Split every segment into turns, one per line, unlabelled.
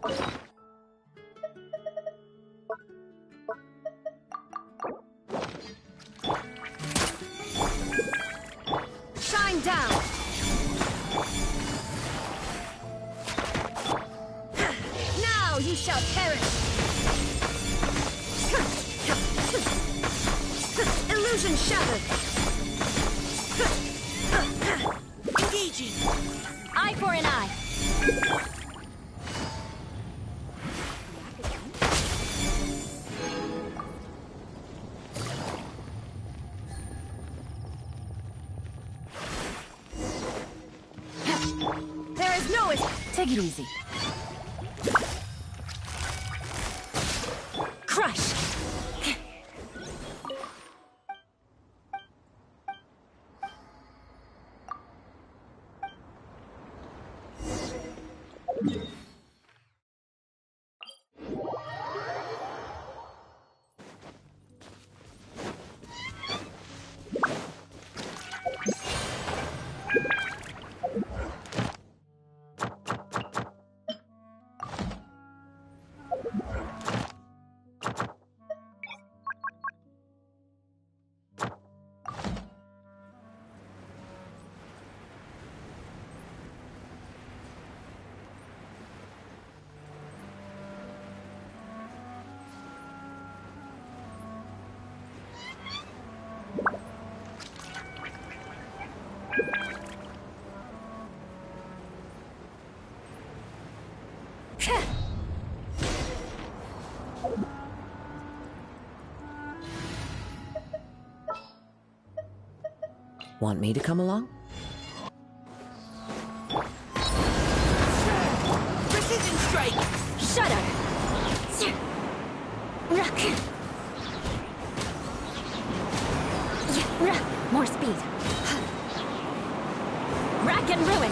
Shine down! Now you shall perish! Illusion shattered! Engaging! Eye for an eye! There is no escape! Take it easy. Crush!
Want me to come along?
Precision strike! Shudder! More speed! Rack and ruin!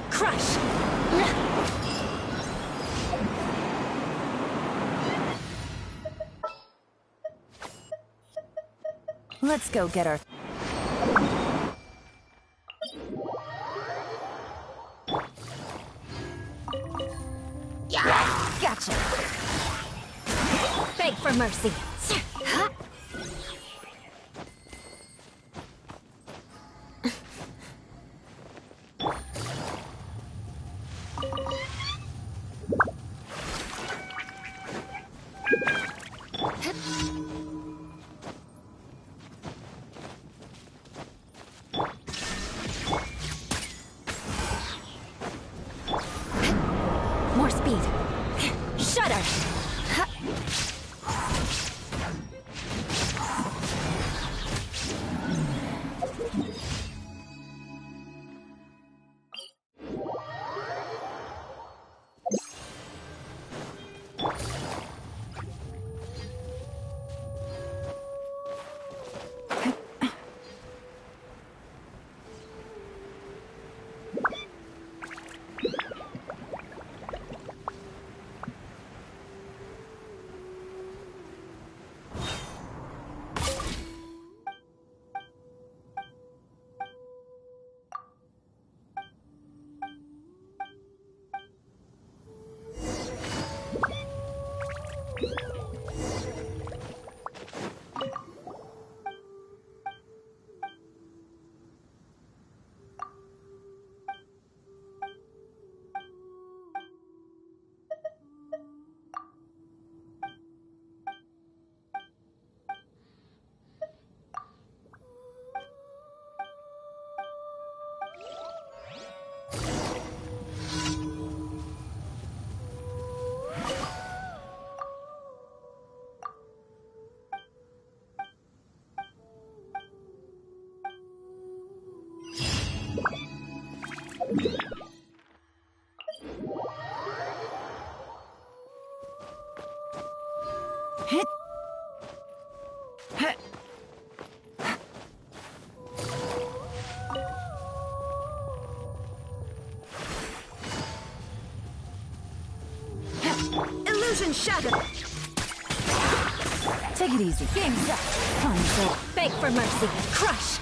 Crush! Let's go get our... Gotcha! Beg for mercy! More speed! Shudder! Illusion shattered! Take it easy. Game's up. Fine, go. Beg for mercy. Crush!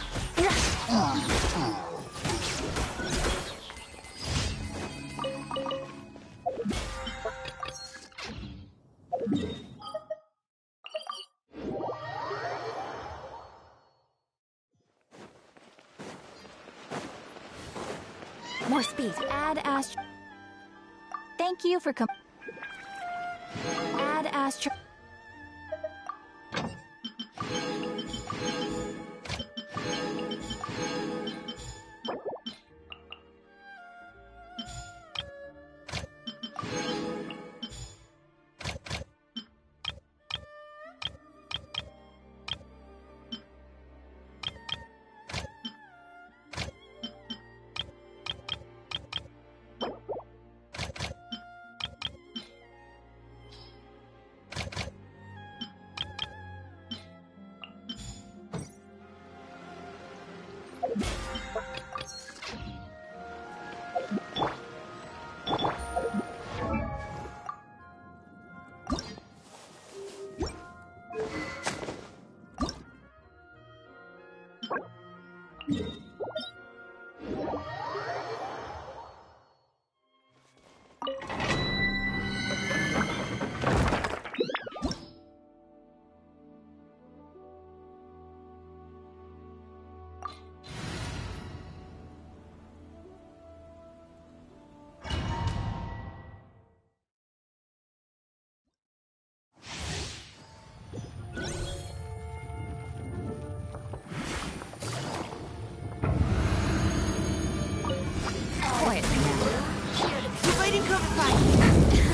More speed. Add astro. Thank you for Add astro.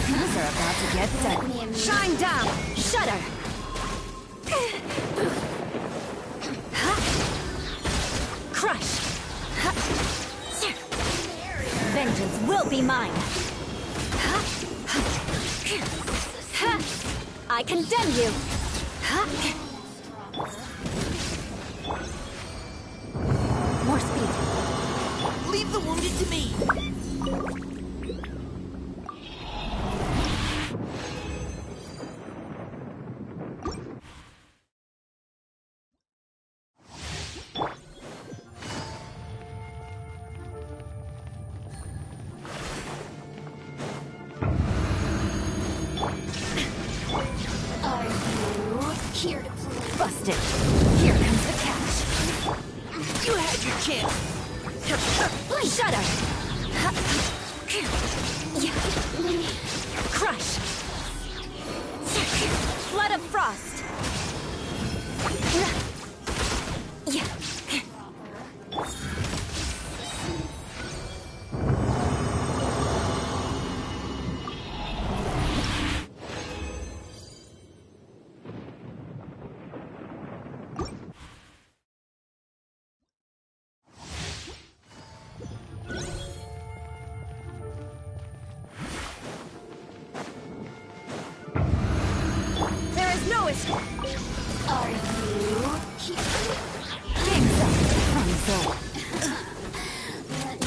Things are about to get done. Shine down! Shudder! Crush! Vengeance will be mine! I condemn you! More speed!
Leave the wounded to me!
Busted. Here comes the catch.
You had your chance!
Shudder. Crush. Flood of frost. No escape.
Are you
Game's up.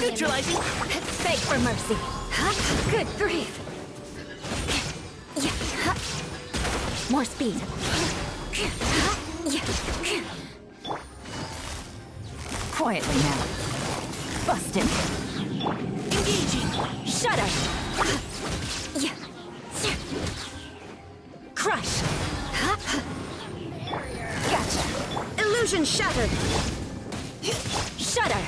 Neutralizing!
Beg for mercy. Good grief. More speed. Quietly now. Busted.
Engaging!
Shudder. Crush. Gotcha. Illusion shattered. Shudder.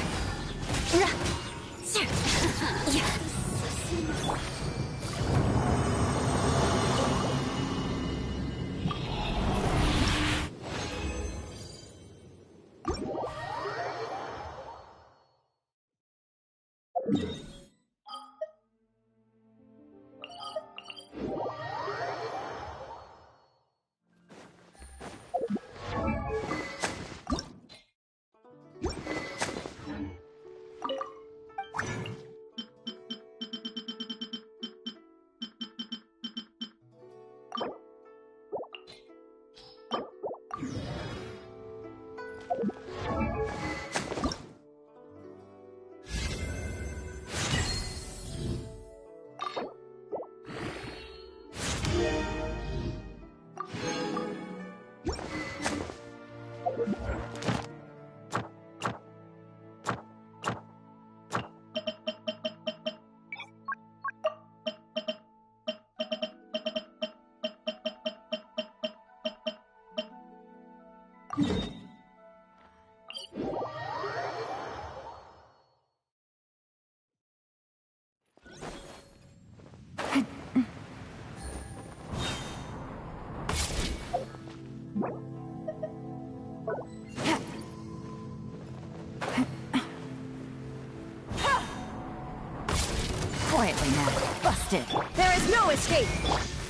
Quietly now. Busted. There is no escape.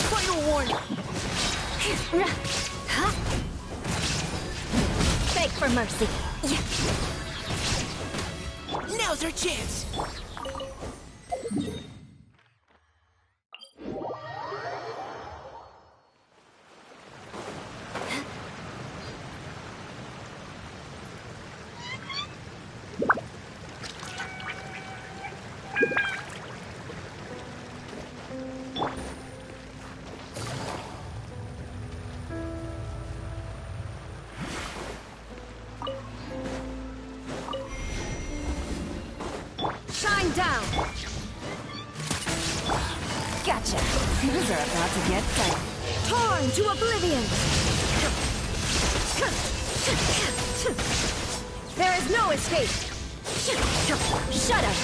Final warning.
Beg for mercy.
Now's our chance.
Shine down. Gotcha. Things are about to get tight. Torn to oblivion. There is no escape. Shut up.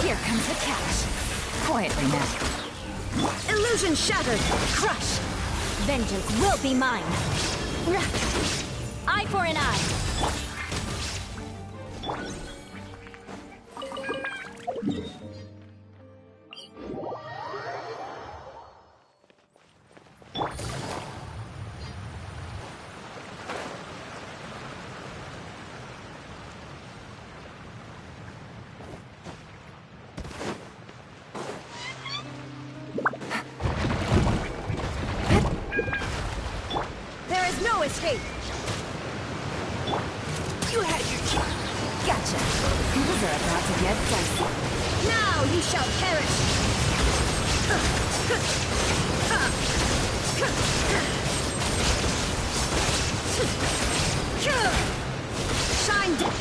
Here comes the catch. Quietly now. Illusion shattered. Crush. Vengeance will be mine. Eye for an eye. There is no escape.
You had your chance.
Gotcha. Things are about to get dicey. Now you shall perish. Shine down.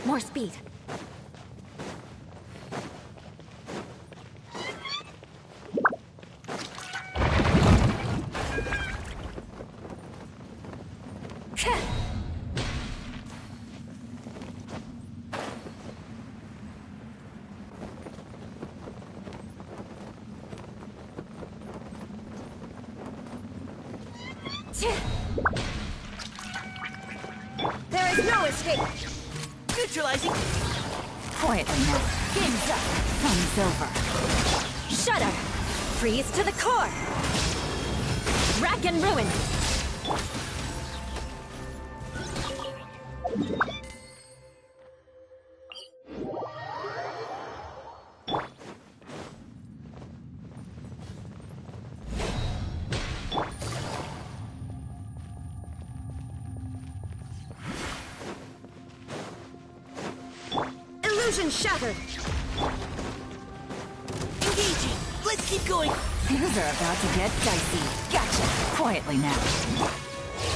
More speed. There is no escape.
Neutralizing.
Quietly now. Game's up. Thumbs over. Shudder. Freeze to the core. Rack and ruin. Illusion shattered.
Engaging. Let's keep going.
Things are about to get dicey. Gotcha. Quietly now.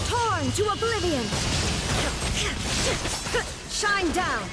Torn to oblivion. Shine down.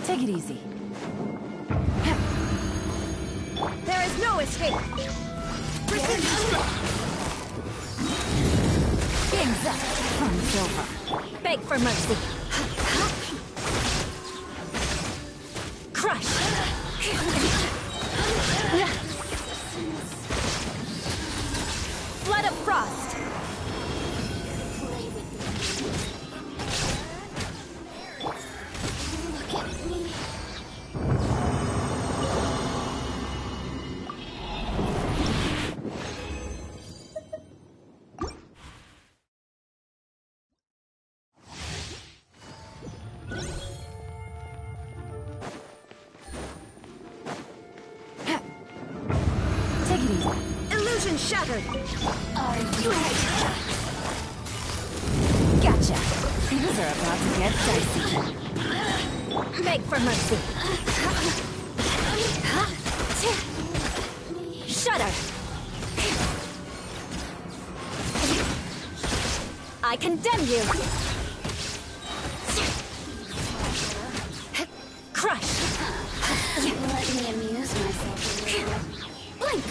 Take it easy. There is no escape! Game's up! Fun's over. Beg for mercy. Crush! Flood of frost! Illusion shattered! You had it! Gotcha! Things are about to get dicey. Beg for mercy. Shudder! I condemn you! Crush!
Let me amuse myself a little.
Blink!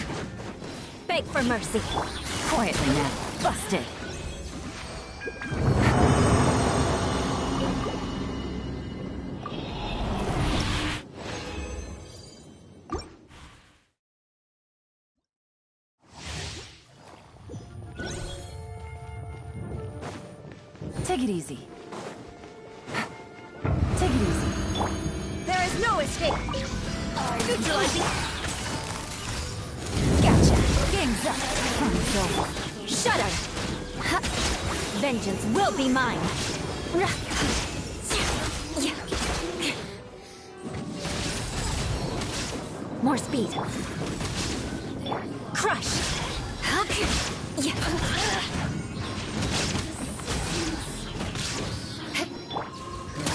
Beg for mercy. Quietly now. Busted. Take it easy. Take it easy. There is no escape! Neutralizing! Gotcha! Game's up! Fun's over. Shudder! Vengeance will be mine! More speed! Crush!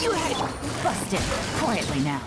You had it! Busted! Quietly now.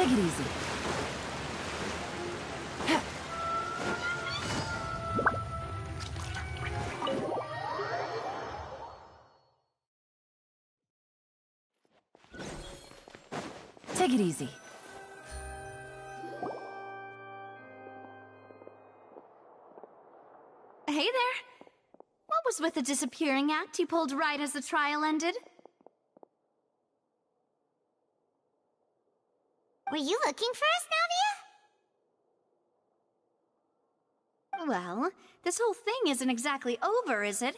Take it easy. Take it easy.
Hey there. What was with the disappearing act you pulled right as the trial ended?
Were you looking for us, Navia?
Well, this whole thing isn't exactly over, is it?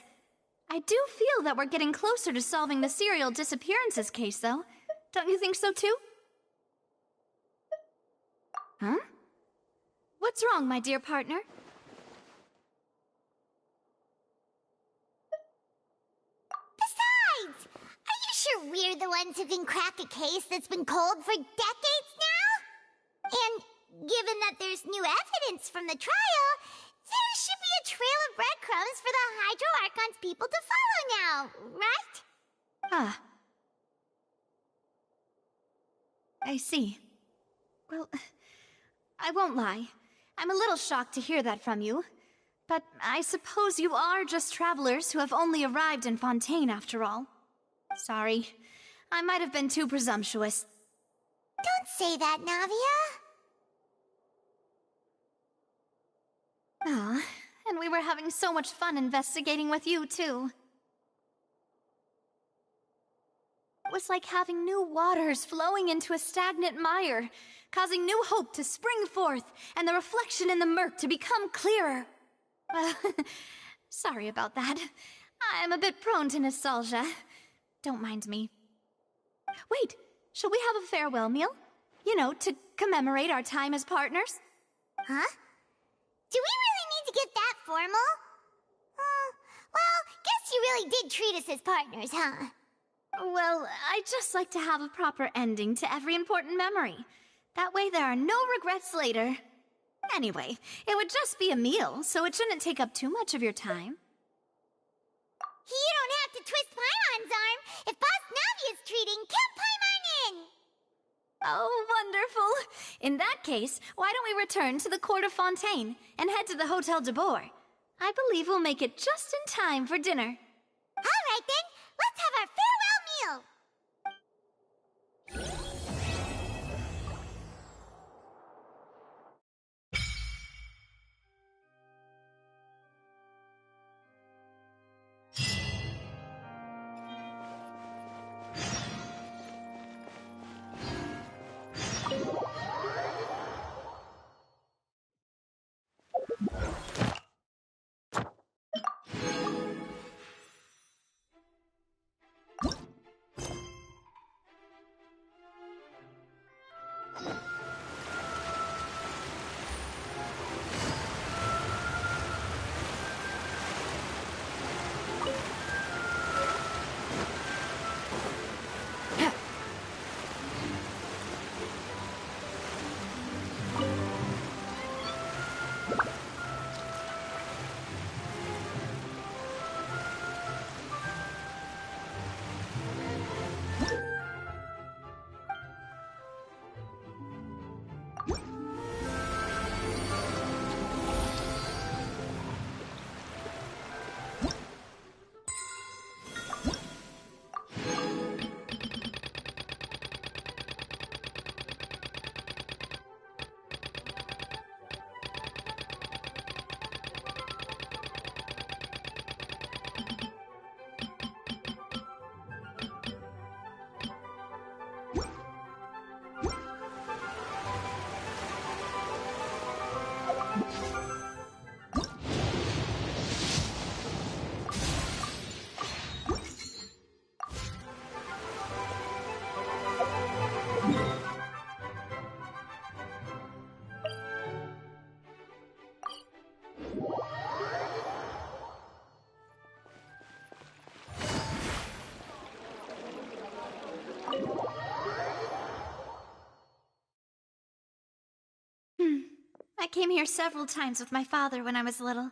I do feel that we're getting closer to solving the serial disappearances case, though. Don't you think so, too? Huh? What's wrong, my dear partner?
Besides, are you sure we're the ones who can crack a case that's been cold for decades now? And given that there's new evidence from the trial, there should be a trail of breadcrumbs for the Hydro Archon's people to follow now, right?
Ah. I see. Well, I won't lie. I'm a little shocked to hear that from you. But I suppose you are just travelers who have only arrived in Fontaine after all. Sorry. I might have been too presumptuous.
Don't say that, Navia.
Ah, and we were having so much fun investigating with you, too. It was like having new waters flowing into a stagnant mire, causing new hope to spring forth, and the reflection in the murk to become clearer. Sorry about that. I'm a bit prone to nostalgia. Don't mind me. Wait, shall we have a farewell meal? You know, to commemorate our time as partners?
Huh? Do we really need to get that formal? Well, guess you really did treat us as partners, huh?
Well, I'd just like to have a proper ending to every important memory. That way there are no regrets later. Anyway, it would just be a meal, so it shouldn't take up too much of your time.
You don't have to twist Paimon's arm. If Boss Navia's treating, count Paimon in!
Oh, wonderful! In that case, why don't we return to the court of Fontaine and head to the Hotel de Boer? I believe we'll make it just in time for dinner.
All right then, let's have our farewell meal!
I came here several times with my father when I was little,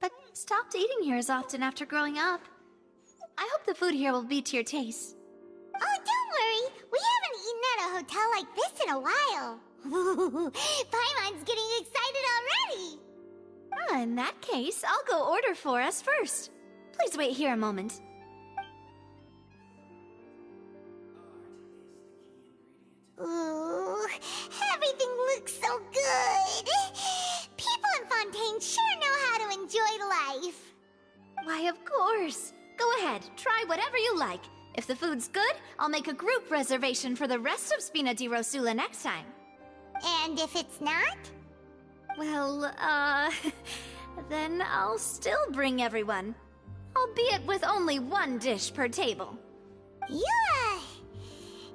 but stopped eating here as often after growing up. I hope the food here will be to your taste.
Oh, don't worry. We haven't eaten at a hotel like this in a while. Paimon's getting excited already.
In that case, I'll go order for us first. Please wait here a moment.
Ooh, everything looks so good. People in Fontaine sure know how to enjoy life.
Why, of course. Go ahead, try whatever you like. If the food's good, I'll make a group reservation for the rest of Spina di Rosula next time.
And if it's not?
Well, then I'll still bring everyone. Albeit with only one dish per table.
You,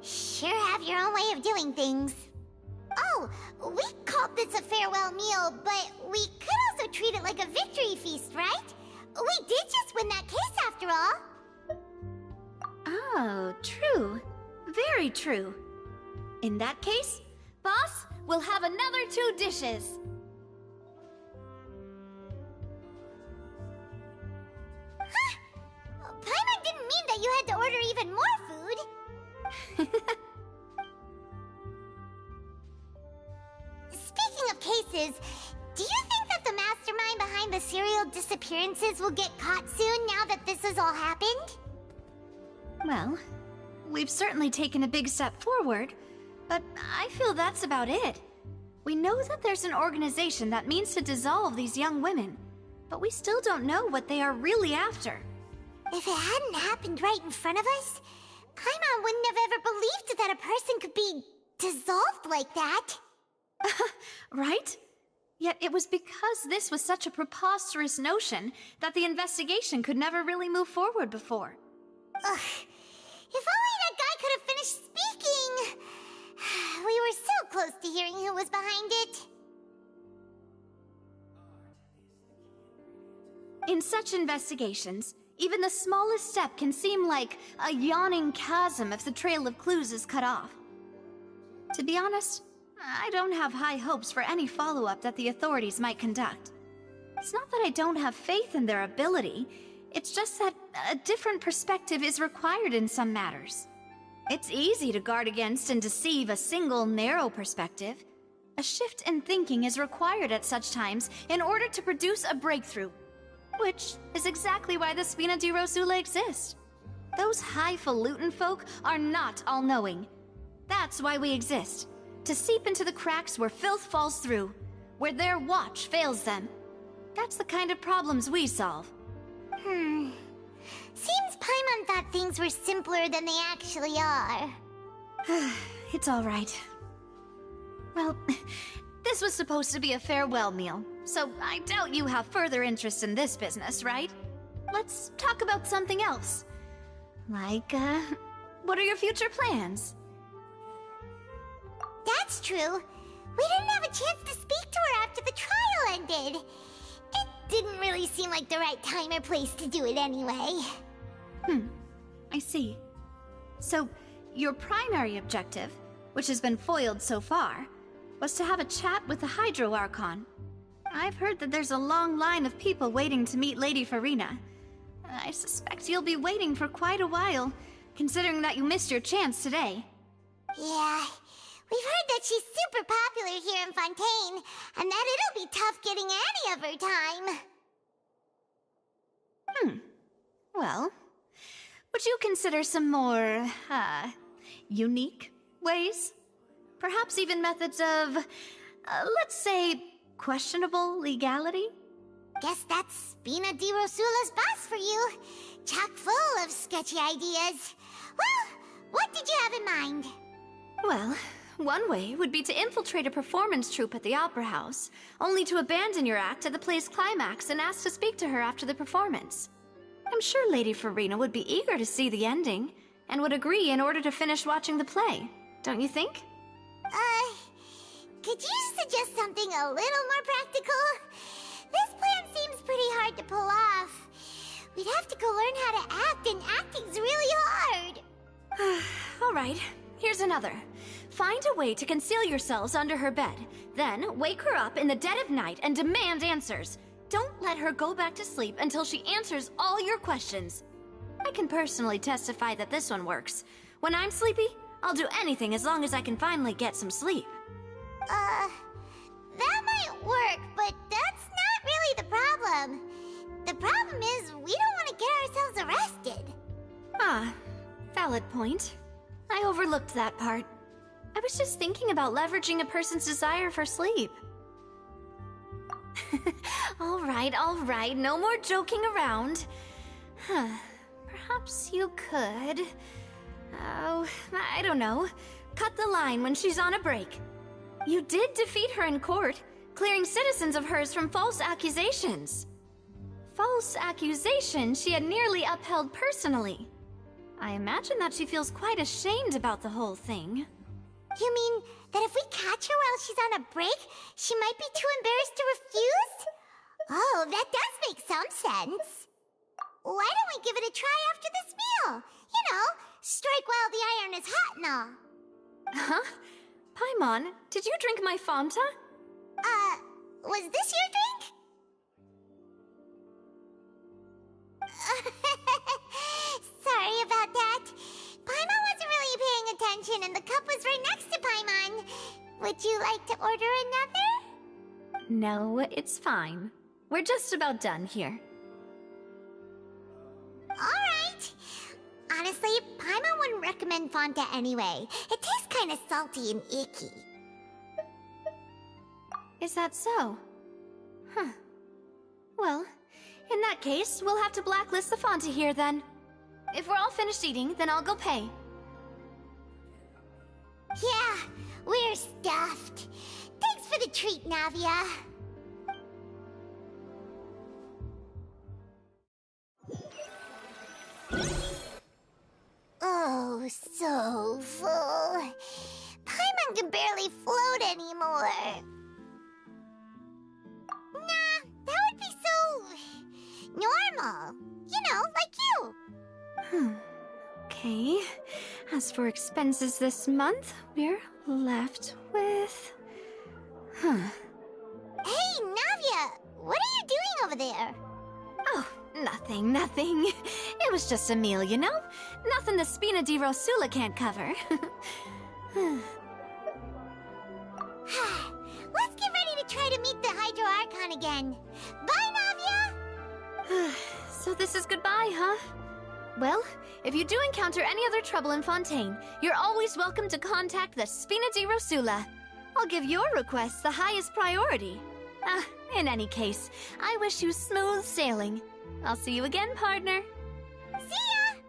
sure have your own way of doing things. Oh, we called this a farewell meal, but we could also treat it like a victory feast, right? We did just win that case after all.
Oh, true. Very true. In that case, boss, we'll have another 2 dishes.
Huh? Paimon didn't mean that you had to order even more food. Speaking of cases, do you think that the mastermind behind the serial disappearances will get caught soon now that this has all happened?
Well, we've certainly taken a big step forward, but I feel that's about it. We know that there's an organization that means to dissolve these young women, but we still don't know what they are really after.
If it hadn't happened right in front of us, Paimon wouldn't have ever believed that a person could be dissolved like that.
Right? Yet it was because this was such a preposterous notion that the investigation could never really move forward before.
Ugh. If only that guy could have finished speaking! We were so close to hearing who was behind it.
In such investigations, even the smallest step can seem like a yawning chasm if the trail of clues is cut off. To be honest, I don't have high hopes for any follow-up that the authorities might conduct. It's not that I don't have faith in their ability, it's just that a different perspective is required in some matters. It's easy to guard against and deceive a single narrow perspective. A shift in thinking is required at such times in order to produce a breakthrough, which is exactly why the Spina di Rosula exist. Those highfalutin folk are not all-knowing. That's why we exist. To seep into the cracks where filth falls through, where their watch fails them. That's the kind of problems we solve.
Seems Paimon thought things were simpler than they actually are.
It's all right. Well, this was supposed to be a farewell meal, so I doubt you have further interest in this business, right? Let's talk about something else. Like, what are your future plans?
That's true. We didn't have a chance to speak to her after the trial ended. It didn't really seem like the right time or place to do it anyway.
I see. So, your primary objective, which has been foiled so far, was to have a chat with the Hydro Archon. I've heard that there's a long line of people waiting to meet Lady Farina. I suspect you'll be waiting for quite a while, considering that you missed your chance today.
Yeah, we've heard that she's super popular here in Fontaine, and that it'll be tough getting any of her time.
Well, would you consider some more, unique ways? Perhaps even methods of, let's say, questionable legality?
Guess that's Spina di Rosula's boss for you. Chock full of sketchy ideas. Well, what did you have in mind?
Well, one way would be to infiltrate a performance troupe at the Opera House, only to abandon your act at the play's climax and ask to speak to her after the performance. I'm sure Lady Farina would be eager to see the ending, and would agree in order to finish watching the play, don't you think?
Could you suggest something a little more practical? This plan seems pretty hard to pull off. We'd have to go learn how to act, and acting's really hard.
All right, here's another. Find a way to conceal yourselves under her bed, then wake her up in the dead of night and demand answers. Don't let her go back to sleep until she answers all your questions. I can personally testify that this one works. When I'm sleepy, I'll do anything as long as I can finally get some sleep.
That might work, but that's not really the problem. The problem is we don't want to get ourselves arrested.
Ah, valid point. I overlooked that part. I was just thinking about leveraging a person's desire for sleep. All right, no more joking around. Perhaps you could... Oh, I don't know. Cut the line when she's on a break. You did defeat her in court, clearing citizens of hers from false accusations. False accusations she had nearly upheld personally. I imagine that she feels quite ashamed about the whole thing.
You mean that if we catch her while she's on a break, she might be too embarrassed to refuse? Oh, that does make some sense. Why don't we give it a try after this meal? You know, strike while the iron is hot and all.
Huh? Paimon, did you drink my Fanta?
Was this your drink? Sorry about that. Paimon wasn't really paying attention and the cup was right next to Paimon. Would you like to order another?
No, it's fine. We're just about done here.
Alright. Honestly, Paimon wouldn't recommend Fonta anyway. It tastes kind of salty and icky.
Is that so? Huh. Well, in that case, we'll have to blacklist the Fonta here then. If we're all finished eating, then I'll go pay.
Yeah, we're stuffed. Thanks for the treat, Navia. Oh, so full. Paimon can barely float anymore. Nah, that would be so... normal. You know, like you.
Okay. As for expenses this month, we're left with...
Hey, Navia! What are you doing over there?
Oh, nothing. It was just a meal, you know? Nothing the Spina di Rosula can't cover.
Let's get ready to try to meet the Hydro Archon again. Bye, Navia!
So this is goodbye, huh? Well, if you do encounter any other trouble in Fontaine, you're always welcome to contact the Spina di Rosula. I'll give your requests the highest priority. In any case, I wish you smooth sailing. I'll see you again, partner.
See ya!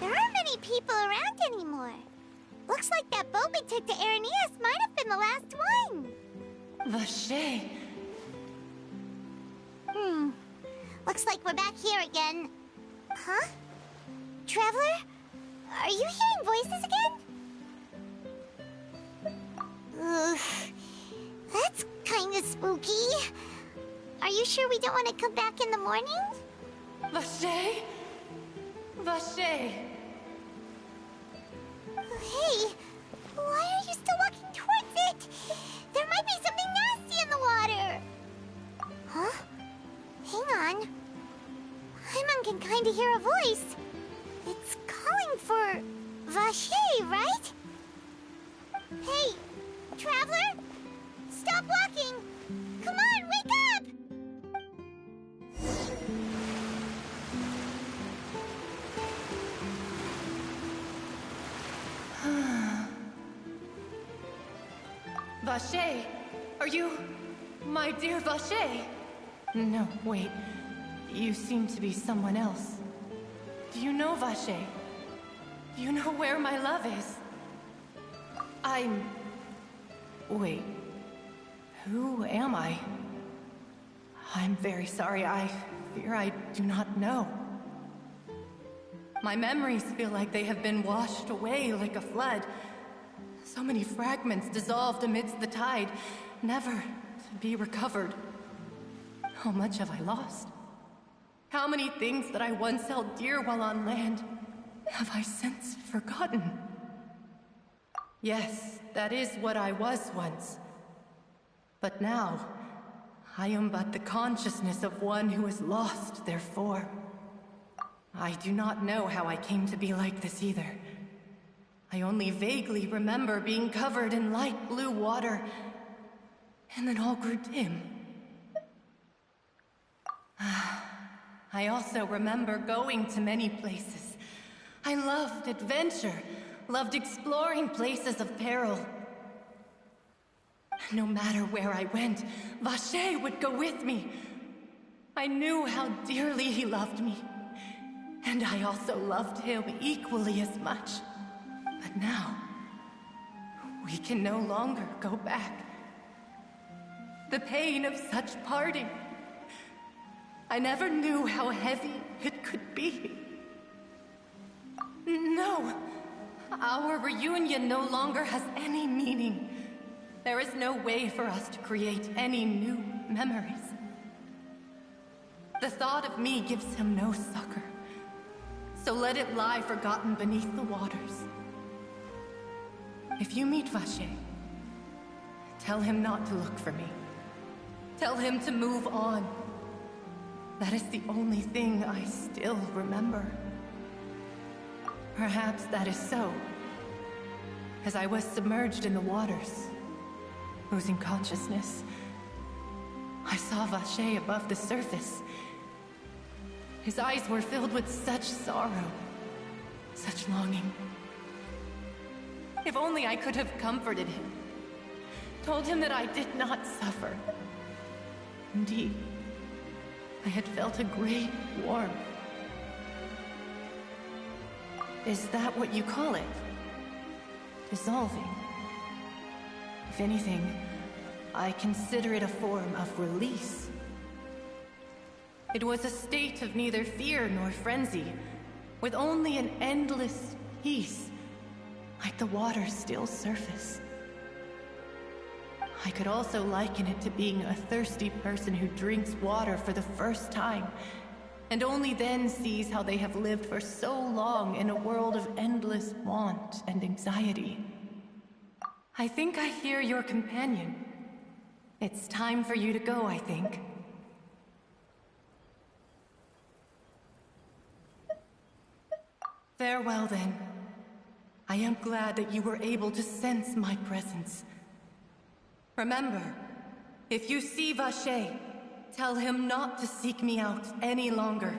There aren't many people around anymore. Looks like that boat we took to Araneas might have been the last one.
Vache.
Looks like we're back here again. Huh? Traveler? Are you hearing voices again? Ugh. That's kinda spooky. Are you sure we don't want to come back in the morning?
Vache? Vache.
Hey, why are you still walking towards it? There might be something nasty in the water. Huh? Hang on. Paimon can kinda hear a voice. It's calling for Vache, right? Hey, Traveler? Stop walking! Come on, wake up!
Vache, are you... my dear Vache? No, wait. You seem to be someone else. Do you know Vache? Do you know where my love is? Wait. Who am I? I'm very sorry. I fear I do not know. My memories feel like they have been washed away like a flood. So many fragments dissolved amidst the tide, never to be recovered. How much have I lost? How many things that I once held dear while on land have I since forgotten? Yes, that is what I was once. But now, I am but the consciousness of one who has lost their form. I do not know how I came to be like this either. I only vaguely remember being covered in light blue water, and then all grew dim. I also remember going to many places. I loved adventure, loved exploring places of peril. No matter where I went, Vacher would go with me. I knew how dearly he loved me, and I also loved him equally as much. But now, we can no longer go back. The pain of such parting, I never knew how heavy it could be. No, our reunion no longer has any meaning. There is no way for us to create any new memories. The thought of me gives him no succor, so let it lie forgotten beneath the waters. If you meet Vacher, tell him not to look for me. Tell him to move on. That is the only thing I still remember. Perhaps that is so, as I was submerged in the waters, losing consciousness. I saw Vacher above the surface. His eyes were filled with such sorrow, such longing. If only I could have comforted him, told him that I did not suffer. Indeed, I had felt a great warmth. Is that what you call it? Dissolving? If anything, I consider it a form of release. It was a state of neither fear nor frenzy, with only an endless peace, like the water's still surface. I could also liken it to being a thirsty person who drinks water for the first time, and only then sees how they have lived for so long in a world of endless want and anxiety. I think I hear your companion. It's time for you to go, I think. Farewell, then. I am glad that you were able to sense my presence. Remember, if you see Vacher, tell him not to seek me out any longer.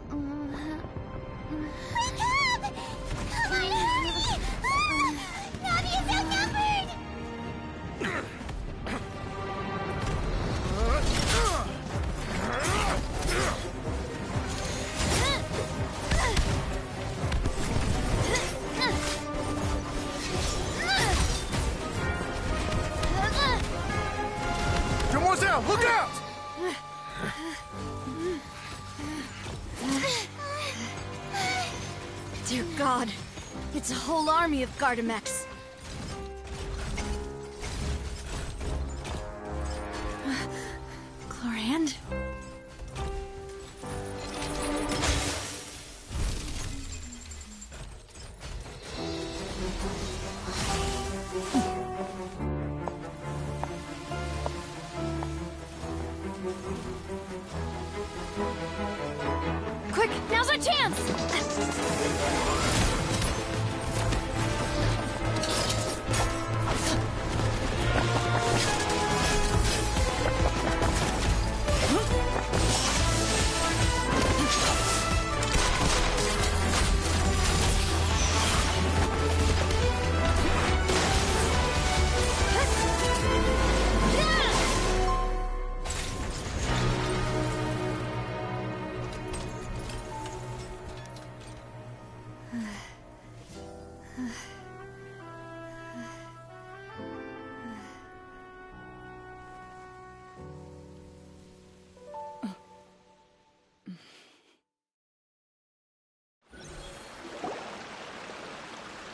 Come on, hurry! Navi is outnumbered!
Demoiselle, look out!
Dear God, it's a whole army of Gardamex. Chlorand? Quick, now's our chance!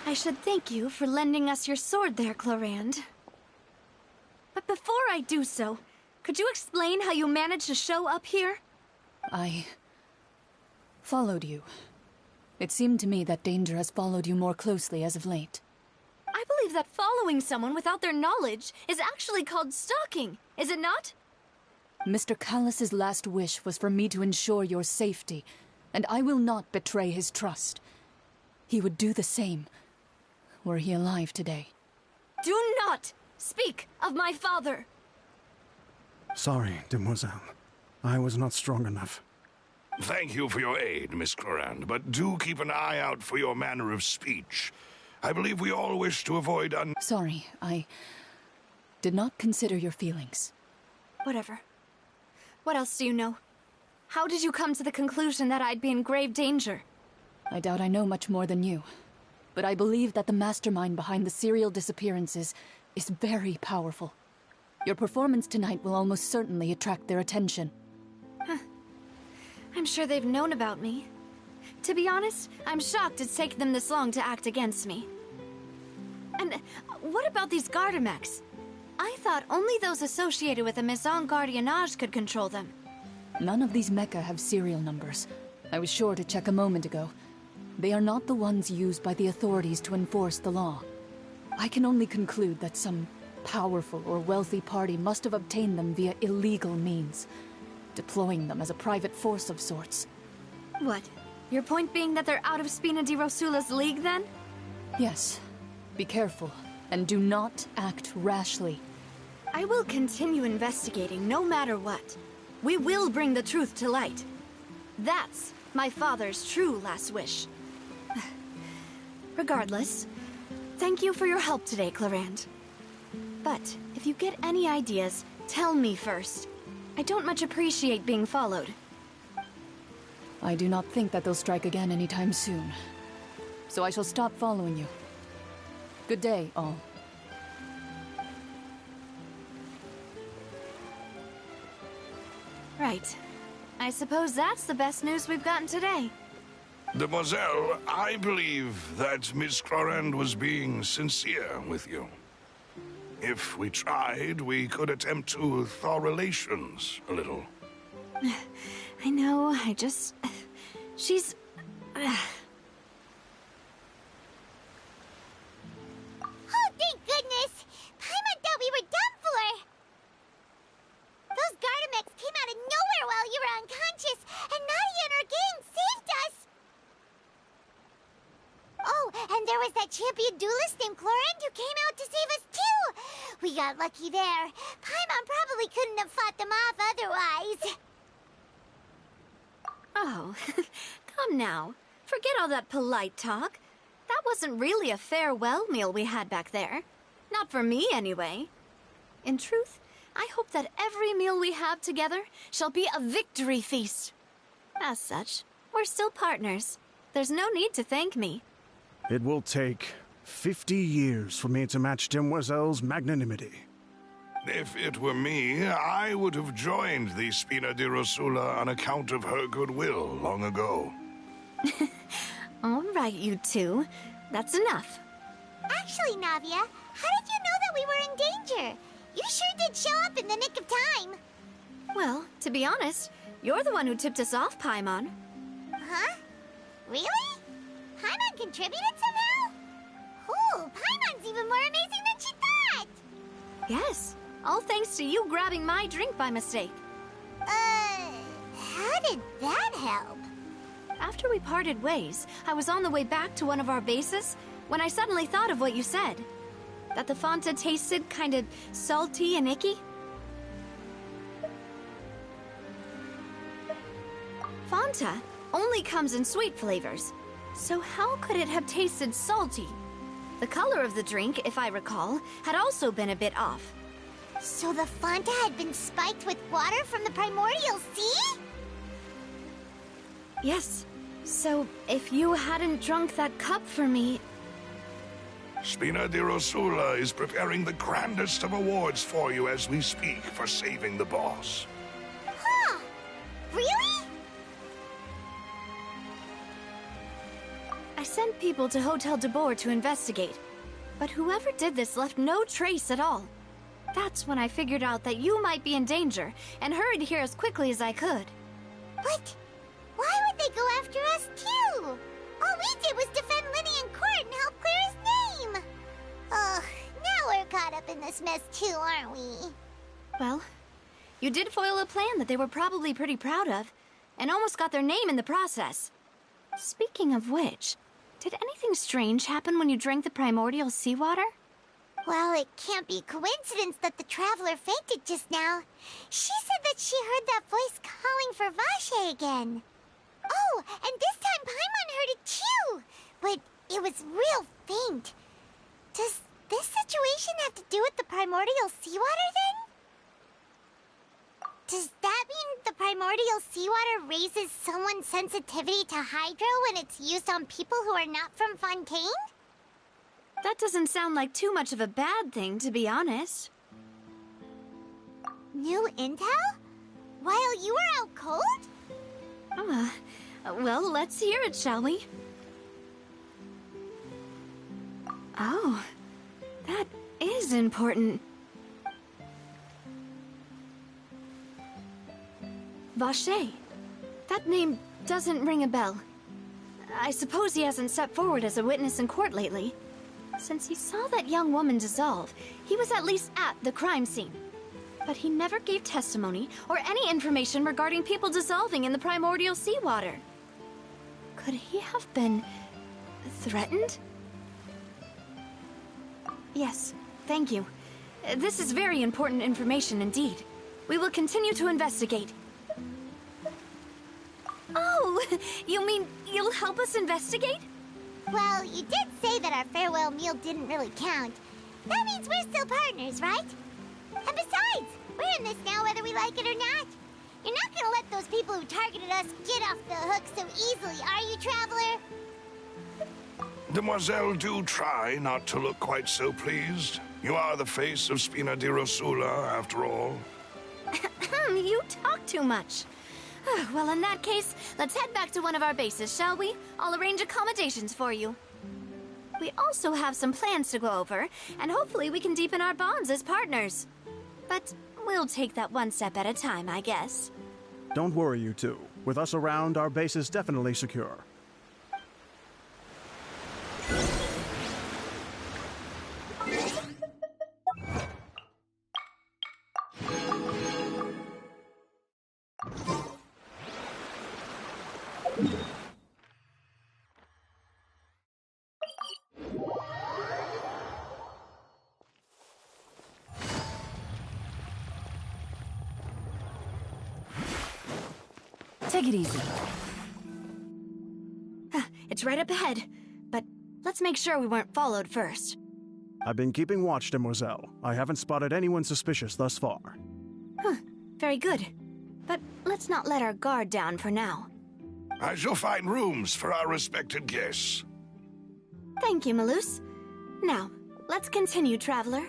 I should thank you for lending us your sword there, Clorand. But before I do so, could you explain how you managed to show up here?
I followed you. It seemed to me that danger has followed you more closely as of late.
I believe that following someone without their knowledge is actually called stalking, is it not?
Mr. Callus's last wish was for me to ensure your safety, and I will not betray his trust. He would do the same, were he alive today.
Do not speak of my father!
Sorry, demoiselle. I was not strong enough.
Thank you for your aid, Miss Clorand, but do keep an eye out for your manner of speech. I believe we all wish to avoid
Sorry, I did not consider your feelings.
Whatever. What else do you know? How did you come to the conclusion that I'd be in grave danger?
I doubt I know much more than you, but I believe that the mastermind behind the serial disappearances is very powerful. Your performance tonight will almost certainly attract their attention.
I'm sure they've known about me. To be honest, I'm shocked it's taken them this long to act against me. And what about these Gardamex? I thought only those associated with the Maison Gardiennage could control them.
None of these mecha have serial numbers. I was sure to check a moment ago. They are not the ones used by the authorities to enforce the law. I can only conclude that some powerful or wealthy party must have obtained them via illegal means, deploying them as a private force of sorts.
What? Your point being that they're out of Spina di Rosula's league, then?
Yes. Be careful, and do not act rashly.
I will continue investigating no matter what. We will bring the truth to light. That's my father's true last wish. Regardless, thank you for your help today, Clorand. But if you get any ideas, tell me first. I don't much appreciate being followed.
I do not think that they'll strike again anytime soon. So I shall stop following you. Good day, all.
Right. I suppose that's the best news we've gotten today.
Demoiselle, I believe that Miss Clorand was being sincere with you. If we tried, we could attempt to thaw relations a little.
I know, she's...
Oh, thank goodness! Paimon thought we were done for! Those Gardamex came out of nowhere while you were unconscious, and Nadia and her gang saved us! Oh, and there was that champion duelist named Clorand who came out to save us too! We got lucky there. Paimon probably couldn't have fought them off otherwise.
Oh, come now. Forget all that polite talk. That wasn't really a farewell meal we had back there. Not for me, anyway. In truth, I hope that every meal we have together shall be a victory feast. As such, we're still partners. There's no need to thank me.
It will take 50 years for me to match Demoiselle's magnanimity.
If it were me, I would have joined the Spina di Rosula on account of her goodwill long ago.
All right, you two. That's enough.
Actually, Navia, how did you know that we were in danger? You sure did show up in the nick of time.
Well, to be honest, you're the one who tipped us off, Paimon.
Huh? Really? Paimon contributed somehow? Ooh, Paimon's even more amazing than she thought!
Yes, all thanks to you grabbing my drink by mistake.
How did that help?
After we parted ways, I was on the way back to one of our bases when I suddenly thought of what you said. That the Fonta tasted kind of salty and icky. Fonta only comes in sweet flavors, so how could it have tasted salty? The color of the drink, if I recall, had also been a bit off.
So the Fonta had been spiked with water from the primordial sea?
Yes. So, if you hadn't drunk that cup for me...
Spina di Rosula is preparing the grandest of awards for you as we speak for saving the boss.
Huh? Really?
I sent people to Hotel de Boer to investigate. But whoever did this left no trace at all. That's when I figured out that you might be in danger, and hurried here as quickly as I could.
But why would they go after us too? All we did was defend Linny in court and help clear his name. Ugh, now we're caught up in this mess too, aren't we?
Well, you did foil a plan that they were probably pretty proud of, and almost got their name in the process. Speaking of which, did anything strange happen when you drank the primordial seawater?
Well, it can't be coincidence that the traveler fainted just now. She said that she heard that voice calling for Vache again. Oh, and this time Paimon heard it too, but it was real faint. Does this situation have to do with the primordial seawater then? Does that mean the primordial seawater raises someone's sensitivity to hydro when it's used on people who are not from Fontaine?
That doesn't sound like too much of a bad thing, to be honest.
New intel? While you were out cold?
Well, let's hear it, shall we? Oh, that is important. Vache. That name doesn't ring a bell. I suppose he hasn't stepped forward as a witness in court lately. Since he saw that young woman dissolve, he was at least at the crime scene. But he never gave testimony or any information regarding people dissolving in the primordial seawater. Could he have been threatened? Yes, thank you. This is very important information indeed. We will continue to investigate. Oh, you mean you'll help us investigate?
Well, you did say that our farewell meal didn't really count. That means we're still partners, right? And besides, we're in this now whether we like it or not. You're not gonna let those people who targeted us get off the hook so easily, are you, Traveler?
Demoiselle, do try not to look quite so pleased. You are the face of Spina di Rosula, after all.
You talk too much. Well, in that case, let's head back to one of our bases, shall we? I'll arrange accommodations for you. We also have some plans to go over, and hopefully we can deepen our bonds as partners. But we'll take that one step at a time, I guess.
Don't worry, you two. With us around, our base is definitely secure.
Take it easy.
It's right up ahead, but let's make sure we weren't followed first.
I've been keeping watch, Demoiselle. I haven't spotted anyone suspicious thus far.
Very good. But let's not let our guard down for now.
I shall find rooms for our respected guests.
Thank you, Malus. Now, let's continue, Traveler.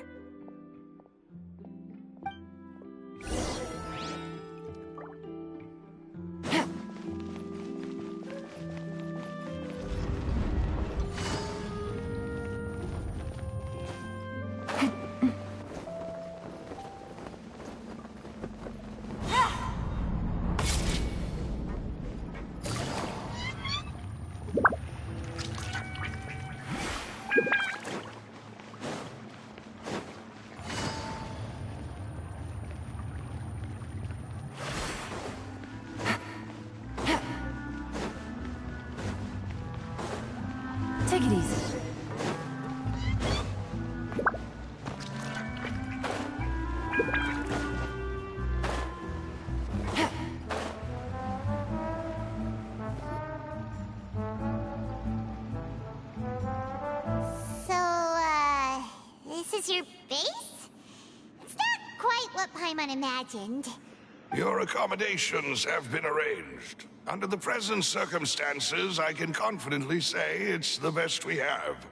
Take it easy.
This is your base? It's not quite what Paimon imagined.
Your accommodations have been arranged. Under the present circumstances, I can confidently say it's the best we have.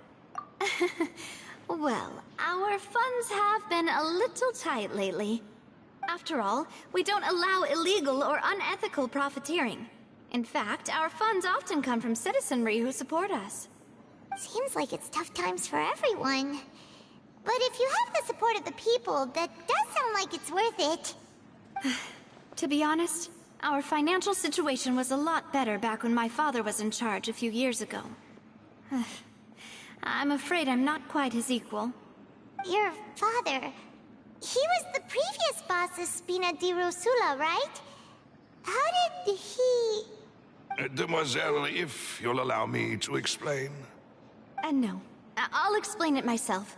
Well, our funds have been a little tight lately. After all, we don't allow illegal or unethical profiteering. In fact, our funds often come from citizenry who support us.
Seems like it's tough times for everyone. But if you have the support of the people, that does sound like it's worth it.
To be honest, our financial situation was a lot better back when my father was in charge a few years ago. I'm afraid I'm not quite his equal.
Your father... he was the previous boss of Spina di Rosula, right? How did he...
Demoiselle, if you'll allow me to explain.
No. I'll explain it myself.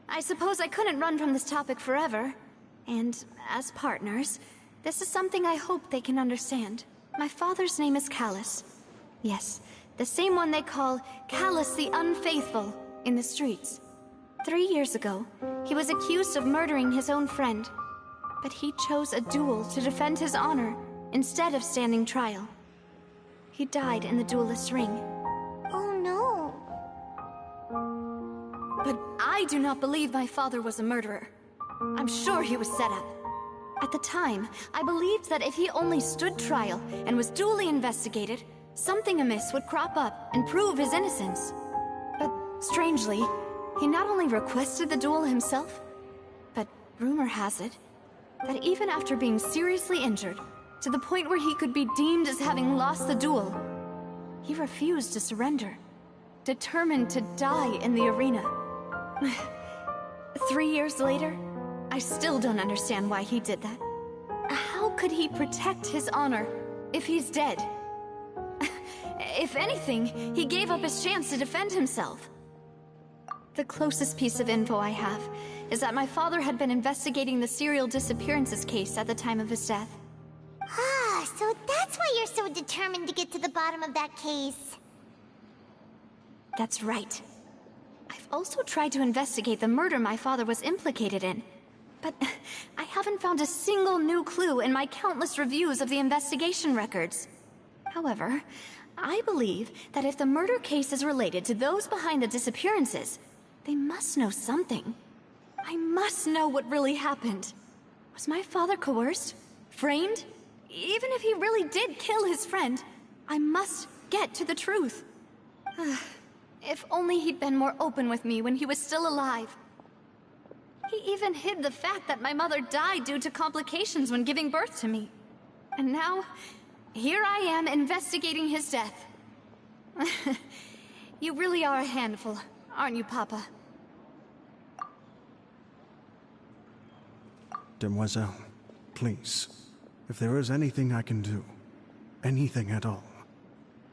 I suppose I couldn't run from this topic forever. And as partners, this is something I hope they can understand. My father's name is Callus. Yes, the same one they call Callus the Unfaithful in the streets. 3 years ago, he was accused of murdering his own friend. But he chose a duel to defend his honor instead of standing trial. He died in the duelist's ring.
Oh no.
But I do not believe my father was a murderer. I'm sure he was set up. At the time, I believed that if he only stood trial and was duly investigated, something amiss would crop up and prove his innocence. But strangely, he not only requested the duel himself, but rumor has it that even after being seriously injured, to the point where he could be deemed as having lost the duel, he refused to surrender, determined to die in the arena. 3 years later, I still don't understand why he did that. How could he protect his honor if he's dead? If anything, he gave up his chance to defend himself. The closest piece of info I have is that my father had been investigating the serial disappearances case at the time of his death.
Ah, so that's why you're so determined to get to the bottom of that case.
That's right. I've also tried to investigate the murder my father was implicated in, but I haven't found a single new clue in my countless reviews of the investigation records. However, I believe that if the murder case is related to those behind the disappearances, they must know something. I must know what really happened. Was my father coerced? Framed? Even if he really did kill his friend, I must get to the truth. If only he'd been more open with me when he was still alive. He even hid the fact that my mother died due to complications when giving birth to me. And now, here I am investigating his death. You really are a handful, aren't you, Papa?
Demoiselle, please, if there is anything I can do, anything at all.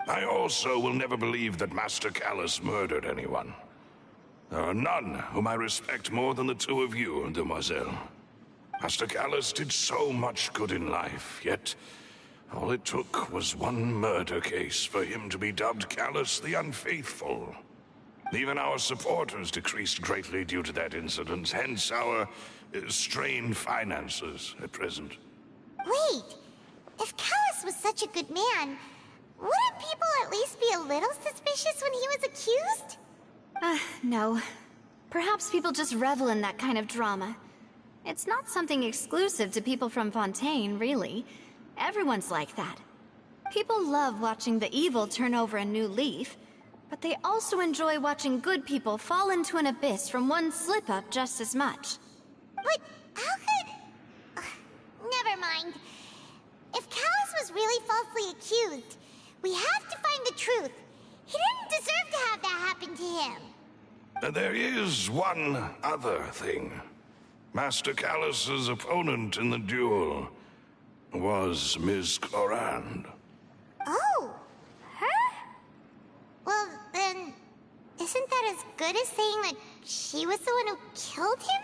I also will never believe that Master Callus murdered anyone. There are none whom I respect more than the two of you, Demoiselle. Master Callus did so much good in life, yet all it took was one murder case for him to be dubbed Callus the Unfaithful. Even our supporters decreased greatly due to that incident, hence our strained finances at present.
Wait, if Callus was such a good man, wouldn't people at least be a little suspicious when he was accused?
No. Perhaps people just revel in that kind of drama. It's not something exclusive to people from Fontaine, really. Everyone's like that. People love watching the evil turn over a new leaf, but they also enjoy watching good people fall into an abyss from one slip-up just as much.
But how could... never mind. If Callus was really falsely accused, we have to find the truth. He didn't deserve to have that happen to him.
There is one other thing. Master Callus's opponent in the duel was Ms. Clorand.
Oh, her? Well, then, isn't that as good as saying that she was the one who killed him?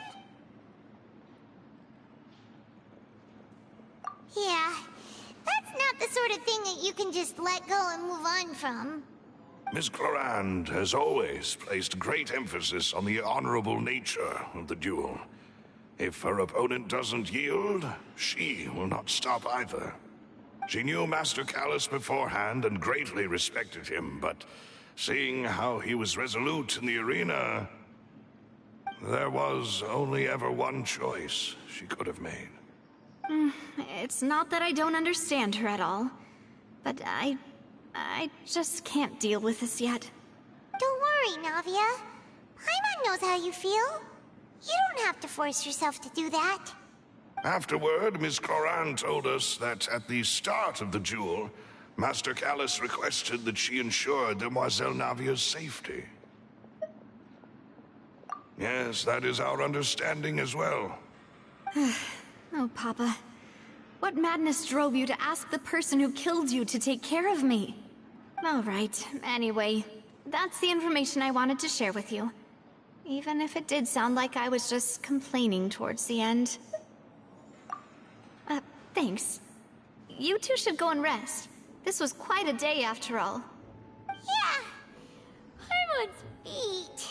Yeah, that's not the sort of thing that you can just let go and move on from.
Ms. Clorand has always placed great emphasis on the honorable nature of the duel. If her opponent doesn't yield, she will not stop either. She knew Master Callus beforehand and greatly respected him, but seeing how he was resolute in the arena, there was only ever one choice she could have made.
It's not that I don't understand her at all, but I just can't deal with this yet.
Don't worry, Navia. Paimon knows how you feel. You don't have to force yourself to do that.
Afterward, Miss Coran told us that at the start of the duel, Master Callus requested that she ensure Demoiselle Navia's safety. Yes, that is our understanding as well.
Oh, Papa. What madness drove you to ask the person who killed you to take care of me? All right, anyway, that's the information I wanted to share with you. Even if it did sound like I was just complaining towards the end. Thanks. You two should go and rest. This was quite a day after all.
Yeah. Paimon's beat.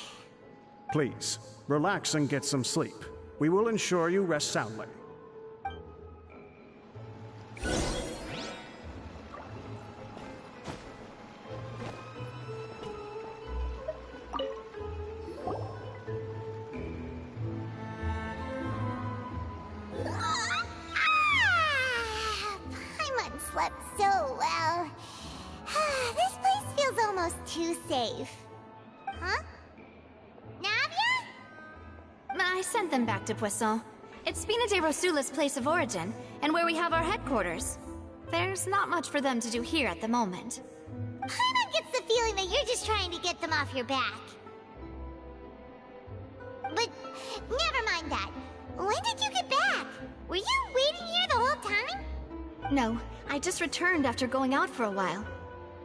Please, relax and get some sleep. We will ensure you rest soundly.
Paimon slept so well. This place feels almost too safe. Huh? Navia?
I sent them back to Poisson. It's Spina de Rosula's place of origin, and where we have our headquarters. There's not much for them to do here at the moment.
Paimon gets the feeling that you're just trying to get them off your back. But never mind that. When did you get back? Were you waiting here the whole time?
No, I just returned after going out for a while.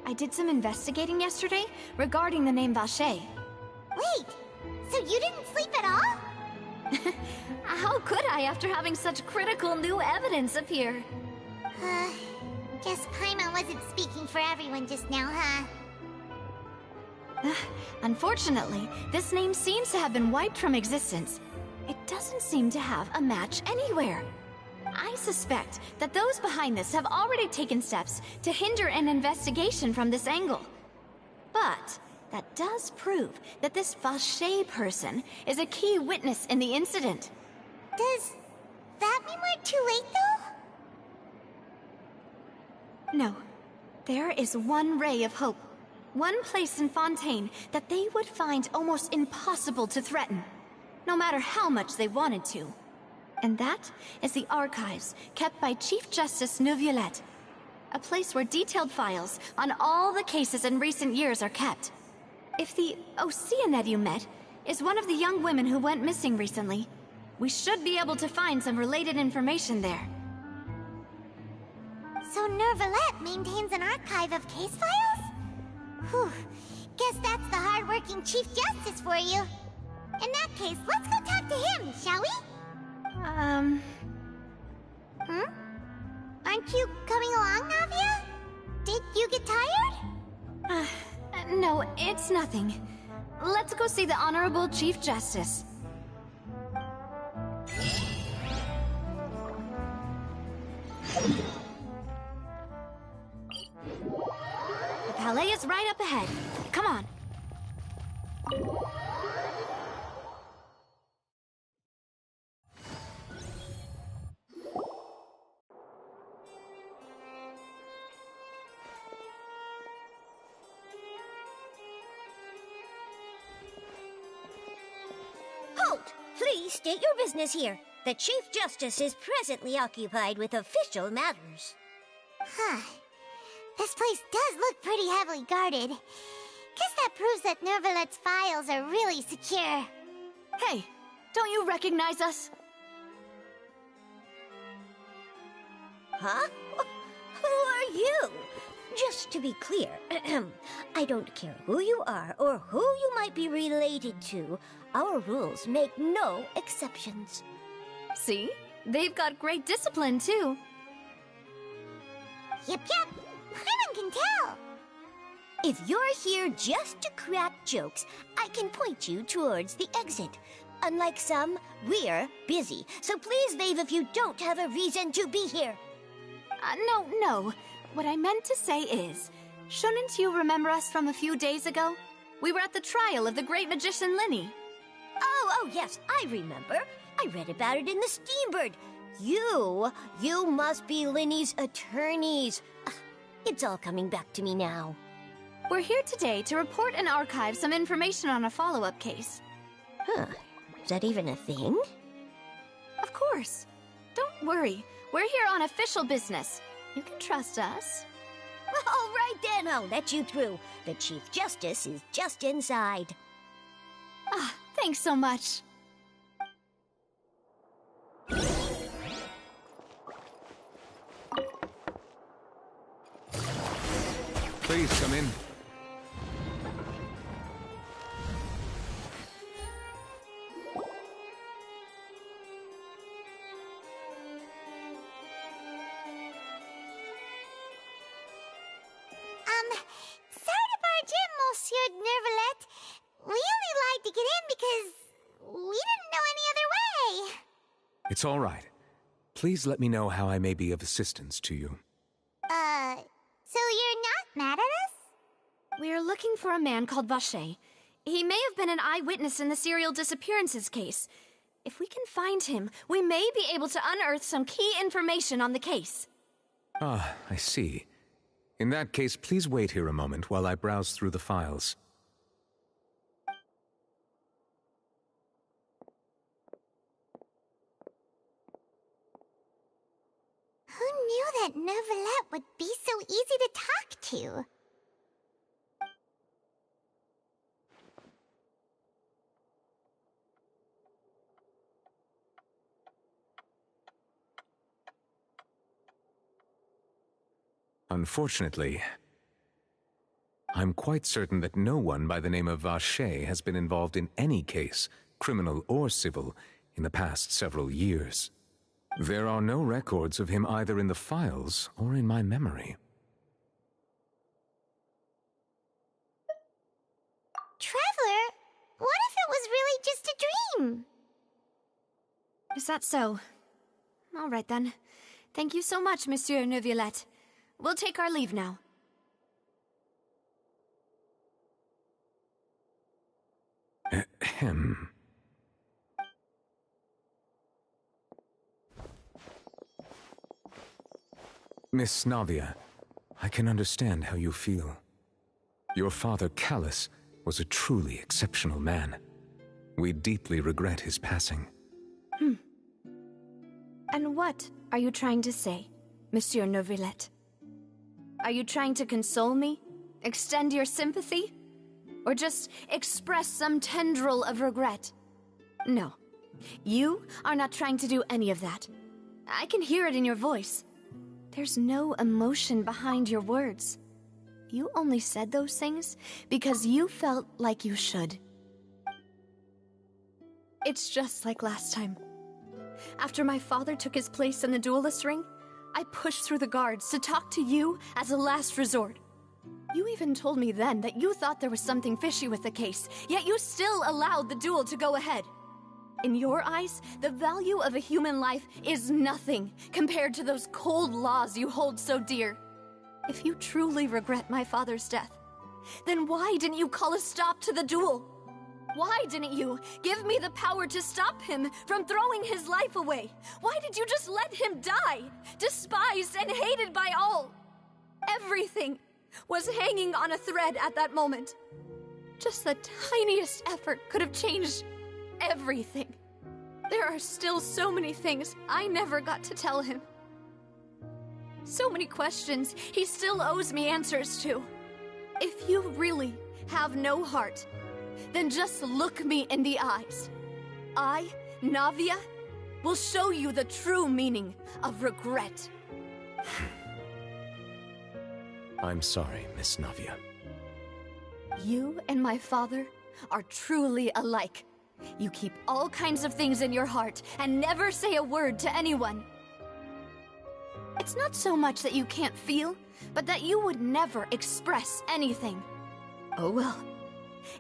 I did some investigating yesterday regarding the name Vache.
Wait, so you didn't sleep at all?
How could I after having such critical new evidence appear?
Guess Paimon wasn't speaking for everyone just now, huh?
Unfortunately, this name seems to have been wiped from existence. It doesn't seem to have a match anywhere. I suspect that those behind this have already taken steps to hinder an investigation from this angle. But that does prove that this Vache person is a key witness in the incident.
Does that mean we're too late, though?
No. There is one ray of hope. One place in Fontaine that they would find almost impossible to threaten, no matter how much they wanted to. And that is the archives kept by Chief Justice Neuvillette, a place where detailed files on all the cases in recent years are kept. If the Oceanid you met is one of the young women who went missing recently, we should be able to find some related information there.
So Neuvillette maintains an archive of case files? Whew. Guess that's the hard-working Chief Justice for you. In that case, let's go talk to him, shall we? Aren't you coming along, Navia? Did you get tired?
No, it's nothing. Let's go see the Honorable Chief Justice. The Palais is right up ahead. Come on.
Halt! Please state your business here. The Chief Justice is presently occupied with official matters.
Huh. This place does look pretty heavily guarded. Guess that proves that Neuvillette's files are really secure.
Hey, don't you recognize us?
Huh? Who are you? Just to be clear, I don't care who you are or who you might be related to. Our rules make no exceptions.
See? They've got great discipline, too.
Yep. Paimon can tell.
If you're here just to crack jokes, I can point you towards the exit. Unlike some, we're busy, so please leave if you don't have a reason to be here.
No. What I meant to say is, shouldn't you remember us from a few days ago? We were at the trial of the great magician Linny.
Oh, yes, I remember. I read about it in the Steambird. You must be Linny's attorneys. It's all coming back to me now.
We're here today to report and archive some information on a follow-up case.
Huh. Is that even a thing?
Of course. Don't worry. We're here on official business. You can trust us.
All right then, I'll let you through. The Chief Justice is just inside.
Ah, thanks so much.
Please come in.
Sorry to barge in, Monsieur Nervalet. We only lied to get in because we didn't know any other way.
It's all right. Please let me know how I may be of assistance to you.
So you're not mad at us?
We're looking for a man called Vacher. He may have been an eyewitness in the serial disappearances case. If we can find him, we may be able to unearth some key information on the case.
Ah, I see. In that case, please wait here a moment while I browse through the files.
Who knew that Nervalet would be so easy to talk to?
Unfortunately, I'm quite certain that no one by the name of Vacher has been involved in any case, criminal or civil, in the past several years. There are no records of him either in the files or in my memory.
Traveler, what if it was really just a dream?
Is that so? All right then. Thank you so much, Monsieur Neuvillette. We'll take our leave now.
Ahem. Miss Navia, I can understand how you feel. Your father, Callus, was a truly exceptional man. We deeply regret his passing.
And what are you trying to say, Monsieur Neuvillette? Are you trying to console me? Extend your sympathy? Or just express some tendril of regret? No. You are not trying to do any of that. I can hear it in your voice. There's no emotion behind your words. You only said those things because you felt like you should. It's just like last time. After my father took his place in the duelist ring, I pushed through the guards to talk to you as a last resort. You even told me then that you thought there was something fishy with the case, yet you still allowed the duel to go ahead. In your eyes, the value of a human life is nothing compared to those cold laws you hold so dear. If you truly regret my father's death, then why didn't you call a stop to the duel? Why didn't you give me the power to stop him from throwing his life away? Why did you just let him die, despised and hated by all? Everything was hanging on a thread at that moment. Just the tiniest effort could have changed everything. There are still so many things I never got to tell him. So many questions he still owes me answers to. If you really have no heart, then just look me in the eyes. I, Navia, will show you the true meaning of regret.
I'm sorry, Miss Navia.
You and my father are truly alike. You keep all kinds of things in your heart and never say a word to anyone. It's not so much that you can't feel, but that you would never express anything. Oh well.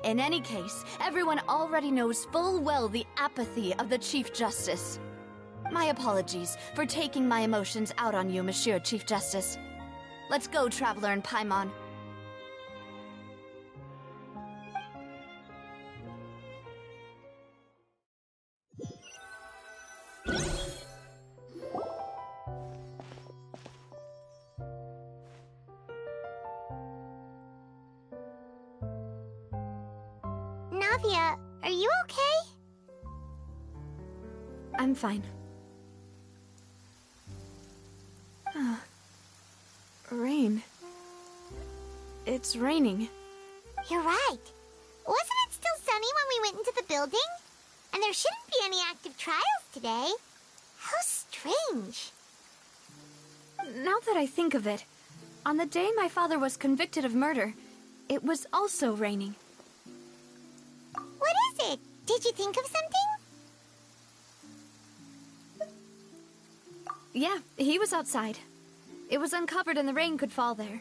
In any case, everyone already knows full well the apathy of the Chief Justice. My apologies for taking my emotions out on you, Monsieur Chief Justice. Let's go, Traveler and Paimon.
Anastasia, are you okay?
I'm fine. Rain. It's raining.
You're right. Wasn't it still sunny when we went into the building? And there shouldn't be any active trials today. How strange.
Now that I think of it, on the day my father was convicted of murder, it was also raining.
What is it? Did you think of something?
Yeah, he was outside. It was uncovered and the rain could fall there.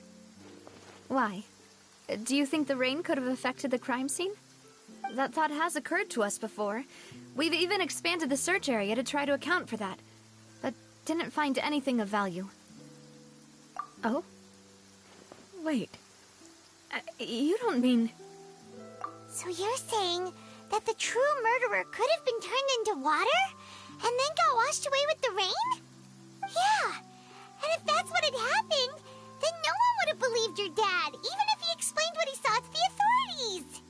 Why? Do you think the rain could have affected the crime scene? That thought has occurred to us before. We've even expanded the search area to try to account for that, but didn't find anything of value. Oh? Wait. You don't mean...
So you're saying that the true murderer could have been turned into water and then got washed away with the rain? Yeah, and if that's what had happened, then no one would have believed your dad, even if he explained what he saw to the authorities.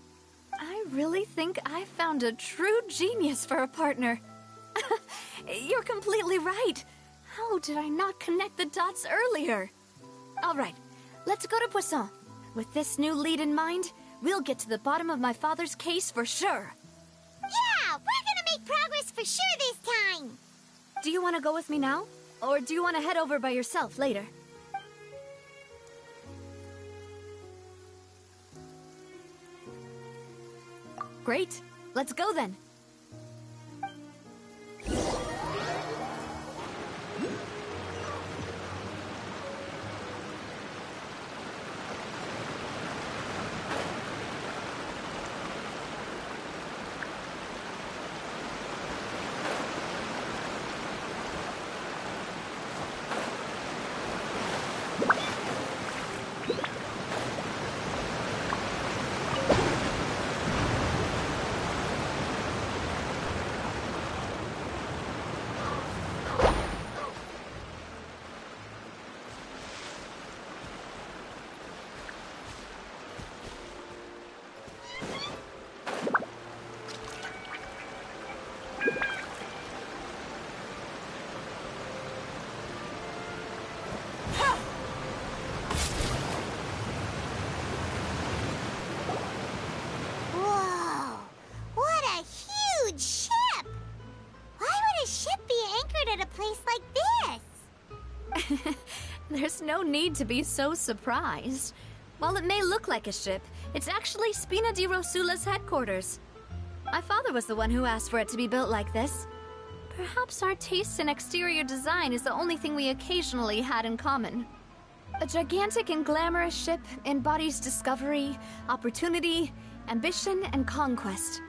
I really think I found a true genius for a partner. You're completely right. How did I not connect the dots earlier? All right, let's go to Poisson. With this new lead in mind, we'll get to the bottom of my father's case for sure.
Yeah, we're gonna make progress for sure this time.
Do you want to go with me now? Or do you want to head over by yourself later? Great. Let's go then.
Whoa, what a huge ship! Why would a ship be anchored at a place like this?
There's no need to be so surprised. While it may look like a ship, it's actually Spina di Rosula's headquarters. My father was the one who asked for it to be built like this. Perhaps our taste in exterior design is the only thing we occasionally had in common. A gigantic and glamorous ship embodies discovery, opportunity, ambition, and conquest.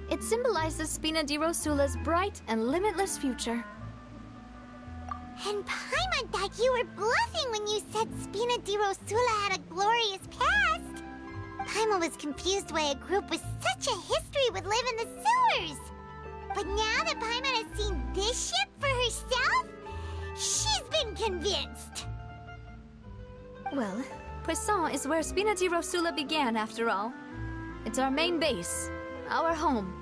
It symbolizes Spina di Rosula's bright and limitless future.
And Paimon thought you were bluffing when you said Spina di Rosula had a glorious past. Paimon was confused why a group with such a history would live in the sewers. But now that Paimon has seen this ship for herself, she's been convinced.
Well, Poisson is where Spina di Rosula began, after all. It's our main base, our home.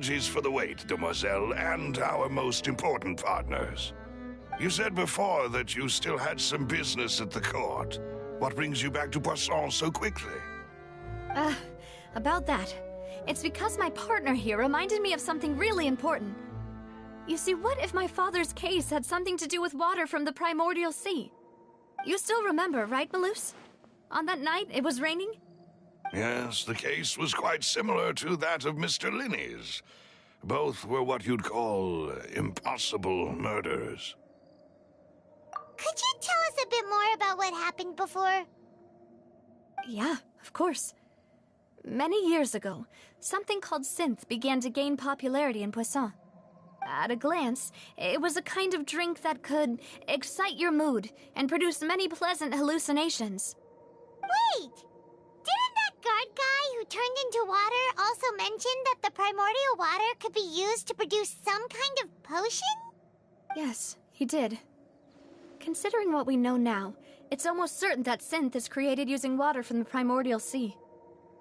Apologies for the wait, demoiselle, and our most important partners. You said before that you still had some business at the court. What brings you back to Poisson so quickly?
About that. It's because my partner here reminded me of something really important. You see, what if my father's case had something to do with water from the primordial sea? You still remember, right, Malus? On that night, it was raining?
Yes, the case was quite similar to that of Mr. Linney's. Both were what you'd call impossible murders.
Could you tell us a bit more about what happened before?
Yeah, of course. Many years ago, something called synth began to gain popularity in Poisson. At a glance, it was a kind of drink that could excite your mood and produce many pleasant hallucinations.
Wait! Didn't that guard guy who turned into water also mention that the primordial water could be used to produce some kind of potion?
Yes, he did. Considering what we know now, it's almost certain that synth is created using water from the primordial sea.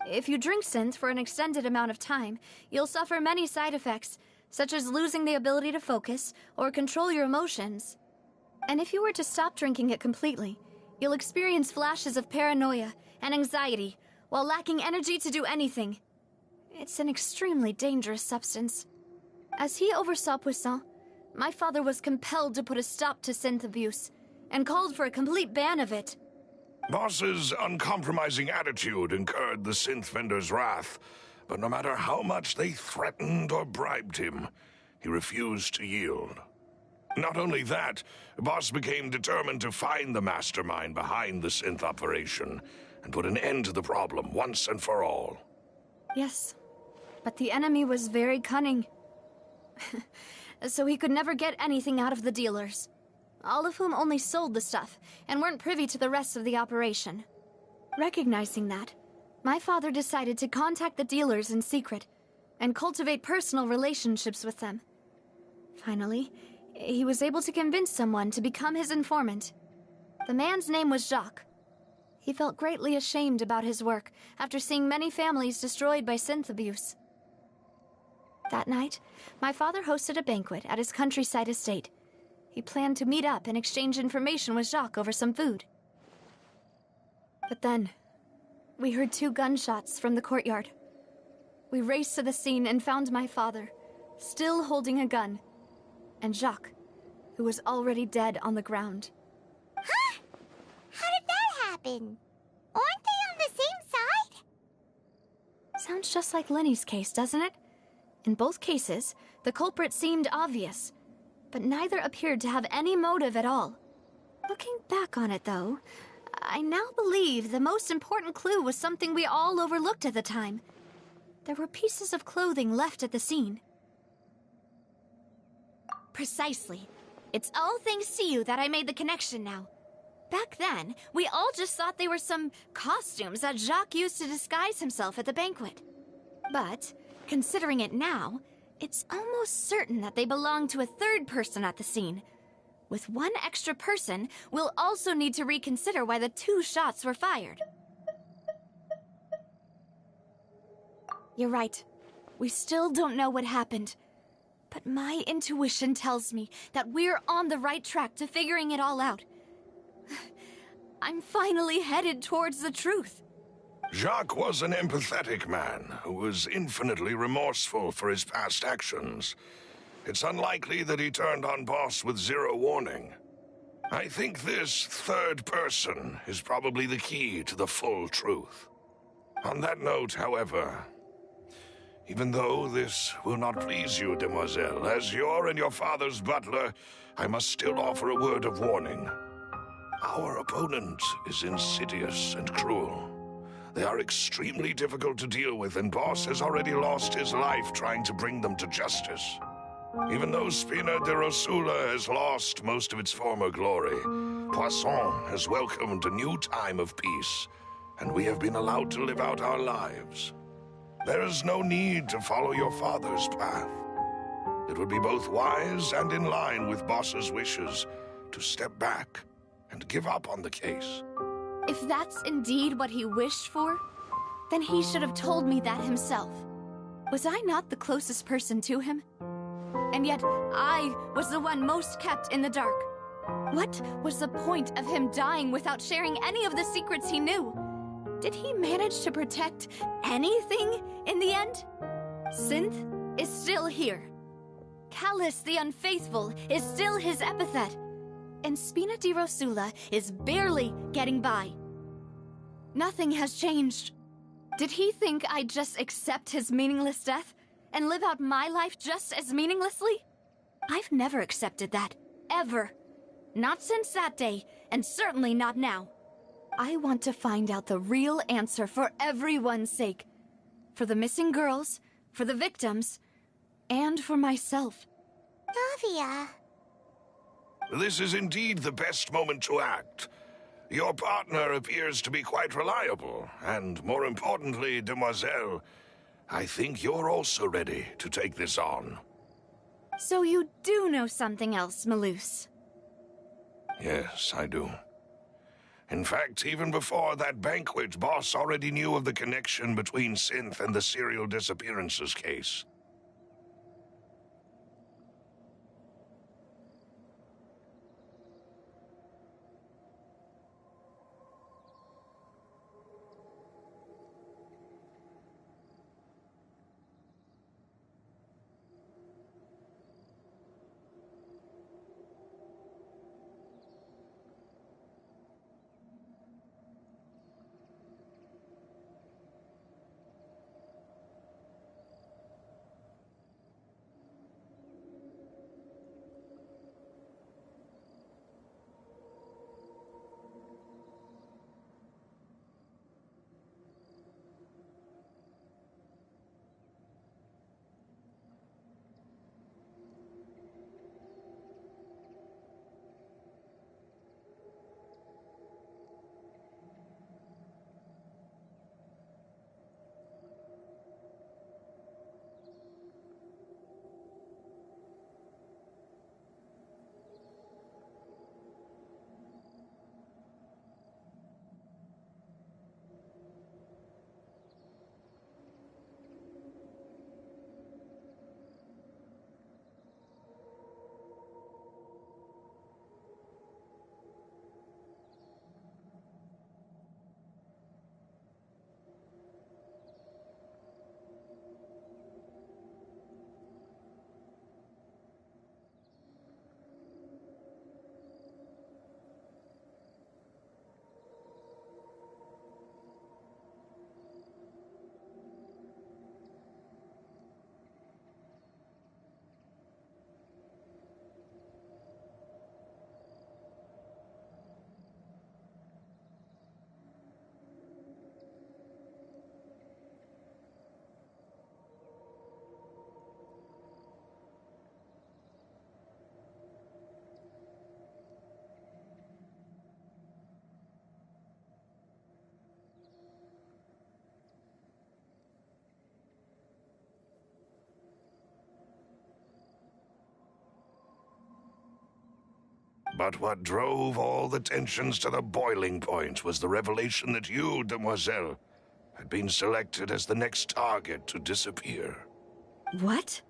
If you drink synth for an extended amount of time, you'll suffer many side effects, such as losing the ability to focus or control your emotions. And if you were to stop drinking it completely, you'll experience flashes of paranoia and anxiety while lacking energy to do anything. It's an extremely dangerous substance. As he oversaw Poisson, my father was compelled to put a stop to synth abuse and called for a complete ban of it.
Boss's uncompromising attitude incurred the synth vendor's wrath, but no matter how much they threatened or bribed him, he refused to yield. Not only that, Boss became determined to find the mastermind behind the synth operation and put an end to the problem once and for all.
Yes, but the enemy was very cunning. So he could never get anything out of the dealers, all of whom only sold the stuff and weren't privy to the rest of the operation. Recognizing that, my father decided to contact the dealers in secret and cultivate personal relationships with them. Finally, he was able to convince someone to become his informant. The man's name was Jacques. He felt greatly ashamed about his work after seeing many families destroyed by synth abuse. That night, my father hosted a banquet at his countryside estate. He planned to meet up and exchange information with Jacques over some food. But then, we heard 2 gunshots from the courtyard. We raced to the scene and found my father, still holding a gun, and Jacques, who was already dead on the ground.
Huh? How did that happen? Aren't they on the same side?
Sounds just like Lenny's case, doesn't it? In both cases, the culprit seemed obvious, but neither appeared to have any motive at all. Looking back on it, though, I now believe the most important clue was something we all overlooked at the time. There were pieces of clothing left at the scene. Precisely. It's all thanks to you that I made the connection now. Back then, we all just thought they were some costumes that Jacques used to disguise himself at the banquet. But, considering it now, it's almost certain that they belong to a third person at the scene. With one extra person, we'll also need to reconsider why the 2 shots were fired. You're right. We still don't know what happened. But my intuition tells me that we're on the right track to figuring it all out. I'm finally headed towards the truth.
Jacques was an empathetic man who was infinitely remorseful for his past actions. It's unlikely that he turned on Boss with 0 warning. I think this third person is probably the key to the full truth. On that note, however, even though this will not please you, demoiselle, as your and your father's butler, I must still offer a word of warning. Our opponent is insidious and cruel. They are extremely difficult to deal with, and Boss has already lost his life trying to bring them to justice. Even though Spina de Rosula has lost most of its former glory, Poisson has welcomed a new time of peace, and we have been allowed to live out our lives. There is no need to follow your father's path. It would be both wise and in line with Boss's wishes to step back and give up on the case.
If that's indeed what he wished for, then he should have told me that himself. Was I not the closest person to him? And yet, I was the one most kept in the dark. What was the point of him dying without sharing any of the secrets he knew? Did he manage to protect anything in the end? Synth is still here. Callus the Unfaithful is still his epithet. And Spina di Rosula is barely getting by. Nothing has changed. Did he think I'd just accept his meaningless death and live out my life just as meaninglessly? I've never accepted that. Ever. Not since that day, and certainly not now. I want to find out the real answer for everyone's sake. For the missing girls, for the victims, and for myself.
Navia.
This is indeed the best moment to act. Your partner appears to be quite reliable, and more importantly, Demoiselle, I think you're also ready to take this on.
So you do know something else, Malus?
Yes, I do. In fact, even before that banquet, Boss already knew of the connection between Synth and the serial disappearances case. But what drove all the tensions to the boiling point was the revelation that you, Demoiselle, had been selected as the next target to disappear.
What?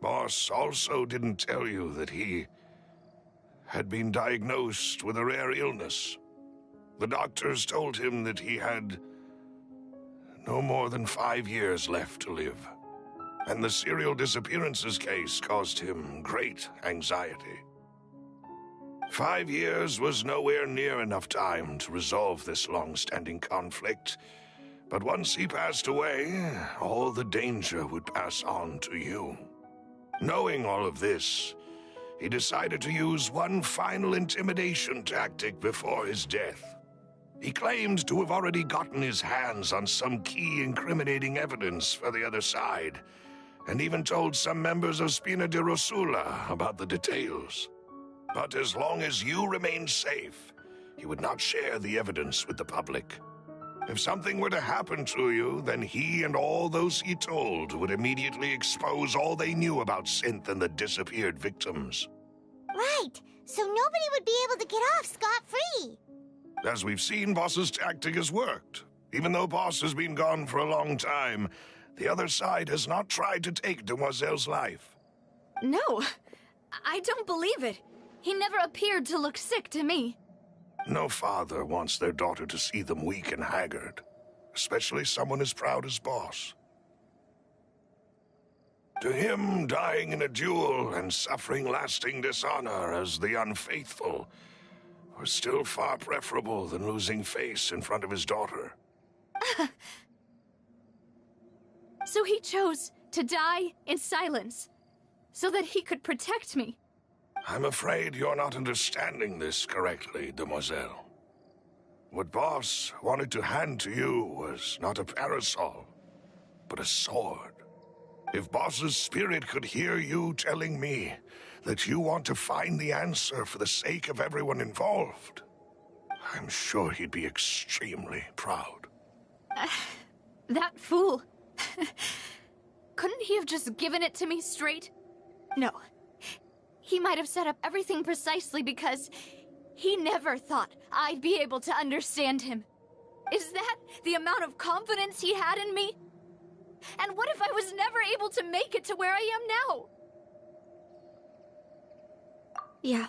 Boss also didn't tell you that he had been diagnosed with a rare illness. The doctors told him that he had no more than 5 years left to live. And the serial disappearances case caused him great anxiety. 5 years was nowhere near enough time to resolve this long-standing conflict, but once he passed away, all the danger would pass on to you. Knowing all of this, he decided to use one final intimidation tactic before his death. He claimed to have already gotten his hands on some key incriminating evidence for the other side, and even told some members of Spina di Rosula about the details. But as long as you remained safe, he would not share the evidence with the public. If something were to happen to you, then he and all those he told would immediately expose all they knew about Synth and the disappeared victims.
Right, so nobody would be able to get off scot-free.
As we've seen, Boss's tactic has worked. Even though Boss has been gone for a long time, the other side has not tried to take Demoiselle's life.
No, I don't believe it. He never appeared to look sick to me.
No father wants their daughter to see them weak and haggard, especially someone as proud as Boss. To him, dying in a duel and suffering lasting dishonor as the unfaithful was still far preferable than losing face in front of his daughter.
So he chose to die in silence, so that he could protect me.
I'm afraid you're not understanding this correctly, Demoiselle. What Boss wanted to hand to you was not a parasol, but a sword. If Boss's spirit could hear you telling me that you want to find the answer for the sake of everyone involved, I'm sure he'd be extremely proud.
That fool. Couldn't he have just given it to me straight? No. He might have set up everything precisely because he never thought I'd be able to understand him. Is that the amount of confidence he had in me? And what if I was never able to make it to where I am now? Yeah.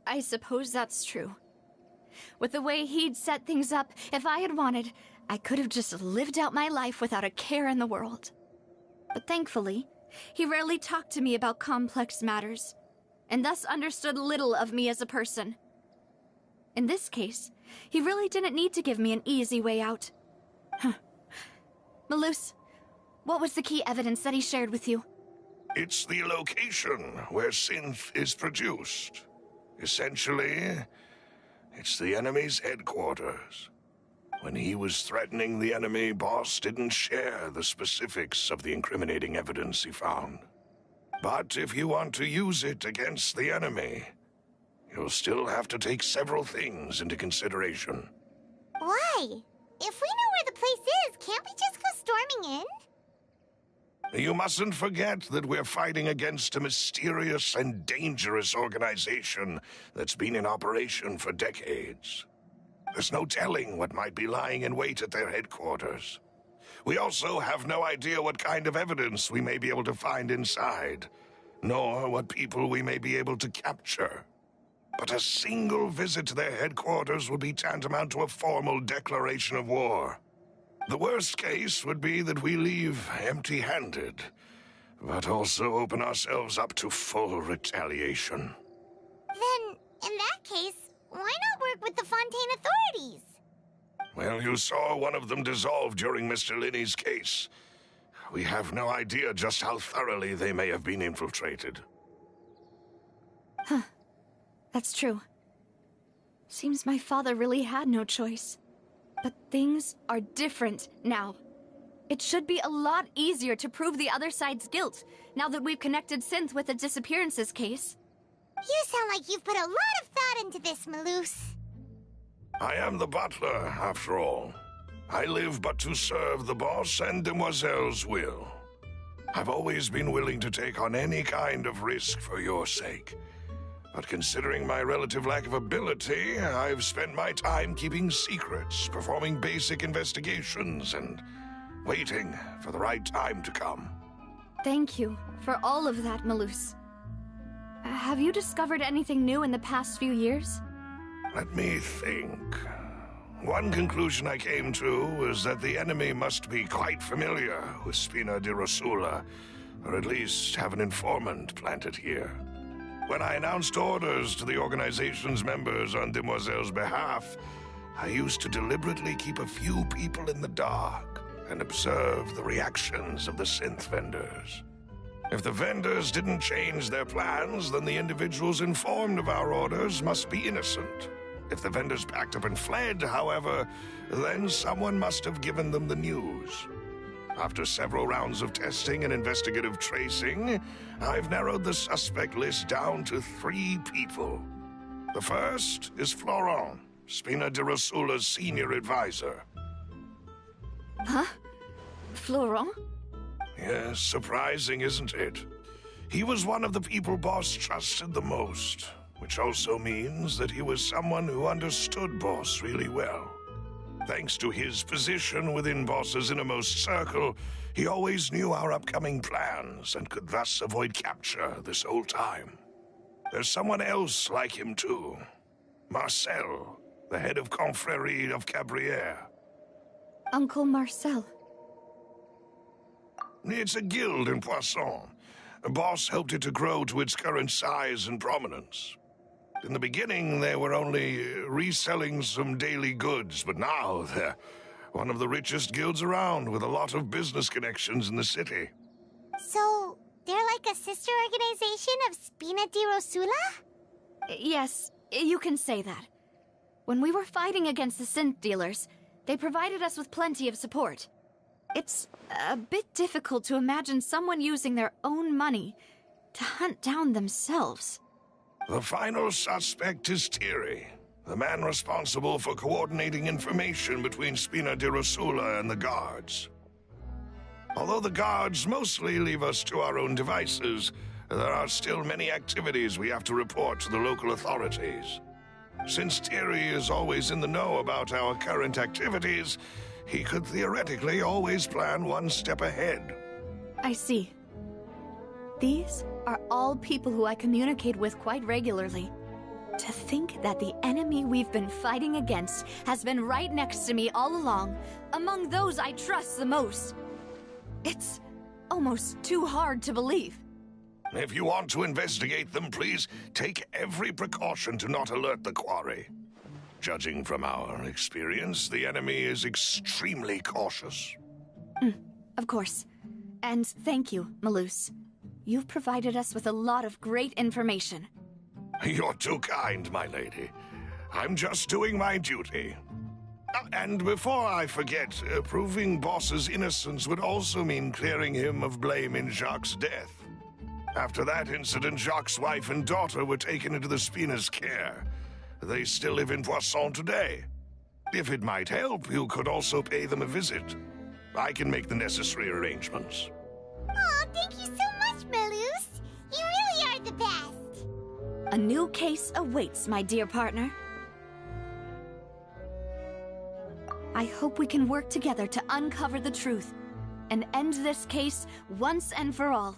I suppose that's true. With the way he'd set things up, if I had wanted, I could have just lived out my life without a care in the world. But thankfully, he rarely talked to me about complex matters, and thus understood little of me as a person. In this case, he really didn't need to give me an easy way out. Malus, what was the key evidence that he shared with you?
It's the location where synth is produced. Essentially, it's the enemy's headquarters. When he was threatening the enemy, Boss didn't share the specifics of the incriminating evidence he found. But if you want to use it against the enemy, you'll still have to take several things into consideration.
Why? If we know where the place is, can't we just go storming in?
You mustn't forget that we're fighting against a mysterious and dangerous organization that's been in operation for decades. There's no telling what might be lying in wait at their headquarters. We also have no idea what kind of evidence we may be able to find inside, nor what people we may be able to capture. But a single visit to their headquarters would be tantamount to a formal declaration of war. The worst case would be that we leave empty-handed, but also open ourselves up to full retaliation.
Then, in that case, why not work with the Fontaine authorities?
Well, you saw one of them dissolve during Mr. Linney's case. We have no idea just how thoroughly they may have been infiltrated.
Huh. That's true. Seems my father really had no choice. But things are different now. It should be a lot easier to prove the other side's guilt, now that we've connected Synth with the disappearances case.
You sound like you've put a lot of thought into this, Malus.
I am the butler, after all. I live but to serve the boss and Demoiselle's will. I've always been willing to take on any kind of risk for your sake. But considering my relative lack of ability, I've spent my time keeping secrets, performing basic investigations, and waiting for the right time to come.
Thank you for all of that, Malus. Have you discovered anything new in the past few years?
Let me think. One conclusion I came to was that the enemy must be quite familiar with Spina di Rosula, or at least have an informant planted here. When I announced orders to the organization's members on Demoiselle's behalf, I used to deliberately keep a few people in the dark and observe the reactions of the synth vendors. If the vendors didn't change their plans, then the individuals informed of our orders must be innocent. If the vendors packed up and fled, however, then someone must have given them the news. After several rounds of testing and investigative tracing, I've narrowed the suspect list down to 3 people. The first is Florent, Spina di Rosula's senior advisor.
Huh? Florent?
Yes, surprising, isn't it? He was one of the people Boss trusted the most, which also means that he was someone who understood Boss really well. Thanks to his position within Boss's innermost circle, he always knew our upcoming plans and could thus avoid capture this whole time. There's someone else like him too. Marcel, the head of Confrérie of Cabrières.
Uncle Marcel.
It's a guild in Poisson. Boss helped it to grow to its current size and prominence. In the beginning, they were only reselling some daily goods, but now they're one of the richest guilds around with a lot of business connections in the city.
So, they're like a sister organization of Spina di Rosula?
Yes, you can say that. When we were fighting against the synth dealers, they provided us with plenty of support. It's a bit difficult to imagine someone using their own money to hunt down themselves.
The final suspect is Thierry, the man responsible for coordinating information between Spina di Rosula and the guards. Although the guards mostly leave us to our own devices, there are still many activities we have to report to the local authorities. Since Thierry is always in the know about our current activities, he could theoretically always plan one step ahead.
I see. These are all people who I communicate with quite regularly. To think that the enemy we've been fighting against has been right next to me all along, among those I trust the most. It's almost too hard to believe.
If you want to investigate them, please take every precaution to not alert the quarry. Judging from our experience, the enemy is extremely cautious.
Of course. And thank you, Malus. You've provided us with a lot of great information.
You're too kind, my lady. I'm just doing my duty. And before I forget, proving Boss's innocence would also mean clearing him of blame in Jacques' death. After that incident, Jacques' wife and daughter were taken into the Spina's care. They still live in Poisson today. If it might help, you could also pay them a visit. I can make the necessary arrangements.
Oh, thank you so much, Malus. You really are the best.
A new case awaits, my dear partner. I hope we can work together to uncover the truth and end this case once and for all.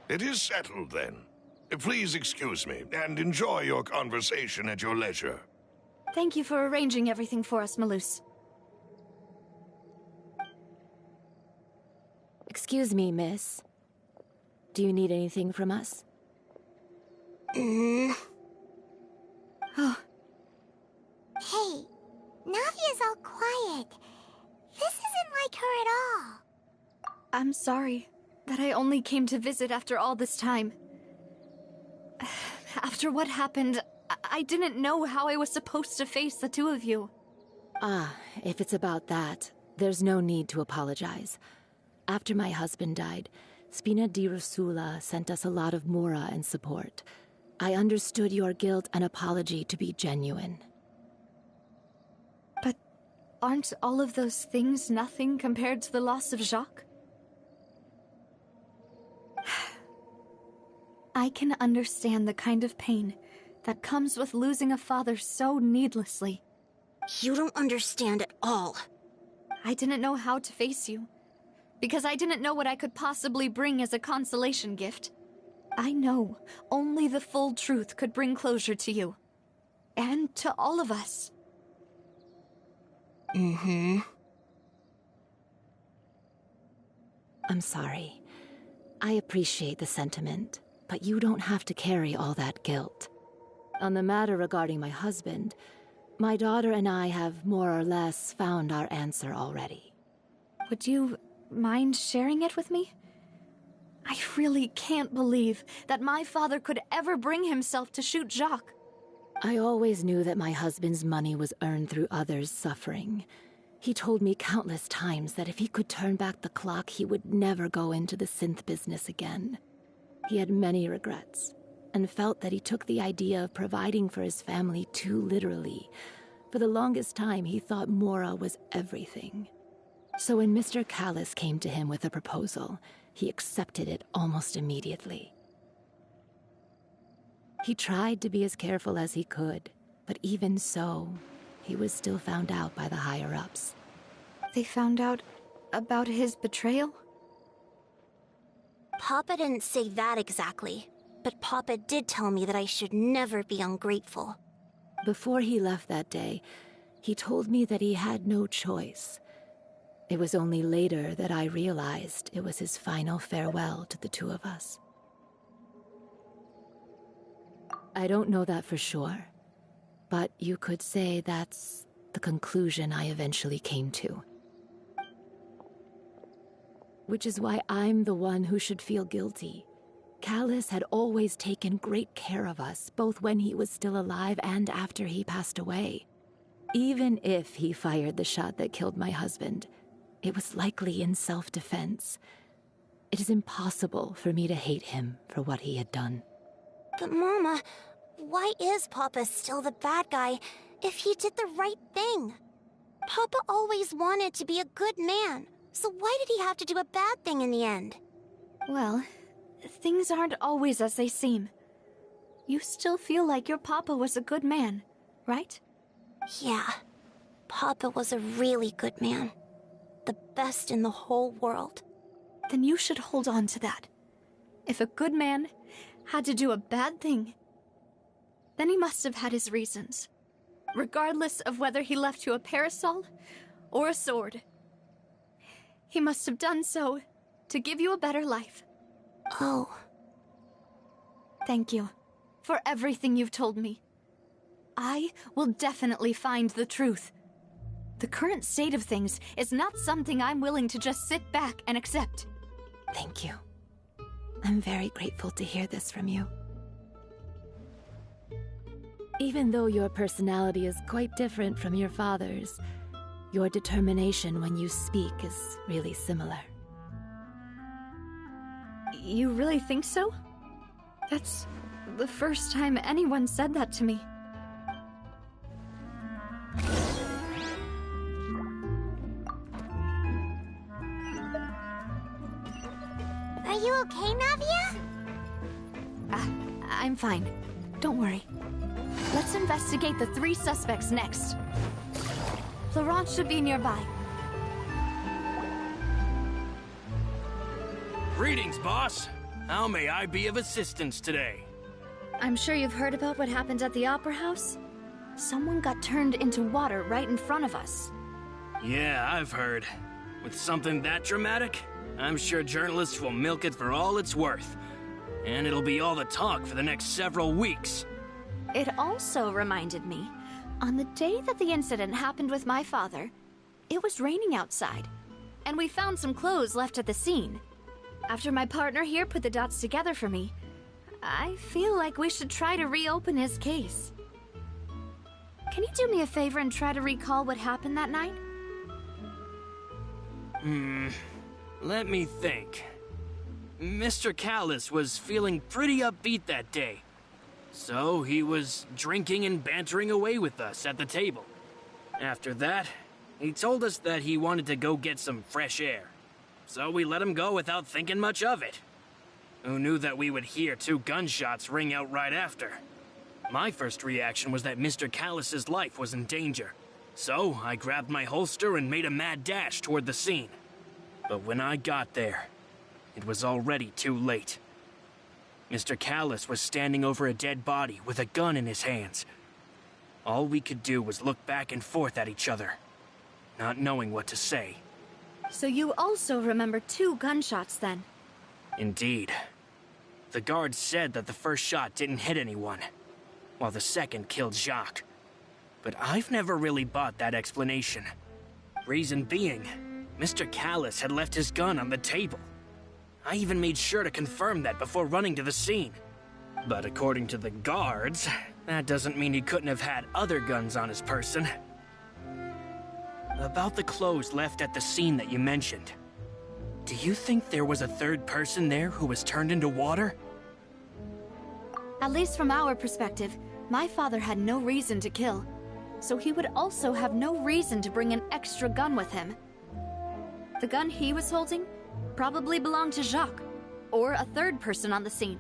It is settled, then. Please excuse me, and enjoy your conversation at your leisure.
Thank you for arranging everything for us, Malus.
Excuse me, miss. Do you need anything from us?
Oh,
Hey, Navia's all quiet. This isn't like her at all.
I'm sorry that I only came to visit after all this time. After what happened, I didn't know how I was supposed to face the two of you.
Ah, if it's about that, there's no need to apologize. After my husband died, Spina di Rosula sent us a lot of mora and support. I understood your guilt and apology to be genuine.
But aren't all of those things nothing compared to the loss of Jacques? I can understand the kind of pain that comes with losing a father so needlessly.
You don't understand at all.
I didn't know how to face you, because I didn't know what I could possibly bring as a consolation gift. I know only the full truth could bring closure to you, and to all of us.
I'm sorry. I appreciate the sentiment, but you don't have to carry all that guilt. On the matter regarding my husband, my daughter and I have more or less found our answer already.
Would you mind sharing it with me? I really can't believe that my father could ever bring himself to shoot Jacques.
I always knew that my husband's money was earned through others' suffering. He told me countless times that if he could turn back the clock, he would never go into the synth business again. He had many regrets, and felt that he took the idea of providing for his family too literally. For the longest time, he thought Mora was everything. So when Mr. Callis came to him with a proposal, he accepted it almost immediately. He tried to be as careful as he could, but even so, he was still found out by the higher-ups.
They found out about his betrayal?
Papa didn't say that exactly, but Papa did tell me that I should never be ungrateful.
Before he left that day, he told me that he had no choice. It was only later that I realized it was his final farewell to the two of us. I don't know that for sure, but you could say that's the conclusion I eventually came to. Which is why I'm the one who should feel guilty. Callis had always taken great care of us, both when he was still alive and after he passed away. Even if he fired the shot that killed my husband, it was likely in self-defense. It is impossible for me to hate him for what he had done.
But Mama, why is Papa still the bad guy if he did the right thing? Papa always wanted to be a good man, so why did he have to do a bad thing in the end?
Well, things aren't always as they seem. You still feel like your Papa was a good man, right?
Yeah, Papa was a really good man. The best in the whole world.
Then you should hold on to that. If a good man had to do a bad thing, then he must have had his reasons. Regardless of whether he left you a parasol or a sword. He must have done so to give you a better life.
Oh.
Thank you for everything you've told me. I will definitely find the truth. The current state of things is not something I'm willing to just sit back and accept.
Thank you. I'm very grateful to hear this from you. Even though your personality is quite different from your father's, your determination when you speak is really similar.
You really think so? That's the first time anyone said that to me.
Are you okay, Navia?
I'm fine. Don't worry. Let's investigate the 3 suspects next. Florent should be nearby.
Greetings, boss. How may I be of assistance today?
I'm sure you've heard about what happened at the Opera House. Someone got turned into water right in front of us.
Yeah, I've heard. With something that dramatic, I'm sure journalists will milk it for all it's worth. And it'll be all the talk for the next several weeks.
It also reminded me, on the day that the incident happened with my father, it was raining outside, and we found some clothes left at the scene. After my partner here put the dots together for me, I feel like we should try to reopen his case. Can you do me a favor and try to recall what happened that night?
Let me think. Mr. Callis was feeling pretty upbeat that day. So he was drinking and bantering away with us at the table. After that, he told us that he wanted to go get some fresh air. So we let him go without thinking much of it. Who knew that we would hear 2 gunshots ring out right after? My first reaction was that Mr. Callis's life was in danger. So I grabbed my holster and made a mad dash toward the scene. But when I got there, it was already too late. Mr. Callis was standing over a dead body with a gun in his hands. All we could do was look back and forth at each other, not knowing what to say.
So you also remember 2 gunshots then?
Indeed. The guard said that the first shot didn't hit anyone, while the second killed Jacques. But I've never really bought that explanation. Reason being, Mr. Callis had left his gun on the table. I even made sure to confirm that before running to the scene. But according to the guards, that doesn't mean he couldn't have had other guns on his person. About the clothes left at the scene that you mentioned, do you think there was a third person there who was turned into water?
At least from our perspective, my father had no reason to kill. So he would also have no reason to bring an extra gun with him. The gun he was holding probably belonged to Jacques, or a third person on the scene.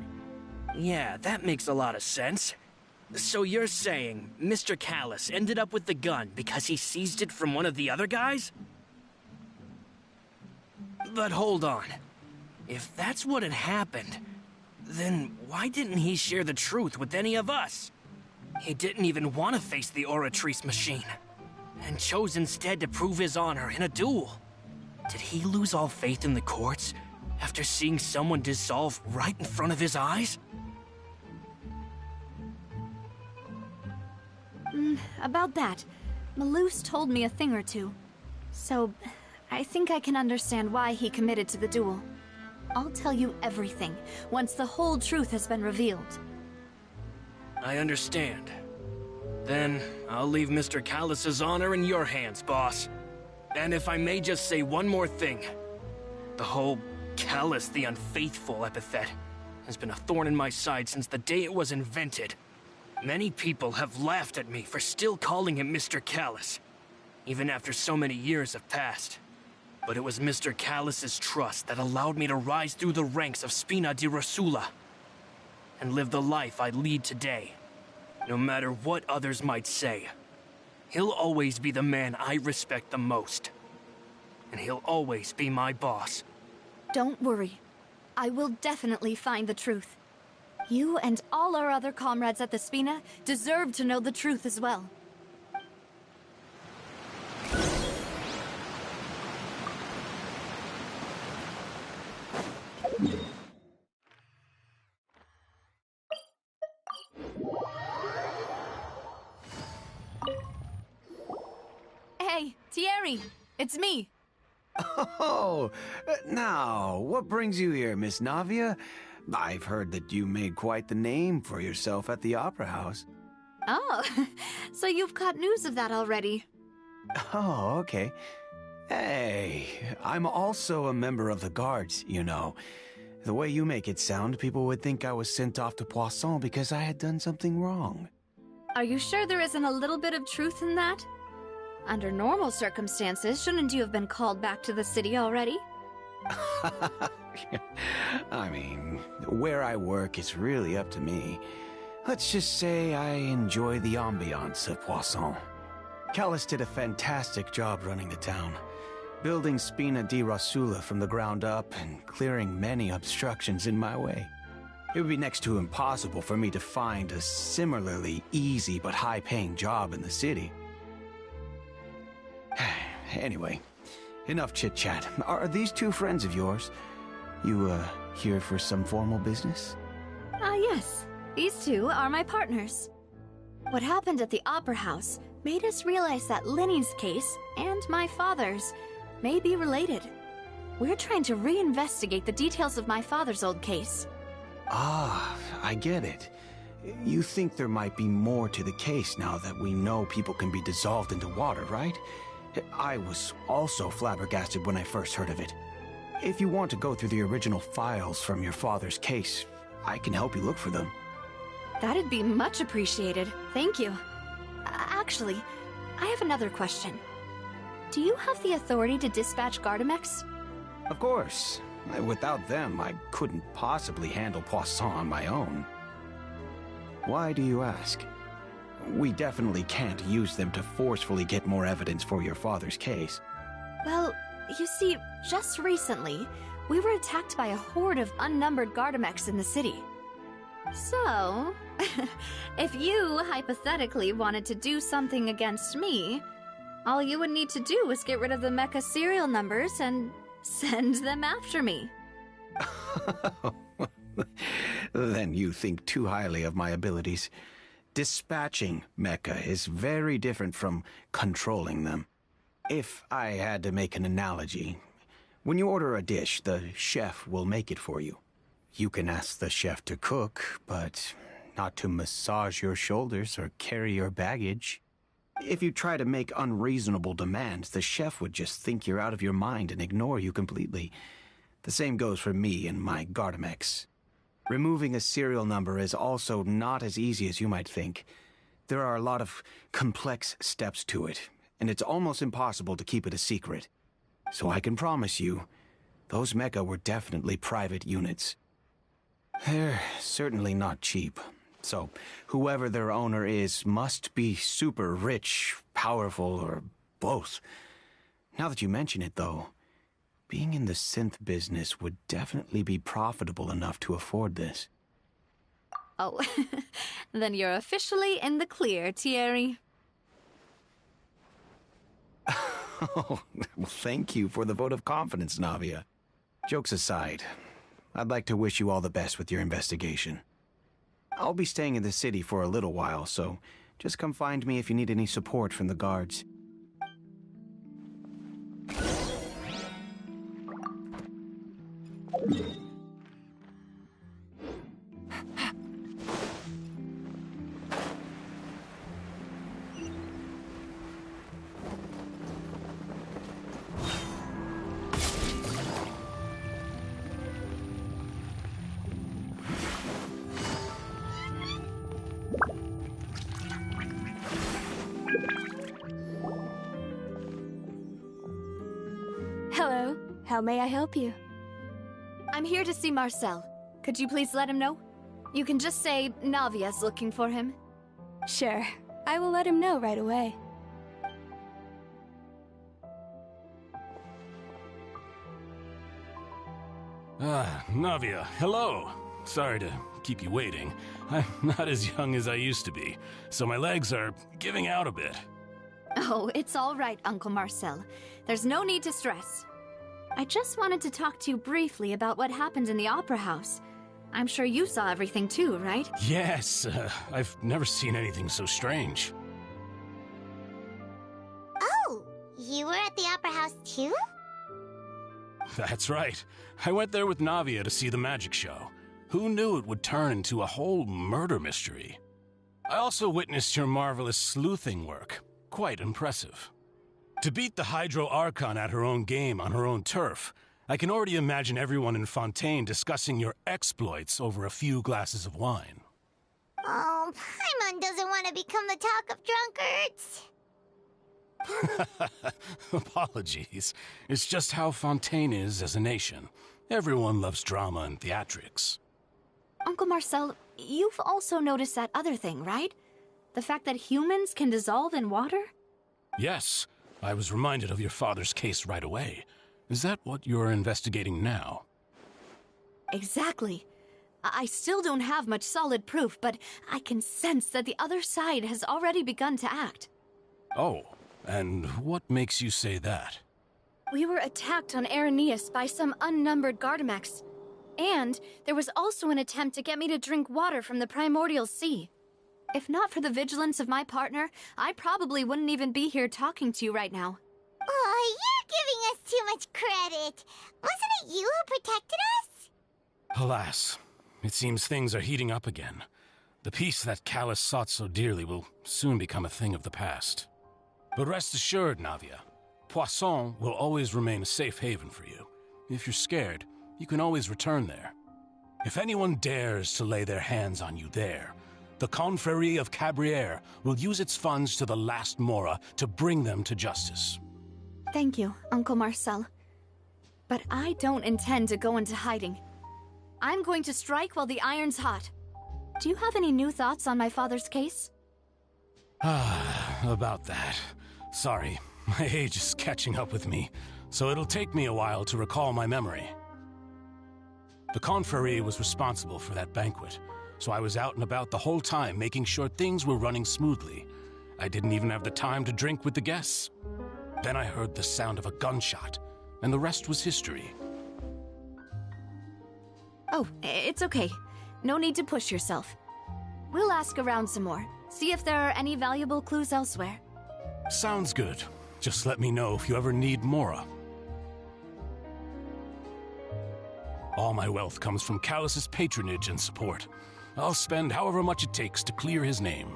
Yeah, that makes a lot of sense. So you're saying Mr. Callus ended up with the gun because he seized it from one of the other guys? But hold on. If that's what had happened, then why didn't he share the truth with any of us? He didn't even want to face the Oratrice machine, and chose instead to prove his honor in a duel. Did he lose all faith in the courts after seeing someone dissolve right in front of his eyes?
About that, Malus told me a thing or two. So, I think I can understand why he committed to the duel. I'll tell you everything, once the whole truth has been revealed.
I understand. Then, I'll leave Mr. Callus's honor in your hands, boss. And if I may just say one more thing. The whole Callus the Unfaithful epithet has been a thorn in my side since the day it was invented. Many people have laughed at me for still calling him Mr. Callus, even after so many years have passed. But it was Mr. Callus's trust that allowed me to rise through the ranks of Spina di Rosula and live the life I lead today. No matter what others might say, he'll always be the man I respect the most. And he'll always be my boss.
Don't worry. I will definitely find the truth. You and all our other comrades at the Spina deserve to know the truth as well. Hey, Thierry! It's me!
Oh, now, what brings you here, Miss Navia? I've heard that you made quite the name for yourself at the Opera House.
Oh, so you've caught news of that already.
Oh, okay. Hey, I'm also a member of the Guards, you know. The way you make it sound, people would think I was sent off to Poisson because I had done something wrong.
Are you sure there isn't a little bit of truth in that? Under normal circumstances, shouldn't you have been called back to the city already?
I mean, where I work is really up to me. Let's just say I enjoy the ambiance of Poisson. Callus did a fantastic job running the town, building Spina di Rosula from the ground up and clearing many obstructions in my way. It would be next to impossible for me to find a similarly easy but high-paying job in the city. Anyway, enough chit-chat. Are these two friends of yours? You, here for some formal business?
Yes. These two are my partners. What happened at the Opera House made us realize that Lenny's case and my father's may be related. We're trying to reinvestigate the details of my father's old case.
Ah, I get it. You think there might be more to the case now that we know people can be dissolved into water, right? I was also flabbergasted when I first heard of it. If you want to go through the original files from your father's case, I can help you look for them.
That'd be much appreciated. Thank you. Actually, I have another question. Do you have the authority to dispatch Gardamex?
Of course. Without them, I couldn't possibly handle Poisson on my own. Why do you ask? We definitely can't use them to forcefully get more evidence for your father's case.
Well, you see, just recently, we were attacked by a horde of unnumbered Gardamex in the city. So, if you hypothetically wanted to do something against me, all you would need to do was get rid of the mecha serial numbers and send them after me.
Then you think too highly of my abilities. Dispatching mecha is very different from controlling them. If I had to make an analogy, when you order a dish, the chef will make it for you. You can ask the chef to cook, but not to massage your shoulders or carry your baggage. If you try to make unreasonable demands, the chef would just think you're out of your mind and ignore you completely. The same goes for me and my Gardamex. Removing a serial number is also not as easy as you might think. There are a lot of complex steps to it, and it's almost impossible to keep it a secret. So I can promise you, those mecha were definitely private units. They're certainly not cheap. So, whoever their owner is must be super rich, powerful, or both. Now that you mention it, though, being in the synth business would definitely be profitable enough to afford this.
Oh, then you're officially in the clear, Thierry.
Oh, well, thank you for the vote of confidence, Navia. Jokes aside, I'd like to wish you all the best with your investigation. I'll be staying in the city for a little while, so just come find me if you need any support from the guards.
Hello. How may I help you?
I'm here to see Marcel. Could you please let him know? You can just say Navia's looking for him.
Sure. I will let him know right away.
Navia, hello. Sorry to keep you waiting. I'm not as young as I used to be, so my legs are giving out a bit.
Oh, it's all right, Uncle Marcel. There's no need to stress. I just wanted to talk to you briefly about what happened in the Opera House. I'm sure you saw everything too, right?
Yes, I've never seen anything so strange.
Oh, you were at the Opera House too?
That's right. I went there with Navia to see the magic show. Who knew it would turn into a whole murder mystery? I also witnessed your marvelous sleuthing work. Quite impressive. To beat the Hydro Archon at her own game on her own turf, I can already imagine everyone in Fontaine discussing your exploits over a few glasses of wine.
Oh, Paimon doesn't want to become the talk of drunkards.
Apologies. It's just how Fontaine is as a nation. Everyone loves drama and theatrics.
Uncle Marcel, you've also noticed that other thing, right? The fact that humans can dissolve in water?
Yes. I was reminded of your father's case right away. Is that what you're investigating now?
Exactly. I still don't have much solid proof, but I can sense that the other side has already begun to act.
Oh, and what makes you say that?
We were attacked on Araneus by some unnumbered Gardamex. And there was also an attempt to get me to drink water from the primordial sea.
If not for the vigilance of my partner, I probably wouldn't even be here talking to you right now.
Oh, you're giving us too much credit. Wasn't it you who protected us?
Alas, it seems things are heating up again. The peace that Callus sought so dearly will soon become a thing of the past. But rest assured, Navia, Poisson will always remain a safe haven for you. If you're scared, you can always return there. If anyone dares to lay their hands on you there, the Confrérie of Cabrières will use its funds to the last Mora to bring them to justice.
Thank you, Uncle Marcel. But I don't intend to go into hiding. I'm going to strike while the iron's hot. Do you have any new thoughts on my father's case?
About that. Sorry, my age is catching up with me, so it'll take me a while to recall my memory. The Confrérie was responsible for that banquet, so I was out and about the whole time making sure things were running smoothly. I didn't even have the time to drink with the guests. Then I heard the sound of a gunshot, and the rest was history.
Oh, it's okay. No need to push yourself. We'll ask around some more, see if there are any valuable clues elsewhere.
Sounds good. Just let me know if you ever need Mora. All my wealth comes from Callus's patronage and support. I'll spend however much it takes to clear his name.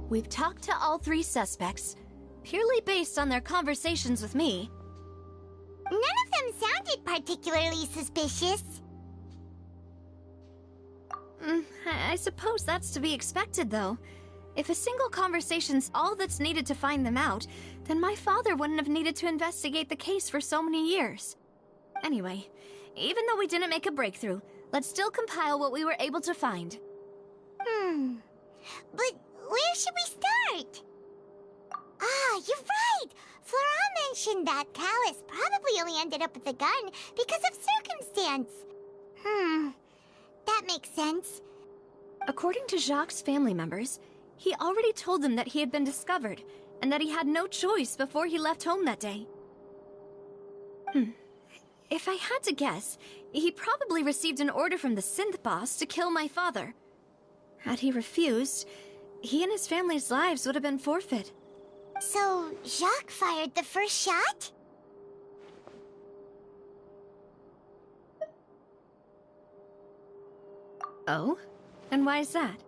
We've talked to all 3 suspects, purely based on their conversations with me.
None of them sounded particularly suspicious.
I suppose that's to be expected, though. If a single conversation's all that's needed to find them out, then my father wouldn't have needed to investigate the case for so many years. Anyway, even though we didn't make a breakthrough, let's still compile what we were able to find.
But where should we start? Ah, you're right! Flora mentioned that Callus probably only ended up with the gun because of circumstance. That makes sense.
According to Jacques' family members, he already told them that he had been discovered, and that he had no choice before he left home that day. If I had to guess, he probably received an order from the synth boss to kill my father. Had he refused, he and his family's lives would have been forfeit.
So, Jacques fired the first shot?
Oh? And why is that?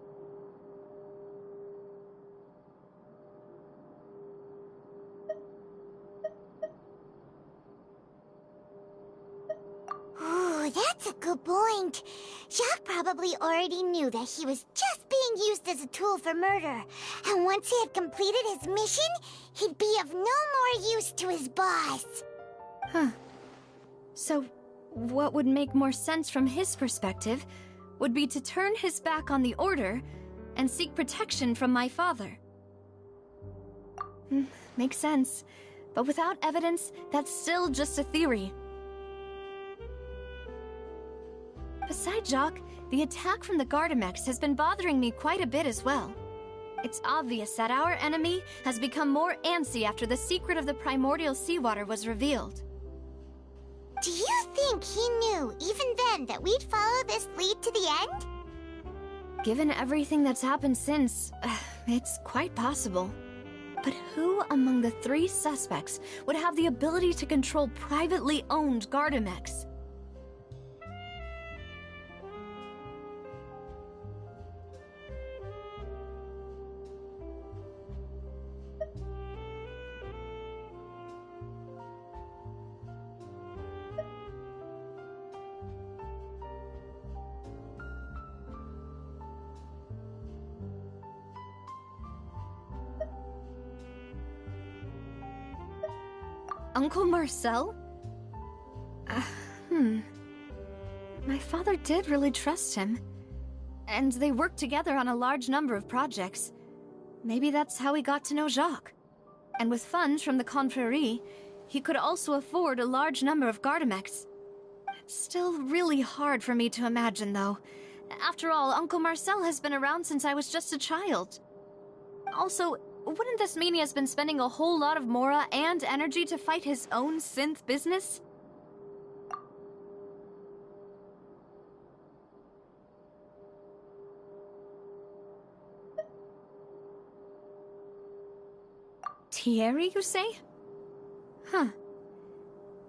Ooh, that's a good point. Jacques probably already knew that he was just being used as a tool for murder. And once he had completed his mission, he'd be of no more use to his boss.
So, what would make more sense from his perspective would be to turn his back on the Order and seek protection from my father. Makes sense. But without evidence, that's still just a theory. Besides Jacques, the attack from the Gardamex has been bothering me quite a bit as well. It's obvious that our enemy has become more antsy after the secret of the primordial seawater was revealed.
Do you think he knew, even then, that we'd follow this lead to the end?
Given everything that's happened since, it's quite possible. But who among the 3 suspects would have the ability to control privately owned Gardamex? Uncle Marcel? My father did really trust him. And they worked together on a large number of projects. Maybe that's how he got to know Jacques. And with funds from the Confrérie, he could also afford a large number of Gardamex. It's still really hard for me to imagine, though. After all, Uncle Marcel has been around since I was just a child. Also, wouldn't this mean he has been spending a whole lot of mora and energy to fight his own synth business? Thierry, you say?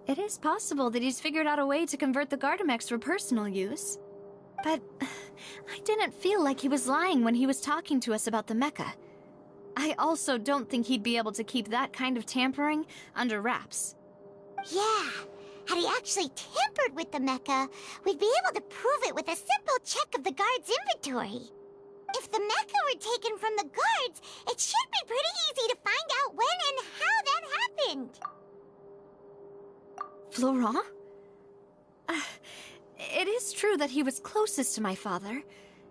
It is possible that he's figured out a way to convert the Gardamex for personal use. But I didn't feel like he was lying when he was talking to us about the mecha. I also don't think he'd be able to keep that kind of tampering under wraps.
Yeah, had he actually tampered with the mecha, we'd be able to prove it with a simple check of the guard's inventory. If the mecha were taken from the guards, it should be pretty easy to find out when and how that happened.
Florent? It is true that he was closest to my father,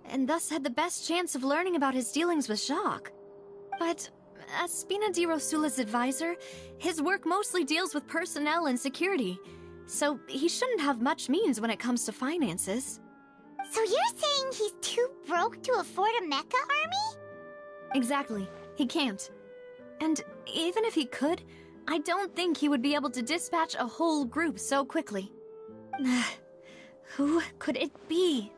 and thus had the best chance of learning about his dealings with Jacques. But as Spina di Rosula's advisor, his work mostly deals with personnel and security, so he shouldn't have much means when it comes to finances.
So you're saying he's too broke to afford a mecha army?
Exactly. He can't. And even if he could, I don't think he would be able to dispatch a whole group so quickly. Who could it be?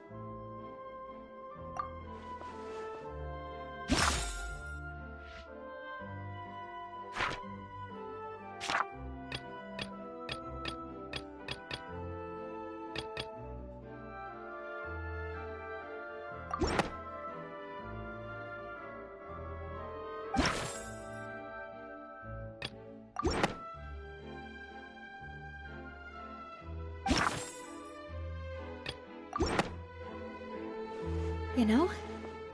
You know,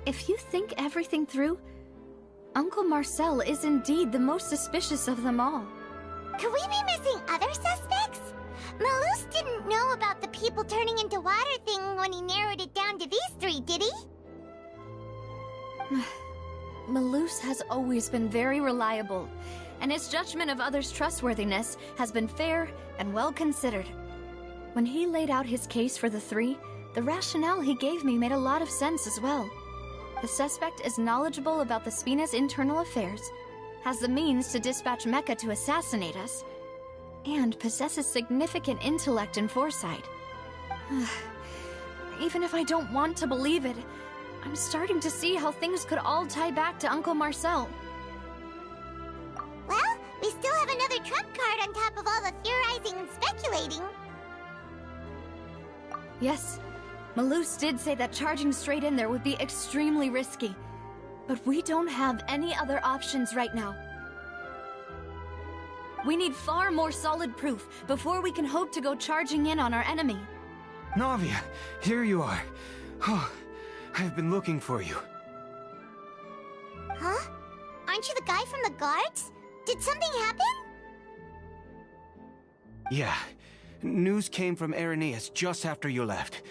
if you think everything through, Uncle Marcel is indeed the most suspicious of them all.
Could we be missing other suspects? Malus didn't know about the people turning into water thing when he narrowed it down to these three, did he?
Malus has always been very reliable, and his judgment of others' trustworthiness has been fair and well considered. When he laid out his case for the three, the rationale he gave me made a lot of sense as well. The suspect is knowledgeable about the Spina's internal affairs, has the means to dispatch Mecha to assassinate us, and possesses significant intellect and foresight. Even if I don't want to believe it, I'm starting to see how things could all tie back to Uncle Marcel.
Well, we still have another trump card on top of all the theorizing and speculating.
Yes, Malus did say that charging straight in there would be extremely risky, but we don't have any other options right now. We need far more solid proof before we can hope to go charging in on our enemy.
Navia, here you are. Oh, I've been looking for you.
Huh? Aren't you the guy from the guards? Did something happen?
Yeah. News came from Irenaeus just after you left.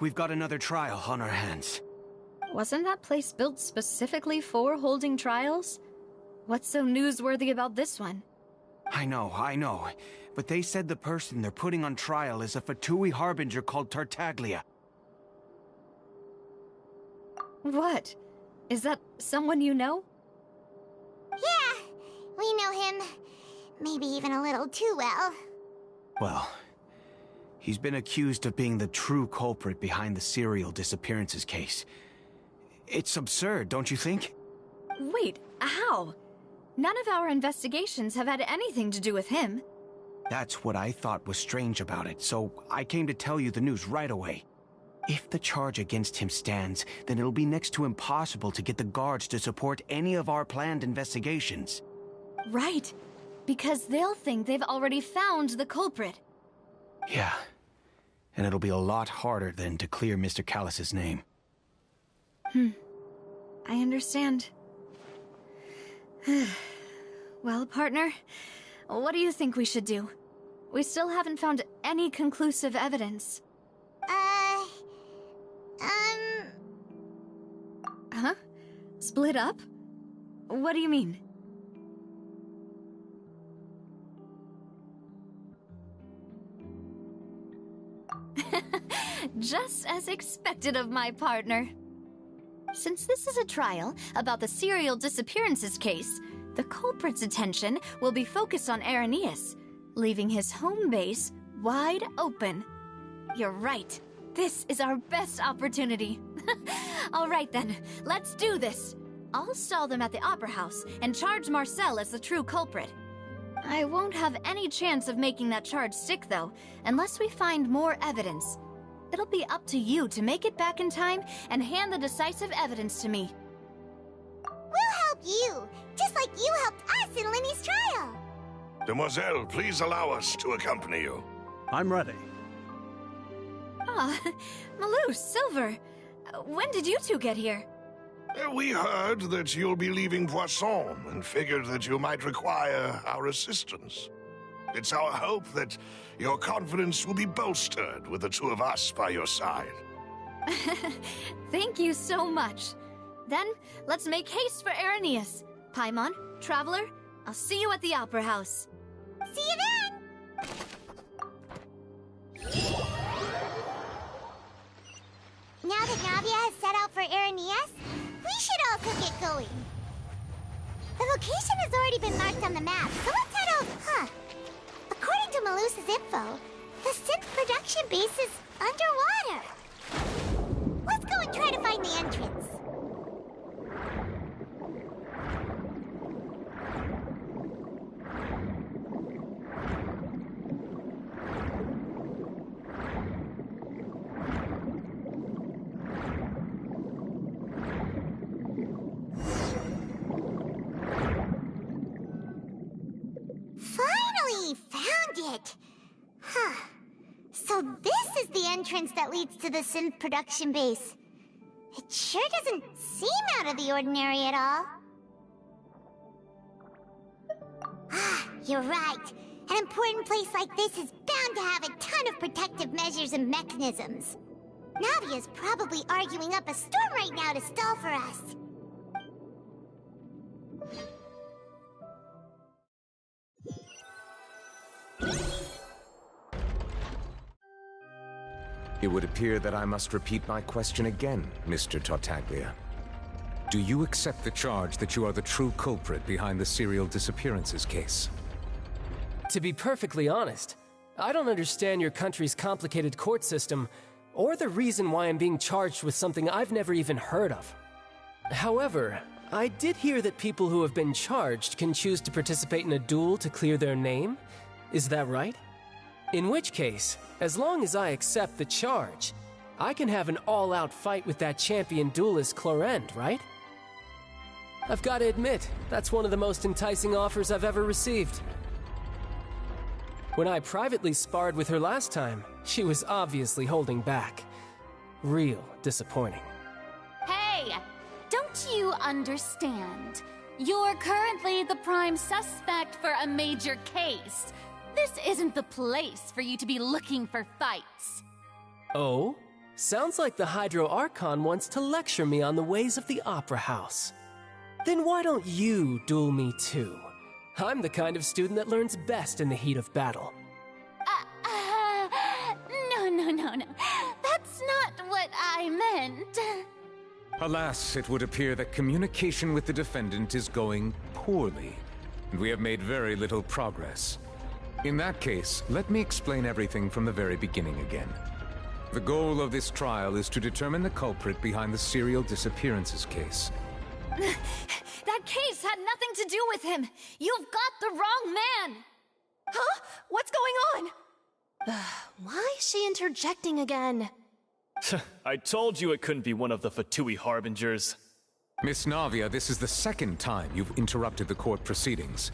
We've got another trial on our hands.
Wasn't that place built specifically for holding trials? What's so newsworthy about this one?
I know. But they said the person they're putting on trial is a Fatui harbinger called Tartaglia.
What? Is that someone you know?
Yeah, we know him. Maybe even a little too well.
Well, he's been accused of being the true culprit behind the serial disappearances case. It's absurd, don't you think?
Wait, how? None of our investigations have had anything to do with him.
That's what I thought was strange about it, so I came to tell you the news right away. If the charge against him stands, then it'll be next to impossible to get the guards to support any of our planned investigations.
Right, because they'll think they've already found the culprit.
Yeah, and it'll be a lot harder then to clear Mr. Callus's name.
I understand. Well, partner, what do you think we should do? We still haven't found any conclusive evidence. Huh? Split up? What do you mean? Just as expected of my partner. Since this is a trial about the serial disappearances case, the culprit's attention will be focused on Irenaeus, leaving his home base wide open. You're right. This is our best opportunity. All right then, let's do this. I'll stall them at the Opera House and charge Marcel as the true culprit. I won't have any chance of making that charge stick, though, unless we find more evidence. It'll be up to you to make it back in time and hand the decisive evidence to me.
We'll help you, just like you helped us in Linny's trial.
Demoiselle, please allow us to accompany you.
I'm ready.
Ah, Malus, Silver. When did you two get here?
We heard that you'll be leaving Poisson and figured that you might require our assistance. It's our hope that your confidence will be bolstered with the two of us by your side.
Thank you so much. Then, let's make haste for Irenaeus. Paimon, Traveler, I'll see you at the Opera House.
See you then! Now that Navia has set out for Irenaeus, we should also get going. The location has already been marked on the map, so let's head over. According to Malus's info, the synth production base is underwater. Let's go and try to find the entrance. Finally found it! So this is the entrance that leads to the synth production base. It sure doesn't seem out of the ordinary at all. Ah, you're right. An important place like this is bound to have a ton of protective measures and mechanisms. Navia's probably arguing up a storm right now to stall for us.
It would appear that I must repeat my question again, Mr. Tartaglia. Do you accept the charge that you are the true culprit behind the serial disappearances case?
To be perfectly honest, I don't understand your country's complicated court system, or the reason why I'm being charged with something I've never even heard of. However, I did hear that people who have been charged can choose to participate in a duel to clear their name. Is that right? In which case, as long as I accept the charge, I can have an all-out fight with that champion duelist Clorend, right? I've got to admit, that's one of the most enticing offers I've ever received. When I privately sparred with her last time, she was obviously holding back. Real disappointing.
Hey! Don't you understand? You're currently the prime suspect for a major case. This isn't the place for you to be looking for fights.
Oh? Sounds like the Hydro Archon wants to lecture me on the ways of the Opera House. Then why don't you duel me too? I'm the kind of student that learns best in the heat of battle.
No. That's not what I meant.
Alas, it would appear that communication with the defendant is going poorly, and we have made very little progress. In that case, let me explain everything from the very beginning again. The goal of this trial is to determine the culprit behind the serial disappearances case.
That case had nothing to do with him! You've got the wrong man! Huh? What's going on? Why is she interjecting again?
I told you it couldn't be one of the Fatui Harbingers.
Miss Navia, this is the second time you've interrupted the court proceedings.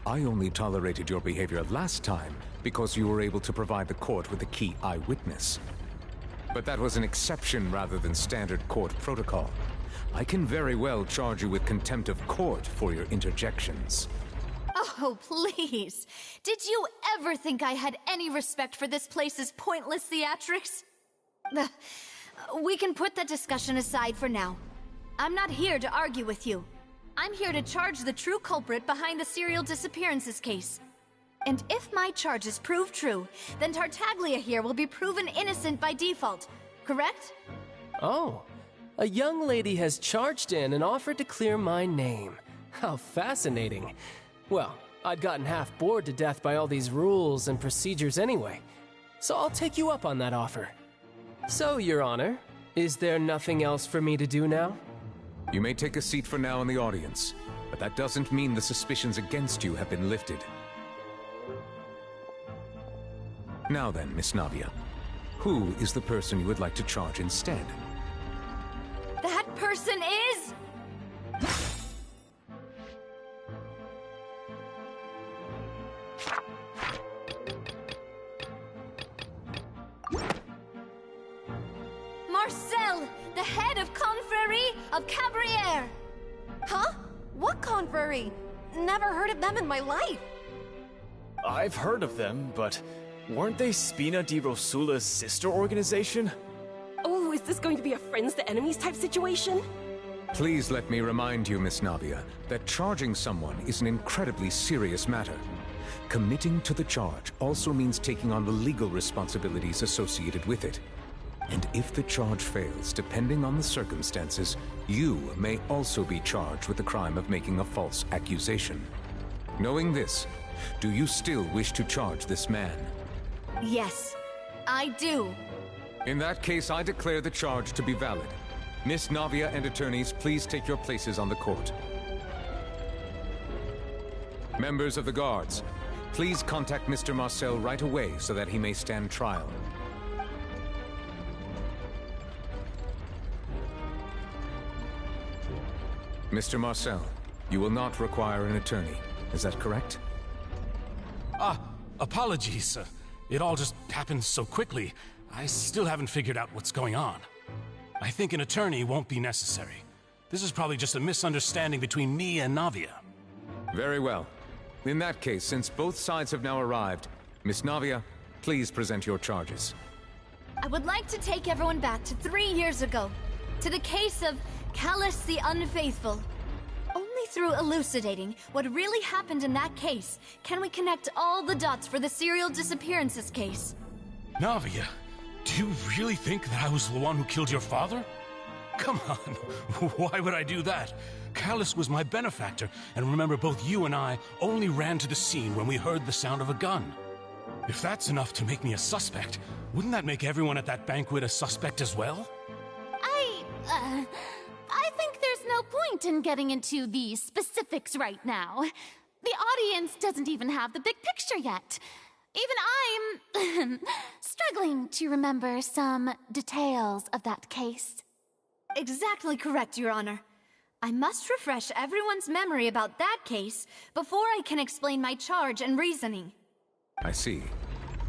I only tolerated your behavior last time because you were able to provide the court with a key eyewitness. But that was an exception rather than standard court protocol. I can very well charge you with contempt of court for your interjections.
Oh, please. Did you ever think I had any respect for this place's pointless theatrics? We can put that discussion aside for now. I'm not here to argue with you. I'm here to charge the true culprit behind the serial disappearances case. And if my charges prove true, then Tartaglia here will be proven innocent by default, correct?
Oh, a young lady has charged in and offered to clear my name. How fascinating. Well, I'd gotten half bored to death by all these rules and procedures anyway, so I'll take you up on that offer. So, Your Honor, is there nothing else for me to do now?
You may take a seat for now in the audience, but that doesn't mean the suspicions against you have been lifted. Now then, Miss Navia, who is the person you would like to charge instead?
That person is... Marcel, the head of Confrérie of Cabrières!
Huh? What confrérie? Never heard of them in my life.
I've heard of them, but weren't they Spina di Rosula's sister organization?
Oh, is this going to be a friends to enemies type situation?
Please let me remind you, Miss Navia, that charging someone is an incredibly serious matter. Committing to the charge also means taking on the legal responsibilities associated with it. And if the charge fails, depending on the circumstances, you may also be charged with the crime of making a false accusation. Knowing this, do you still wish to charge this man?
Yes, I do.
In that case, I declare the charge to be valid. Miss Navia and attorneys, please take your places on the court. Members of the guards, please contact Mr. Marcel right away so that he may stand trial. Mr. Marcel, you will not require an attorney. Is that correct?
Apologies. It all just happened so quickly. I still haven't figured out what's going on. I think an attorney won't be necessary. This is probably just a misunderstanding between me and Navia.
Very well. In that case, since both sides have now arrived, Miss Navia, please present your charges.
I would like to take everyone back to 3 years ago, to the case of Callus the Unfaithful. Only through elucidating what really happened in that case can we connect all the dots for the serial disappearances case.
Navia, do you really think that I was the one who killed your father? Come on, why would I do that? Callus was my benefactor, and remember, both you and I only ran to the scene when we heard the sound of a gun. If that's enough to make me a suspect, wouldn't that make everyone at that banquet a suspect as well?
I think there's no point in getting into the specifics right now. The audience doesn't even have the big picture yet. Even I'm struggling to remember some details of that case.
Exactly correct, Your Honor. I must refresh everyone's memory about that case before I can explain my charge and reasoning.
I see.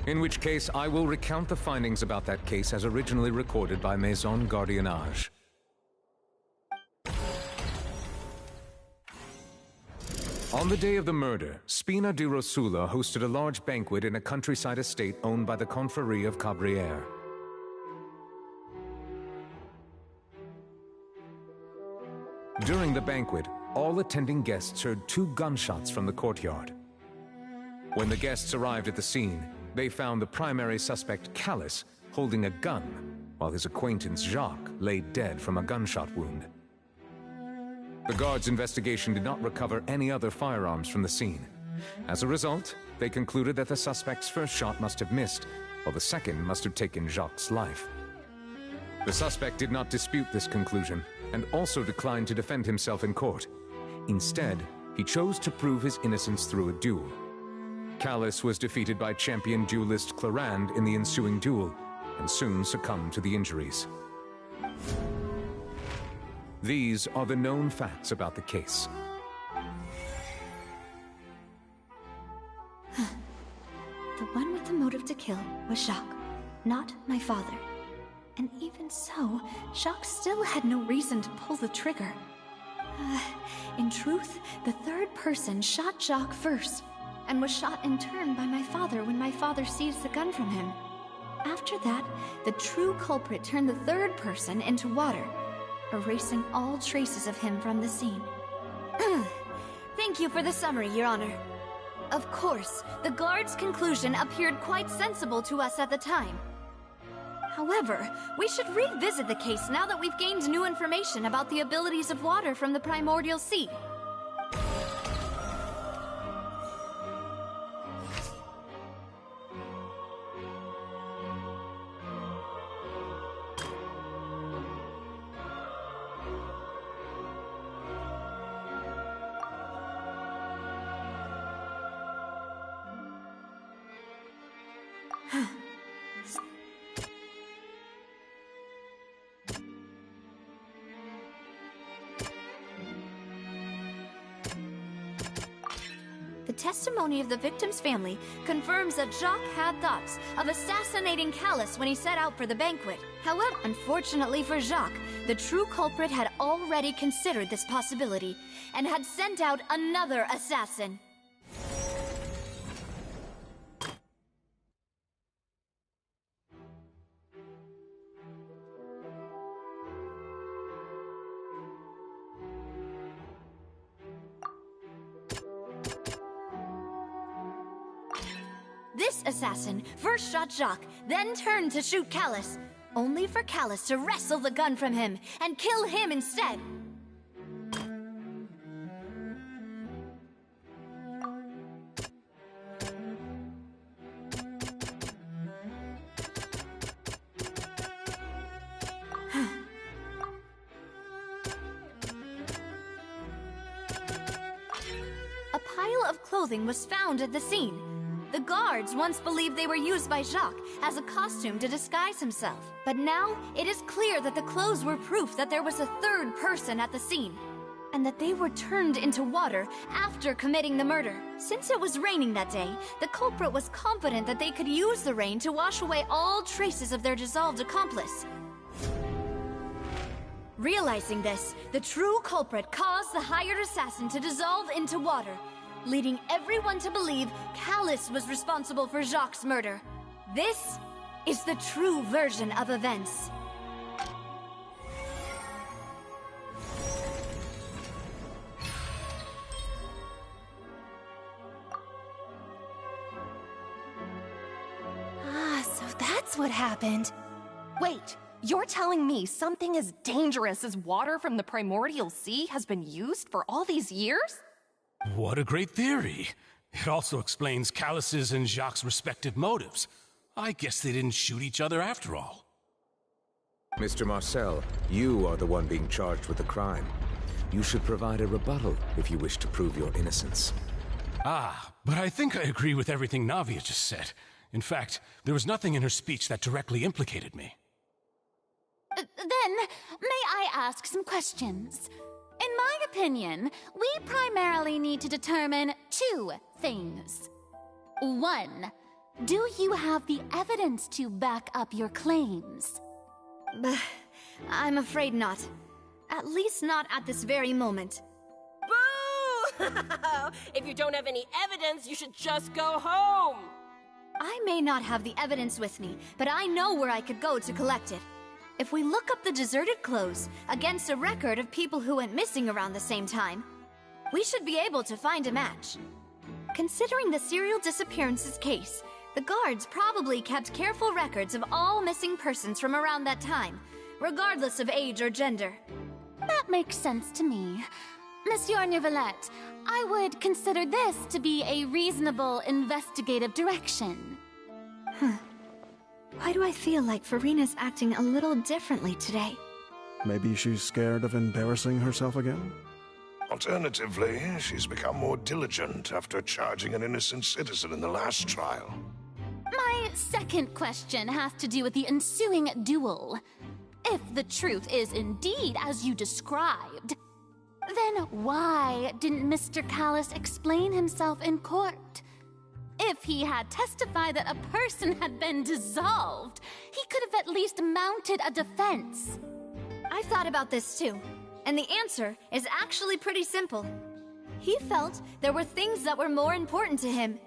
In which case, I will recount the findings about that case as originally recorded by Maison Gardiennage. On the day of the murder, Spina di Rosula hosted a large banquet in a countryside estate owned by the Confrérie of Cabrières. During the banquet, all attending guests heard 2 gunshots from the courtyard. When the guests arrived at the scene, they found the primary suspect, Callus, holding a gun, while his acquaintance, Jacques, lay dead from a gunshot wound. The guards' investigation did not recover any other firearms from the scene. As a result, they concluded that the suspect's first shot must have missed, while the second must have taken Jacques' life. The suspect did not dispute this conclusion, and also declined to defend himself in court. Instead, he chose to prove his innocence through a duel. Callus was defeated by champion duelist Clarand in the ensuing duel, and soon succumbed to the injuries. These are the known facts about the case.
The one with the motive to kill was Jacques, not my father. And even so, Jacques still had no reason to pull the trigger. In truth, the third person shot Jacques first, and was shot in turn by my father when my father seized the gun from him. After that, the true culprit turned the third person into water, erasing all traces of him from the scene. Thank you for the summary, Your Honor. Of course, the guard's conclusion appeared quite sensible to us at the time. However, we should revisit the case now that we've gained new information about the abilities of water from the primordial sea. The testimony of the victim's family confirms that Jacques had thoughts of assassinating Callus when he set out for the banquet. However, unfortunately for Jacques, the true culprit had already considered this possibility and had sent out another assassin. This assassin first shot Jacques, then turned to shoot Callus, only for Callus to wrestle the gun from him and kill him instead. A pile of clothing was found at the scene. The guards once believed they were used by Jacques as a costume to disguise himself. But now, it is clear that the clothes were proof that there was a third person at the scene, and that they were turned into water after committing the murder. Since it was raining that day, the culprit was confident that they could use the rain to wash away all traces of their dissolved accomplice.
Realizing this, the true culprit caused the hired assassin to dissolve into water, leading everyone to believe Callus was responsible for Jacques' murder. This is the true version of events.
So that's what happened. Wait, you're telling me something as dangerous as water from the primordial sea has been used for all these years?
What a great theory. It also explains Callus's and Jacques' respective motives. I guess they didn't shoot each other after all.
Mr. Marcel, you are the one being charged with the crime. You should provide a rebuttal if you wish to prove your innocence.
Ah, but I think I agree with everything Navia just said. In fact, there was nothing in her speech that directly implicated me.
Then, may I ask some questions? In my opinion, we primarily need to determine two things. One, do you have the evidence to back up your claims?
I'm afraid not. At least not at this very moment.
Boo! If you don't have any evidence, you should just go home!
I may not have the evidence with me, but I know where I could go to collect it. If we look up the deserted clothes against a record of people who went missing around the same time, we should be able to find a match. Considering the serial disappearances case, the guards probably kept careful records of all missing persons from around that time, regardless of age or gender.
That makes sense to me. Monsieur Neuvillette, I would consider this to be a reasonable investigative direction.
Why do I feel like Farina's acting a little differently today?
Maybe she's scared of embarrassing herself again?
Alternatively, she's become more diligent after charging an innocent citizen in the last trial.
My second question has to do with the ensuing duel. If the truth is indeed as you described, then why didn't Mr. Callus explain himself in court? If he had testified that a person had been dissolved, he could have at least mounted a defense.
I've thought about this too, and the answer is actually pretty simple. He felt there were things that were more important to him.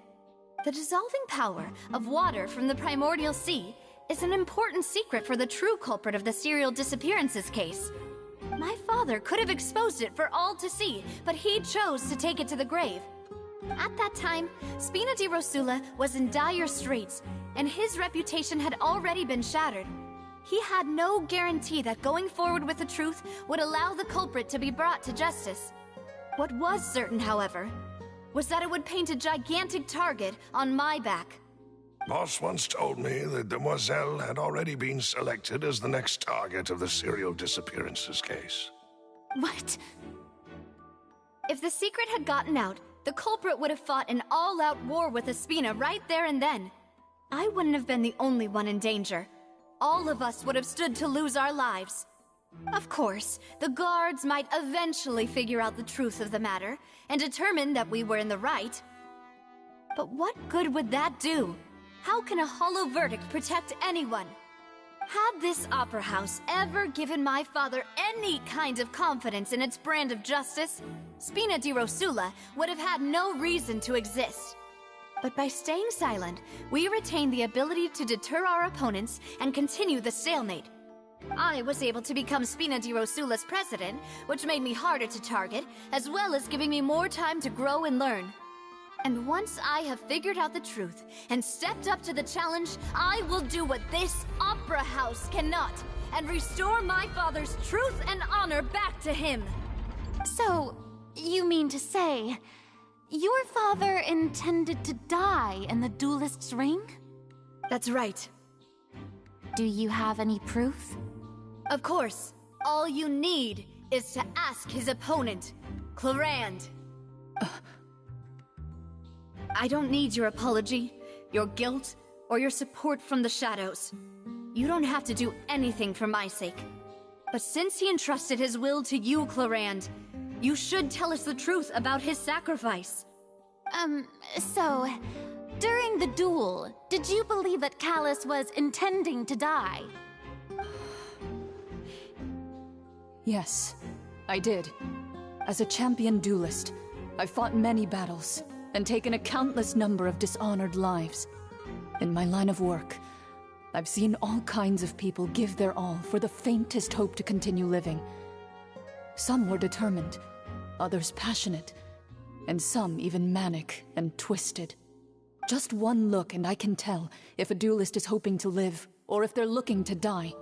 The dissolving power of water from the primordial sea is an important secret for the true culprit of the serial disappearances case. My father could have exposed it for all to see, but he chose to take it to the grave. At that time, Spina di Rosula was in dire straits, and his reputation had already been shattered. He had no guarantee that going forward with the truth would allow the culprit to be brought to justice. What was certain, however, was that it would paint a gigantic target on my back.
Boss once told me that Demoiselle had already been selected as the next target of the serial disappearances case.
What?
If the secret had gotten out, the culprit would have fought an all-out war with Espina right there and then. I wouldn't have been the only one in danger. All of us would have stood to lose our lives. Of course, the guards might eventually figure out the truth of the matter and determine that we were in the right. But what good would that do? How can a hollow verdict protect anyone? Had this opera house ever given my father any kind of confidence in its brand of justice, Spina di Rosula would have had no reason to exist. But by staying silent, we retained the ability to deter our opponents and continue the stalemate. I was able to become Spina di Rosula's president, which made me harder to target, as well as giving me more time to grow and learn. And once I have figured out the truth and stepped up to the challenge, I will do what this opera house cannot, and restore my father's truth and honor back to him.
So, you mean to say, your father intended to die in the duelist's ring?
That's right.
Do you have any proof?
Of course. All you need is to ask his opponent, Clorand. I don't need your apology, your guilt, or your support from the shadows. You don't have to do anything for my sake. But since he entrusted his will to you, Clorand, you should tell us the truth about his sacrifice.
So, during the duel, did you believe that Callus was intending to die?
Yes, I did. As a champion duelist, I've fought many battles and taken a countless number of dishonored lives. In my line of work, I've seen all kinds of people give their all for the faintest hope to continue living. Some were determined, others passionate, and some even manic and twisted. Just one look and I can tell if a duelist is hoping to live or if they're looking to die.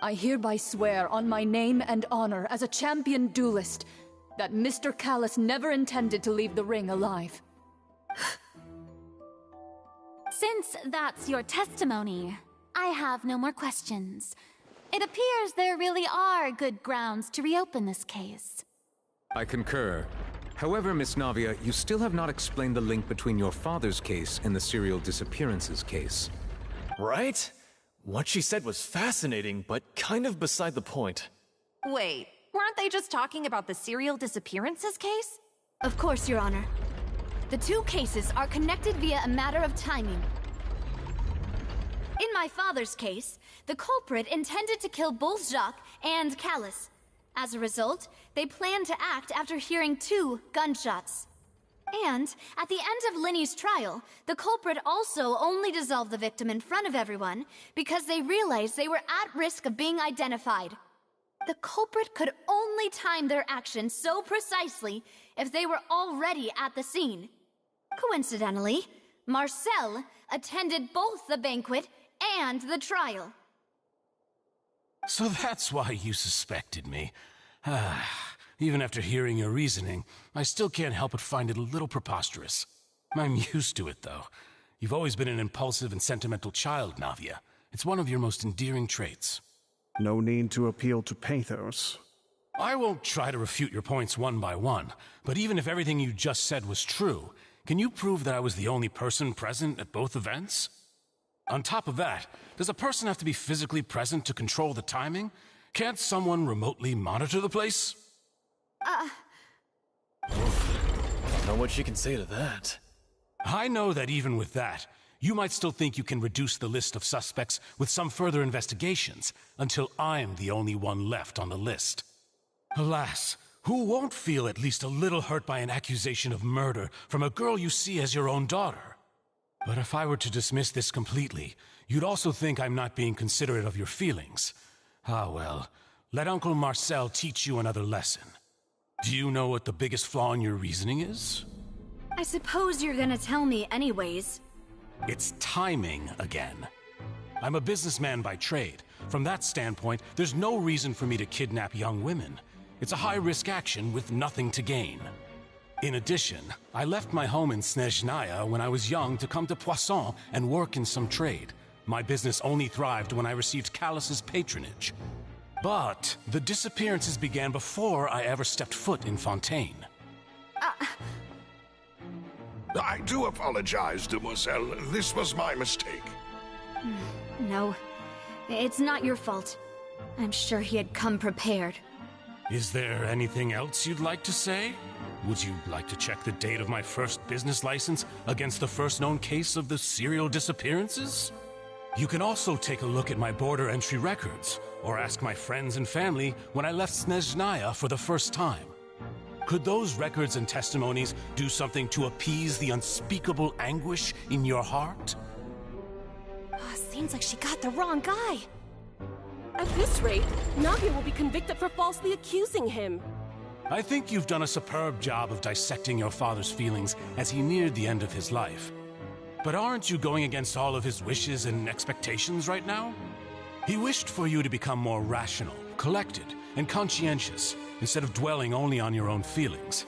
I hereby swear on my name and honor as a champion duelist that Mr. Callus never intended to leave the ring alive.
Since that's your testimony, I have no more questions. It appears there really are good grounds to reopen this case.
I concur. However, Miss Navia, you still have not explained the link between your father's case and the serial disappearances case.
Right? What she said was fascinating, but kind of beside the point.
Wait, weren't they just talking about the serial disappearances case?
Of course, Your Honor. The two cases are connected via a matter of timing. In my father's case, the culprit intended to kill both Jacques and Callus. As a result, they planned to act after hearing 2 gunshots. And, at the end of Linny's trial, the culprit also only dissolved the victim in front of everyone because they realized they were at risk of being identified. The culprit could only time their actions so precisely if they were already at the scene. Coincidentally, Marcel attended both the banquet and the trial.
So that's why you suspected me. Even after hearing your reasoning, I still can't help but find it a little preposterous. I'm used to it, though. You've always been an impulsive and sentimental child, Navia. It's one of your most endearing traits.
No need to appeal to pathos.
I won't try to refute your points one by one, but even if everything you just said was true, can you prove that I was the only person present at both events? On top of that, does a person have to be physically present to control the timing? Can't someone remotely monitor the place?
Don't know what she can say to that.
I know that even with that, you might still think you can reduce the list of suspects with some further investigations, until I'm the only one left on the list. Alas, who won't feel at least a little hurt by an accusation of murder from a girl you see as your own daughter? But if I were to dismiss this completely, you'd also think I'm not being considerate of your feelings. Ah well, let Uncle Marcel teach you another lesson. Do you know what the biggest flaw in your reasoning is?
I suppose you're gonna tell me anyways.
It's timing again. I'm a businessman by trade. From that standpoint, there's no reason for me to kidnap young women. It's a high-risk action with nothing to gain. In addition, I left my home in Snezhnaya when I was young to come to Poisson and work in some trade. My business only thrived when I received Callus's patronage. But the disappearances began before I ever stepped foot in Fontaine.
I do apologize, Demoiselle. This was my mistake.
No, it's not your fault. I'm sure he had come prepared.
Is there anything else you'd like to say? Would you like to check the date of my first business license against the first known case of the serial disappearances? You can also take a look at my border entry records, or ask my friends and family when I left Snezhnaya for the first time. Could those records and testimonies do something to appease the unspeakable anguish in your heart?
Seems like she got the wrong guy. At this rate, Navia will be convicted for falsely accusing him.
I think you've done a superb job of dissecting your father's feelings as he neared the end of his life. But aren't you going against all of his wishes and expectations right now? He wished for you to become more rational, collected, and conscientious, instead of dwelling only on your own feelings.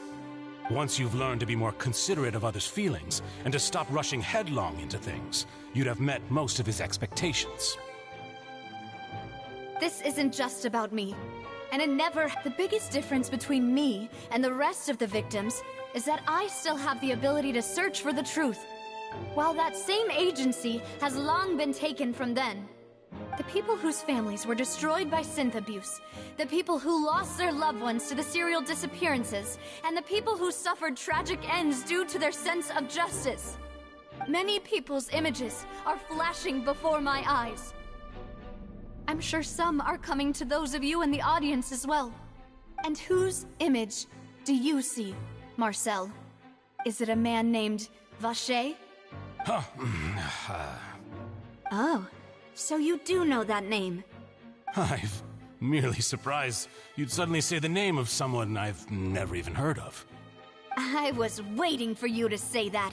Once you've learned to be more considerate of others' feelings, and to stop rushing headlong into things, you'd have met most of his expectations.
This isn't just about me. And it never... The biggest difference between me and the rest of the victims is that I still have the ability to search for the truth, while that same agency has long been taken from them. The people whose families were destroyed by synth abuse, the people who lost their loved ones to the serial disappearances, and the people who suffered tragic ends due to their sense of justice. Many people's images are flashing before my eyes.
I'm sure some are coming to those of you in the audience as well. And whose image do you see, Marcel? Is it a man named Vacher?
Huh.
Oh, so you do know that name.
I'm merely surprised you'd suddenly say the name of someone I've never even heard of.
I was waiting for you to say that.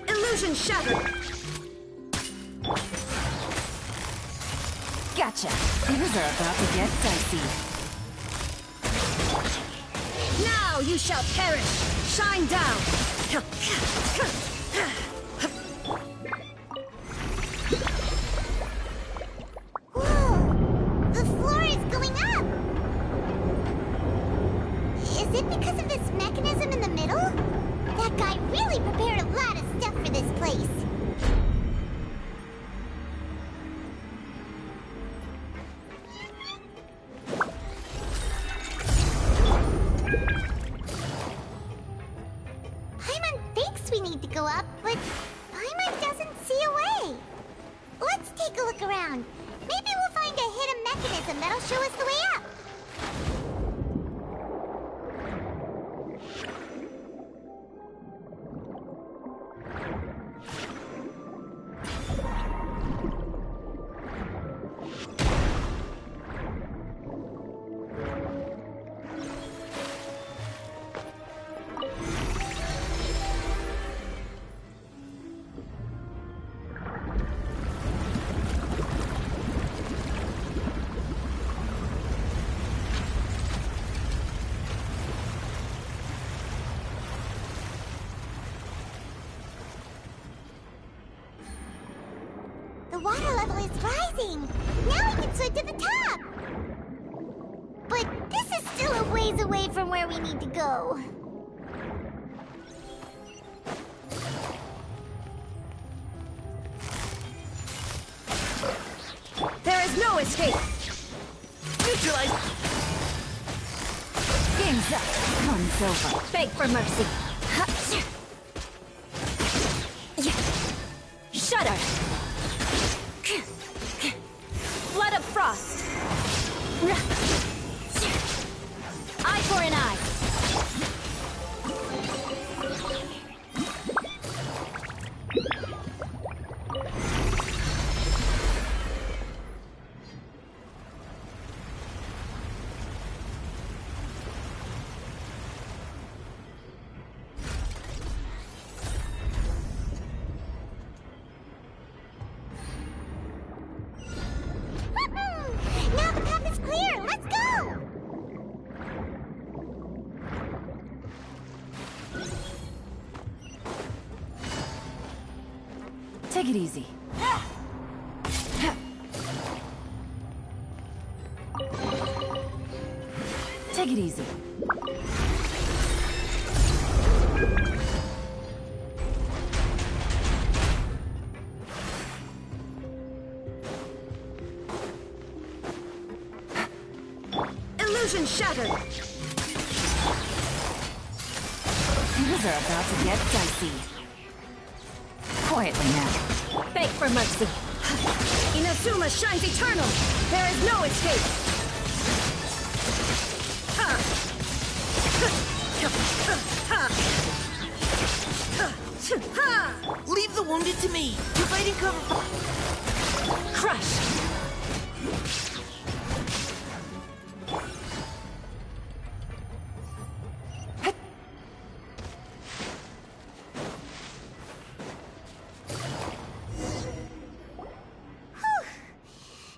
Illusion shattered!
Gotcha. Things are about to get dicey. Now you shall perish! Shine down!
Whoa! The floor is going up! Is it because of this mechanism in the middle? That guy really prepared a lot of stuff for this place. Paimon thinks we need to go up, but Paimon doesn't see a way. Let's take a look around. Maybe we'll find a hidden mechanism that'll show us the way up. The water level is rising! Now we can swim to the top! But this is still a ways away from where we need to go.
There is no escape! Neutralize! Game's up. Fun's over. Beg for mercy. Shudder! Blood of frost! Eye for an eye!
Now the path is clear! Let's go!
Take it easy. Take it easy. Illusion shattered! Things are about to get dicey. Quietly now. Beg for mercy. Inazuma shines eternal! There is no escape!
Leave the wounded to me. Providing cover.
Crush!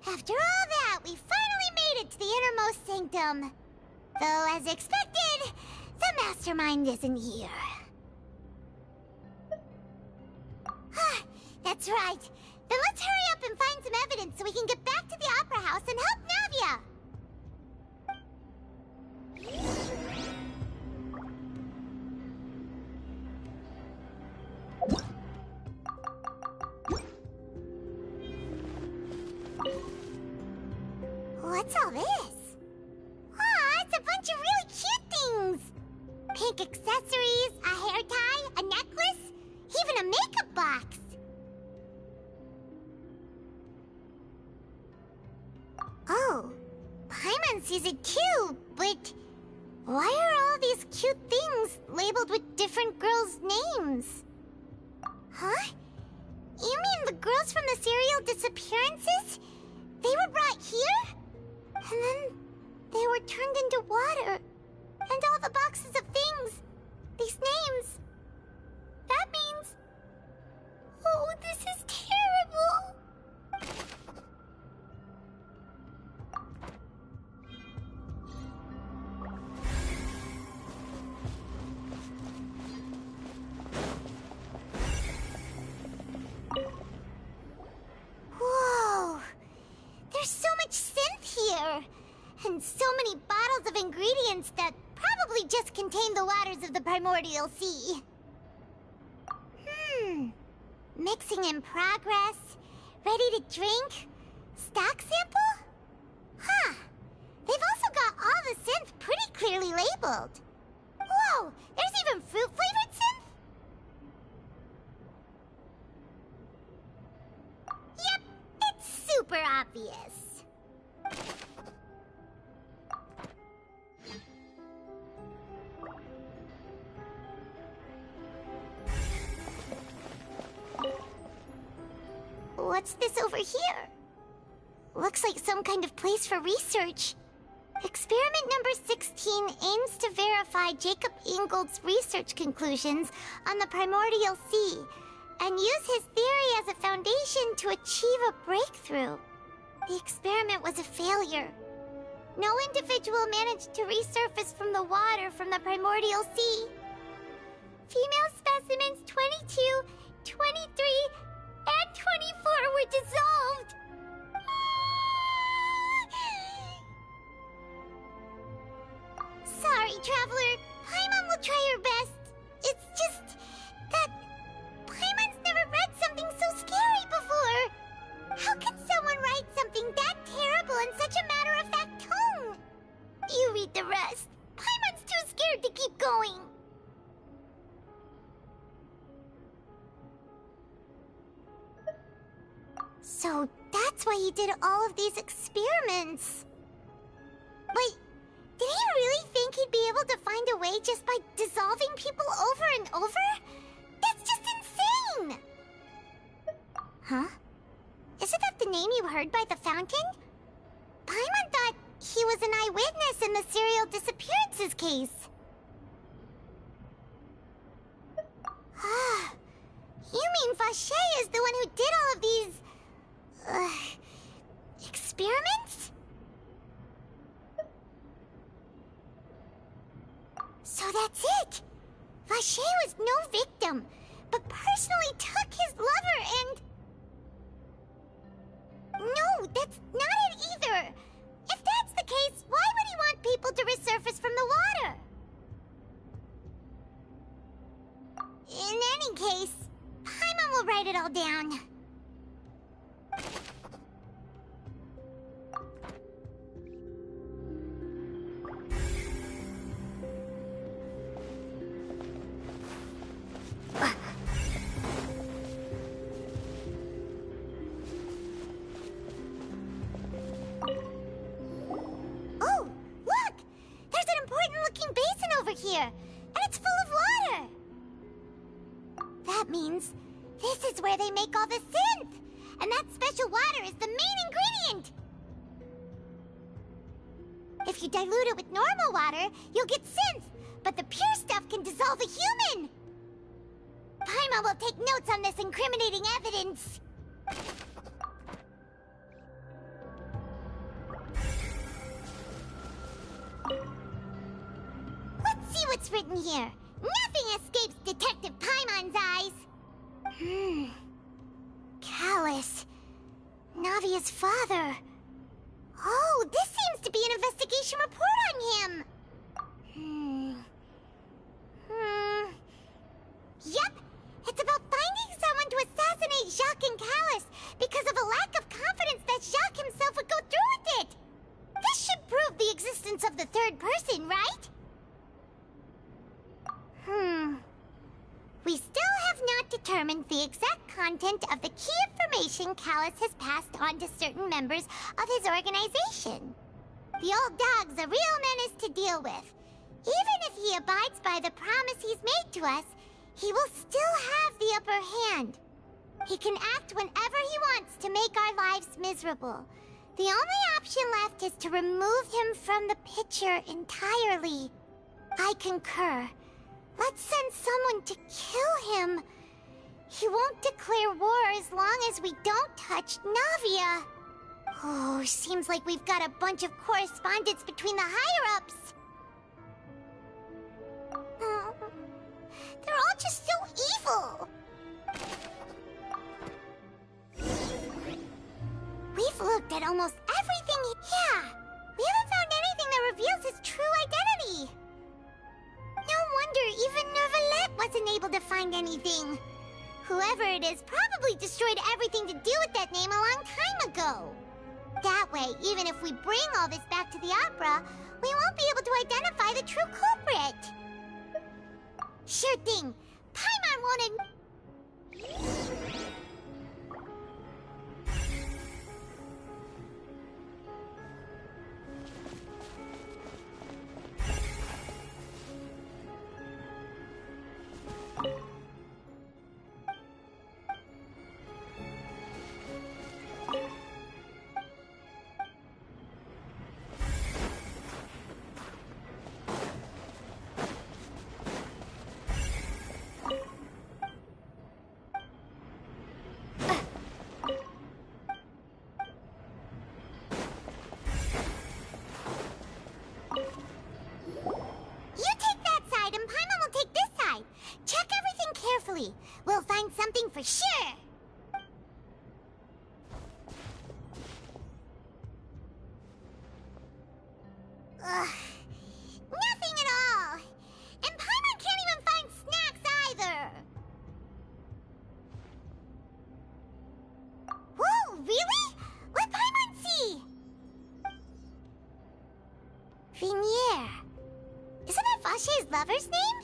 After all that, we finally made it to the innermost sanctum. Though, as expected, the mastermind isn't here. That's right. Then let's hurry up and find some evidence so we can get back to the Opera House and help Navia! What's all this? Aw, it's a bunch of really cute things! Pink accessories, a hair tie, a necklace, even a makeup box! Oh, Paimon sees it too, but why are all these cute things labeled with different girls' names? Huh? You mean the girls from the serial disappearances? They were brought here? And then they were turned into water. And all the boxes of things. These names. That means... Oh, this is terrible. of ingredients that probably just contain the waters of the primordial sea. Mixing in progress. Ready to drink? Stock sample? Huh. They've also got all the synth pretty clearly labeled. Whoa! There's even fruit-flavored synth? Yep, it's super obvious. What's this over here? Looks like some kind of place for research. Experiment number 16 aims to verify Jacob Ingold's research conclusions on the primordial sea and use his theory as a foundation to achieve a breakthrough. The experiment was a failure. No individual managed to resurface from the water from the primordial sea. Female specimens 22, 23, and 24 were dissolved. Sorry, Traveler. Paimon will try her best. It's just that Paimon's never read something so scary before. How can someone write something that terrible in such a matter-of-fact tone? You read the rest. Paimon's too scared to keep going. So that's why he did all of these experiments. Wait, did he really think he'd be able to find a way just by dissolving people over and over? That's just insane! Huh? Isn't that the name you heard by the fountain? Paimon thought he was an eyewitness in the serial disappearances case. You mean Vacher is the one who did all of these... experiments? So that's it! Vacher was no victim, but personally took his lover and... No, that's not it either! If that's the case, why would he want people to resurface from the water? In any case, Paimon will write it all down. Oh, look! There's an important-looking basin over here, and it's full of water! That means this is where they make all the synth! And that special water is the main ingredient! If you dilute it with normal water, you'll get synth, but the pure stuff can dissolve a human! Paimon will take notes on this incriminating evidence. Let's see what's written here. Nothing escapes Detective Paimon's eyes. Callus. Navia's father. Oh, this seems to be an investigation report on him. Yep, it's about finding someone to assassinate Jacques and Callus because of a lack of confidence that Jacques himself would go through with it. This should prove the existence of the third person, right? We still have not determined the exact content of the key information Callus has passed on to certain members of his organization. The old dog's a real menace to deal with. Even if he abides by the promise he's made to us, he will still have the upper hand. He can act whenever he wants to make our lives miserable. The only option left is to remove him from the picture entirely. I concur. Let's send someone to kill him. He won't declare war as long as we don't touch Navia. Oh, seems like we've got a bunch of correspondence between the higher-ups. They're all just so evil. We've looked at almost everything. Yeah, we haven't found anything that reveals his true find anything. Whoever it is probably destroyed everything to do with that name a long time ago. That way, even if we bring all this back to the opera, we won't be able to identify the true culprit. Sure thing. Paimon won't We'll find something for sure. Ugh. Nothing at all. And Paimon can't even find snacks either. Whoa, really? Let Paimon see. Vinier. Isn't that Vache's lover's name?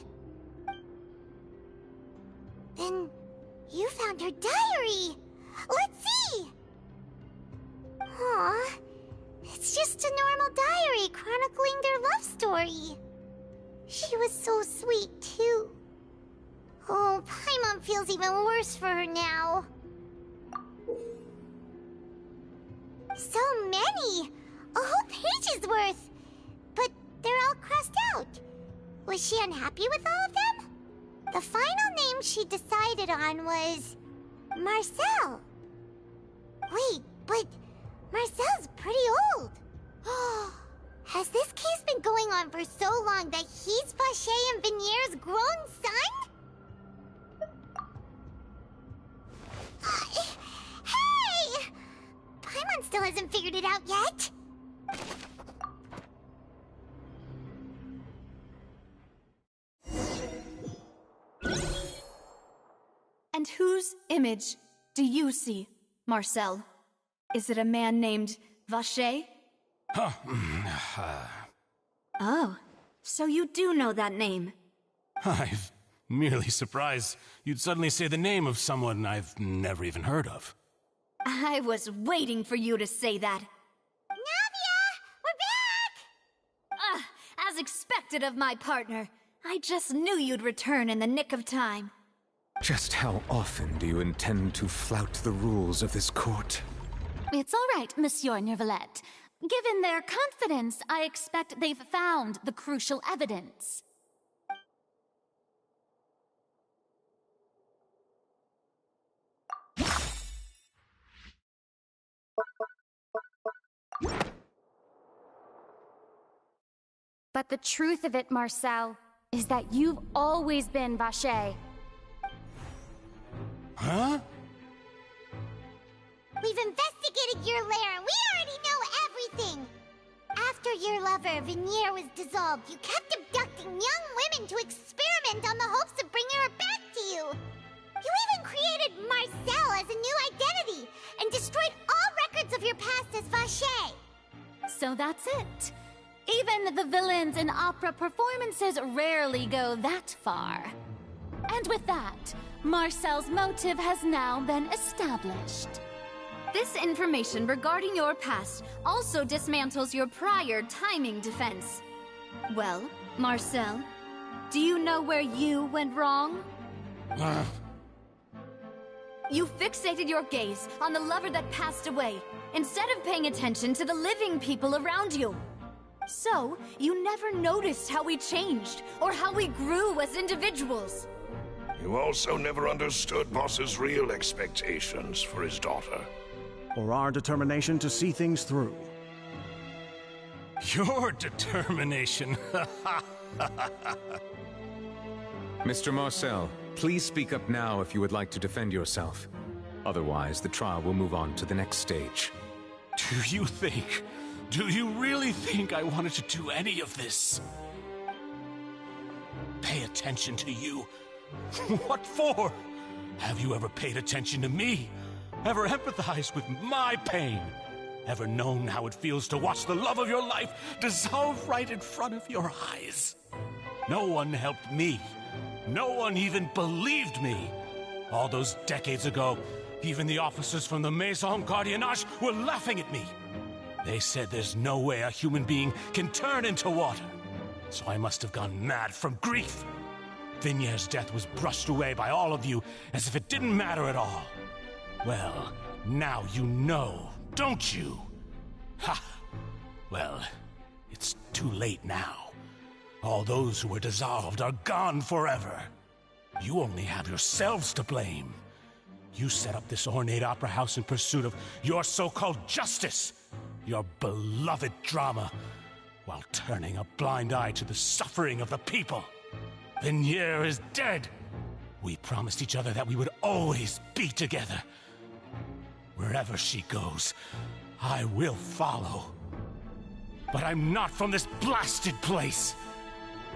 Then you found her diary. Let's see. Aw, it's just a normal diary chronicling their love story. She was so sweet, too. Oh, Paimon feels even worse for her now. So many! A whole page's worth! But they're all crossed out. Was she unhappy with all of them? The final name she decided on was Marcel. Wait, but Marcel's pretty old. Has this case been going on for so long that he's Vache and Vinier's grown son? Hey! Paimon still hasn't figured it out yet.
And whose image do you see, Marcel? Is it a man named Vache? Oh, so you do know that name.
I'm merely surprised you'd suddenly say the name of someone I've never even heard of.
I was waiting for you to say that.
Navia! We're back!
As expected of my partner. I just knew you'd return in the nick of time.
Just how often do you intend to flout the rules of this court?
It's all right, Monsieur Nervalette. Given their confidence, I expect they've found the crucial evidence. But the truth of it, Marcel, is that you've always been Vache.
Huh?
We've investigated your lair and we already know everything! After your lover, Vinier, was dissolved, you kept abducting young women to experiment on the hopes of bringing her back to you! You even created Marcel as a new identity and destroyed all records of your past as Vache!
So that's it. Even the villains in opera performances rarely go that far. And with that, Marcel's motive has now been established.
This information regarding your past also dismantles your prior timing defense. Well, Marcel, do you know where you went wrong? You fixated your gaze on the lover that passed away, instead of paying attention to the living people around you. So, you never noticed how we changed, or how we grew as individuals.
You also never understood Boss's real expectations for his daughter.
Or our determination to see things through.
Your determination.
Mr. Marcel, please speak up now if you would like to defend yourself. Otherwise, the trial will move on to the next stage.
Do you really think I wanted to do any of this? Pay attention to you. What for? Have you ever paid attention to me? Ever empathized with my pain? Ever known how it feels to watch the love of your life dissolve right in front of your eyes? No one helped me. No one even believed me. All those decades ago, even the officers from the Maison Gardiennage were laughing at me. They said there's no way a human being can turn into water. So I must have gone mad from grief. Vignier's death was brushed away by all of you as if it didn't matter at all. Well, now you know, don't you? Ha! Well, it's too late now. All those who were dissolved are gone forever. You only have yourselves to blame. You set up this ornate opera house in pursuit of your so-called justice, your beloved drama, while turning a blind eye to the suffering of the people. Vignier is dead. We promised each other that we would always be together. Wherever she goes, I will follow. But I'm not from this blasted place,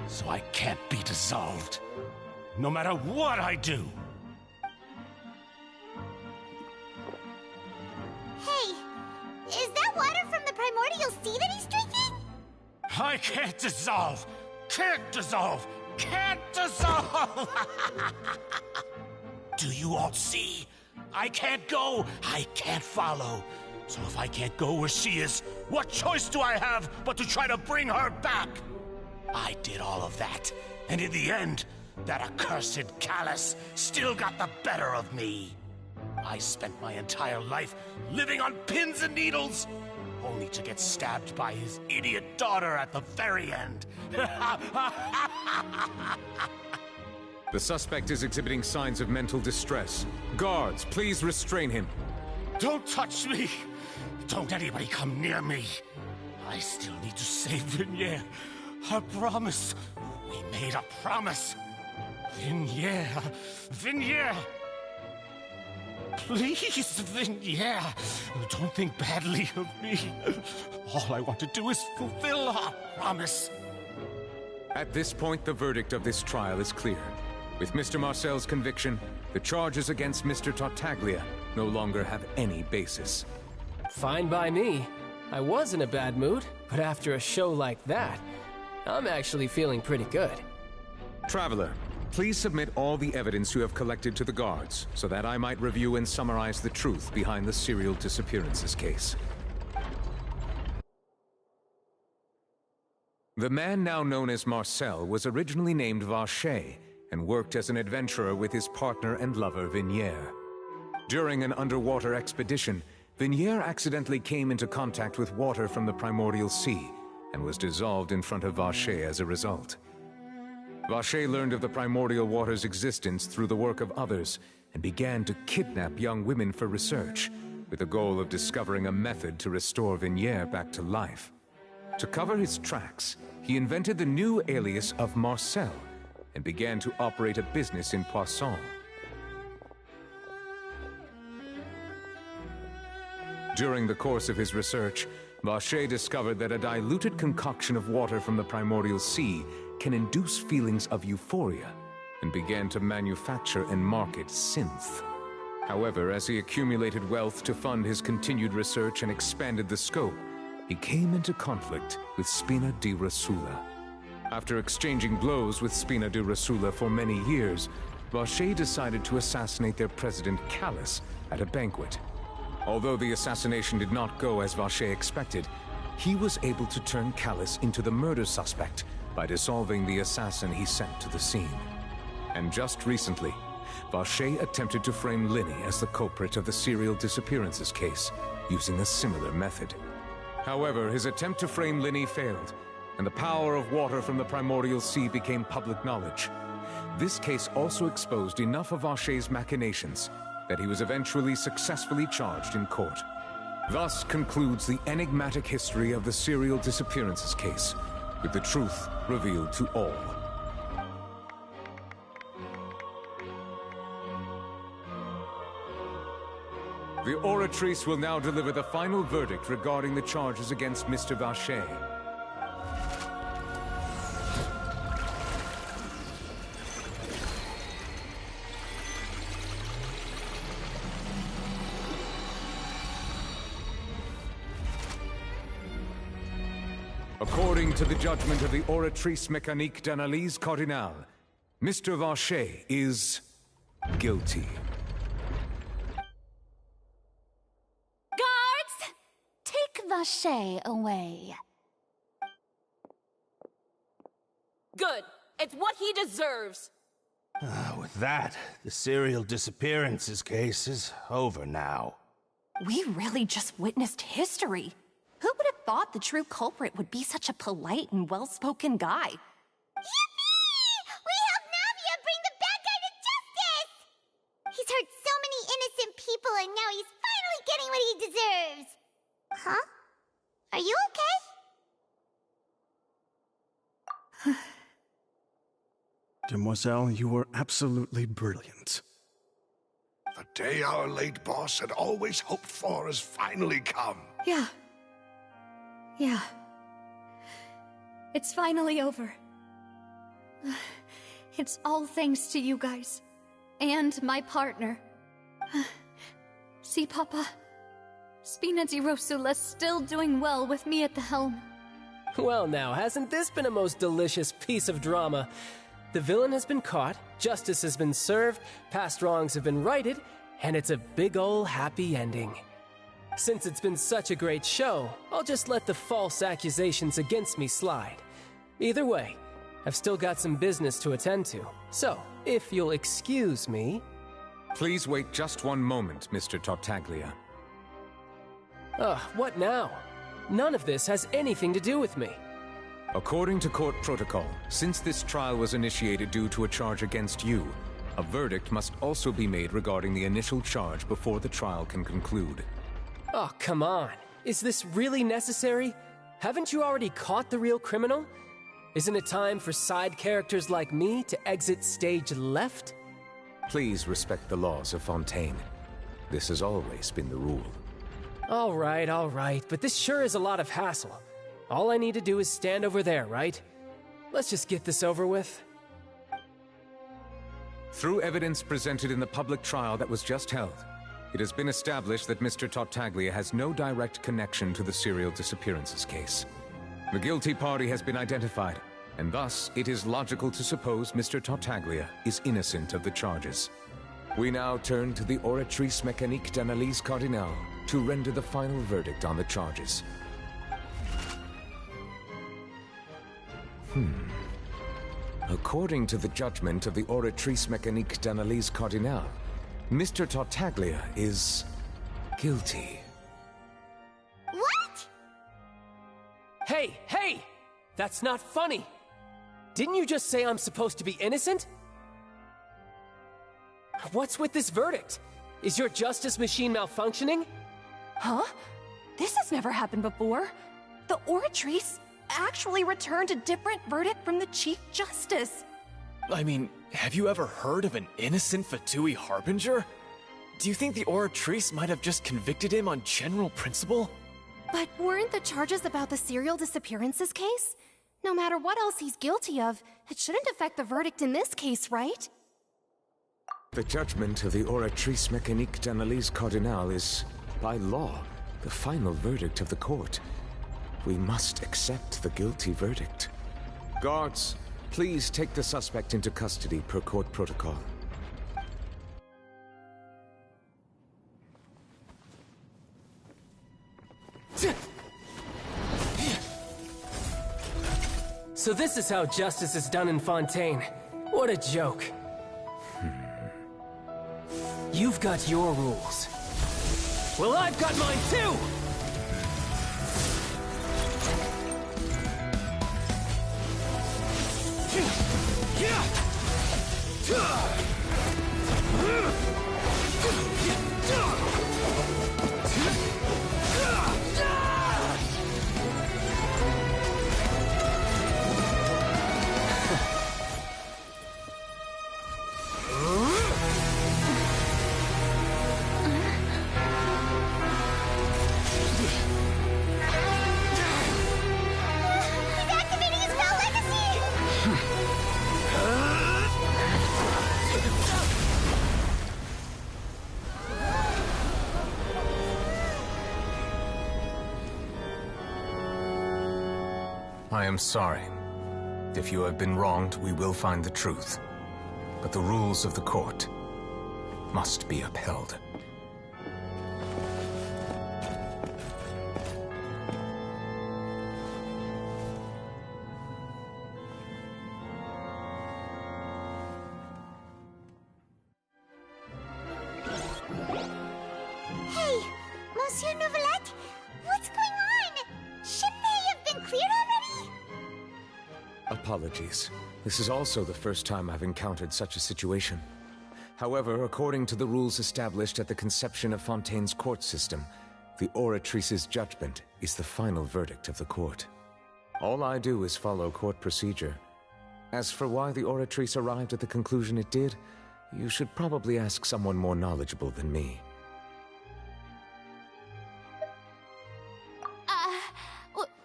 so I can't be dissolved, no matter what I do.
Hey, is that water from the primordial sea that he's drinking?
I can't dissolve! Can't dissolve! Can't dissolve! Do you all see? I can't go, I can't follow. So if I can't go where she is, what choice do I have but to try to bring her back? I did all of that, and in the end, that accursed Callus still got the better of me. I spent my entire life living on pins and needles, only to get stabbed by his idiot daughter at the very end.
The suspect is exhibiting signs of mental distress. Guards, please restrain him.
Don't touch me! Don't anybody come near me! I still need to save Vignier. A promise. We made a promise. Vignier. Vignier! Please, Vignier, don't think badly of me. All I want to do is fulfill our promise.
At this point, the verdict of this trial is clear. With Mr. Marcel's conviction, the charges against Mr. Tartaglia no longer have any basis.
Fine by me. I was in a bad mood, but after a show like that, I'm actually feeling pretty good.
Traveler, please submit all the evidence you have collected to the guards, so that I might review and summarize the truth behind the serial disappearances case. The man now known as Marcel was originally named Vacher and worked as an adventurer with his partner and lover Vignier. During an underwater expedition, Vignier accidentally came into contact with water from the primordial sea and was dissolved in front of Vacher as a result. Vacher learned of the primordial water's existence through the work of others and began to kidnap young women for research, with the goal of discovering a method to restore Vignier back to life. To cover his tracks, he invented the new alias of Marcel and began to operate a business in Poisson. During the course of his research, Vacher discovered that a diluted concoction of water from the primordial sea can induce feelings of euphoria, and began to manufacture and market synth. However, as he accumulated wealth to fund his continued research and expanded the scope, he came into conflict with Spina di Rosula. After exchanging blows with Spina di Rosula for many years, Vacher decided to assassinate their president Callus at a banquet. Although the assassination did not go as Vacher expected, he was able to turn Callus into the murder suspect by dissolving the assassin he sent to the scene. And just recently, Vacher attempted to frame Linny as the culprit of the serial disappearances case, using a similar method. However, his attempt to frame Linny failed, and the power of water from the primordial sea became public knowledge. This case also exposed enough of Vacher's machinations that he was eventually successfully charged in court. Thus concludes the enigmatic history of the serial disappearances case, with the truth revealed to all. The oratrice will now deliver the final verdict regarding the charges against Mr. Vacher. According to the judgment of the Oratrice Mécanique d'Analyse Cardinale, Mr. Vacher is guilty.
Guards! Take Vacher away.
Good. It's what he deserves.
With that, the serial disappearances case is over now.
We really just witnessed history. Who would have thought the true culprit would be such a polite and well-spoken guy?
Yippee! We helped Navia bring the bad guy to justice! He's hurt so many innocent people and now he's finally getting what he deserves. Huh? Are you okay?
Demoiselle, you were absolutely brilliant.
The day our late boss had always hoped for has finally come.
Yeah. It's finally over. It's all thanks to you guys. And my partner. See, Papa? Spina di Rosula's still doing well with me at the helm.
Well now, hasn't this been a most delicious piece of drama? The villain has been caught, justice has been served, past wrongs have been righted, and it's a big ol' happy ending. Since it's been such a great show, I'll just let the false accusations against me slide. Either way, I've still got some business to attend to, so if you'll excuse me...
Please wait just one moment, Mr. Tartaglia.
What now? None of this has anything to do with me.
According to court protocol, since this trial was initiated due to a charge against you, a verdict must also be made regarding the initial charge before the trial can conclude.
Oh, come on. Is this really necessary? Haven't you already caught the real criminal? Isn't it time for side characters like me to exit stage left?
Please respect the laws of Fontaine. This has always been the rule.
All right, but this sure is a lot of hassle. All I need to do is stand over there, right? Let's just get this over with.
Through evidence presented in the public trial that was just held, it has been established that Mr. Tartaglia has no direct connection to the serial disappearances case. The guilty party has been identified, and thus it is logical to suppose Mr. Tartaglia is innocent of the charges. We now turn to the Oratrice Mécanique d'Analyse Cardinale to render the final verdict on the charges. According to the judgment of the Oratrice Mécanique d'Analyse Cardinale, Mr. Tartaglia is guilty.
What?
Hey! That's not funny! Didn't you just say I'm supposed to be innocent? What's with this verdict? Is your justice machine malfunctioning?
Huh? This has never happened before. The Oratrice actually returned a different verdict from the Chief Justice.
I mean, have you ever heard of an innocent Fatui Harbinger? Do you think the Oratrice might have just convicted him on general principle?
But weren't the charges about the serial disappearances case? No matter what else he's guilty of, it shouldn't affect the verdict in this case, right?
The judgment of the Oratrice Mécanique d'Analyse Cardinale is, by law, the final verdict of the court. We must accept the guilty verdict. Guards, please take the suspect into custody per court protocol.
So this is how justice is done in Fontaine. What a joke. You've got your rules. Well, I've got mine too!
I am sorry. If you have been wronged, we will find the truth. But the rules of the court must be upheld.
Hey, Monsieur Novelette, what's going on? Shouldn't they have been cleared already?
Apologies. This is also the first time I've encountered such a situation. However, according to the rules established at the conception of Fontaine's court system, the Oratrice's judgment is the final verdict of the court. All I do is follow court procedure. As for why the Oratrice arrived at the conclusion it did, you should probably ask someone more knowledgeable than me.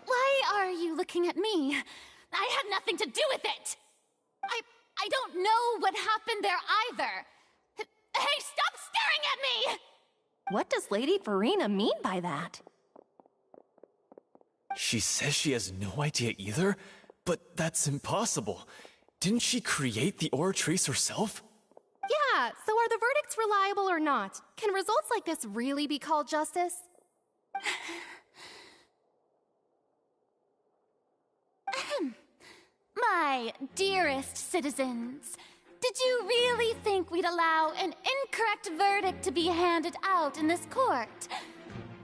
Why are you looking at me? I had nothing to do with it! I don't know what happened there either! Hey, stop staring at me!
What does Lady Farina mean by that?
She says she has no idea either, but that's impossible. Didn't she create the Oratrice herself?
Yeah, so are the verdicts reliable or not? Can results like this really be called justice?
My dearest citizens, did you really think we'd allow an incorrect verdict to be handed out in this court?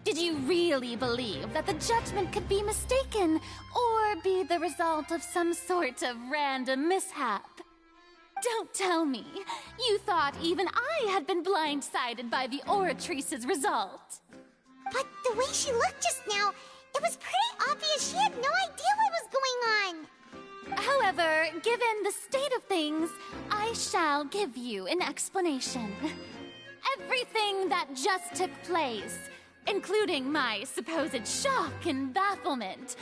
Did you really believe that the judgment could be mistaken or be the result of some sort of random mishap? Don't tell me you thought even I had been blindsided by the Oratrice's result.
But the way she looked just now, it was pretty obvious she had no idea what was going on.
However, given the state of things, I shall give you an explanation. Everything that just took place, including my supposed shock and bafflement,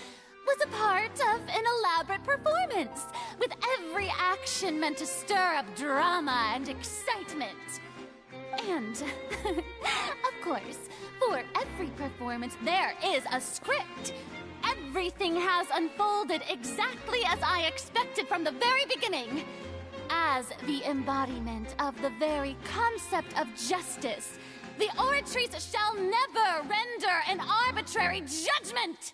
was a part of an elaborate performance, with every action meant to stir up drama and excitement. And, of course, for every performance there is a script. Everything has unfolded exactly as I expected from the very beginning. As the embodiment of the very concept of justice, the Oratrice shall never render an arbitrary judgment!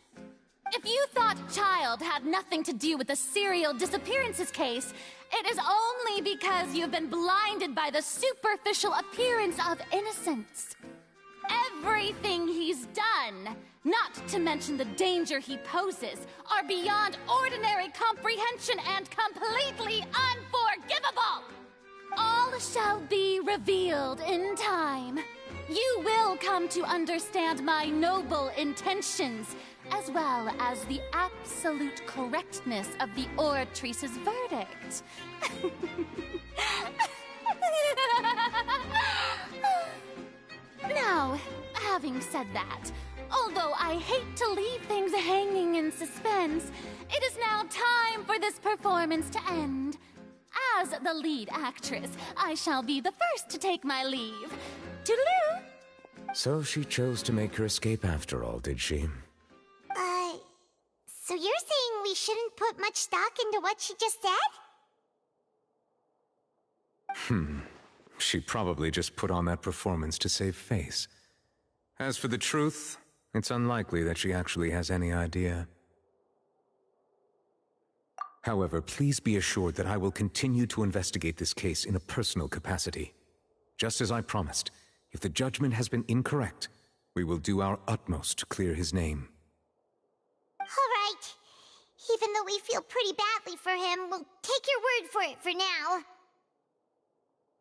If you thought Child had nothing to do with the serial disappearances case, it is only because you've been blinded by the superficial appearance of innocence. Everything he's done, not to mention the danger he poses, are beyond ordinary comprehension and completely unforgivable! All shall be revealed in time. You will come to understand my noble intentions, as well as the absolute correctness of the Oratrice's verdict. Now, having said that, although I hate to leave things hanging in suspense, it is now time for this performance to end. As the lead actress, I shall be the first to take my leave. Toodaloo!
So she chose to make her escape after all, did she?
So you're saying we shouldn't put much stock into what she just said?
She probably just put on that performance to save face. As for the truth, it's unlikely that she actually has any idea. However, please be assured that I will continue to investigate this case in a personal capacity. Just as I promised, if the judgment has been incorrect, we will do our utmost to clear his name.
All right. Even though we feel pretty badly for him, we'll take your word for it for now.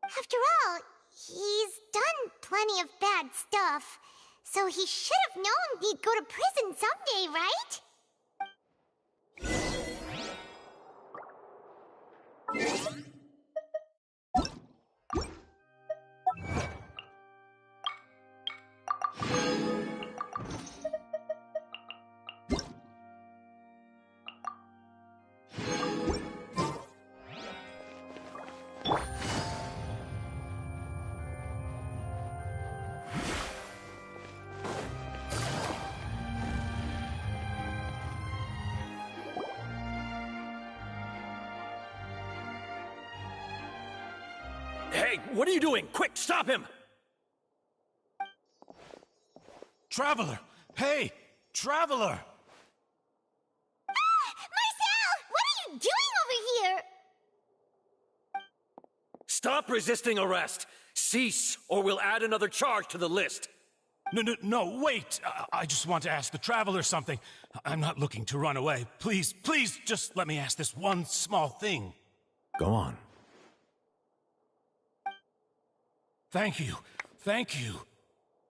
After all, he's done plenty of bad stuff, so he should have known he'd go to prison someday, right?
Hey, what are you doing? Quick, stop him!
Traveler! Hey! Traveler!
Marcel! What are you doing over here?
Stop resisting arrest! Cease, or we'll add another charge to the list!
No, wait! I just want to ask the Traveler something. I'm not looking to run away. Please, just let me ask this one small thing.
Go on.
Thank you.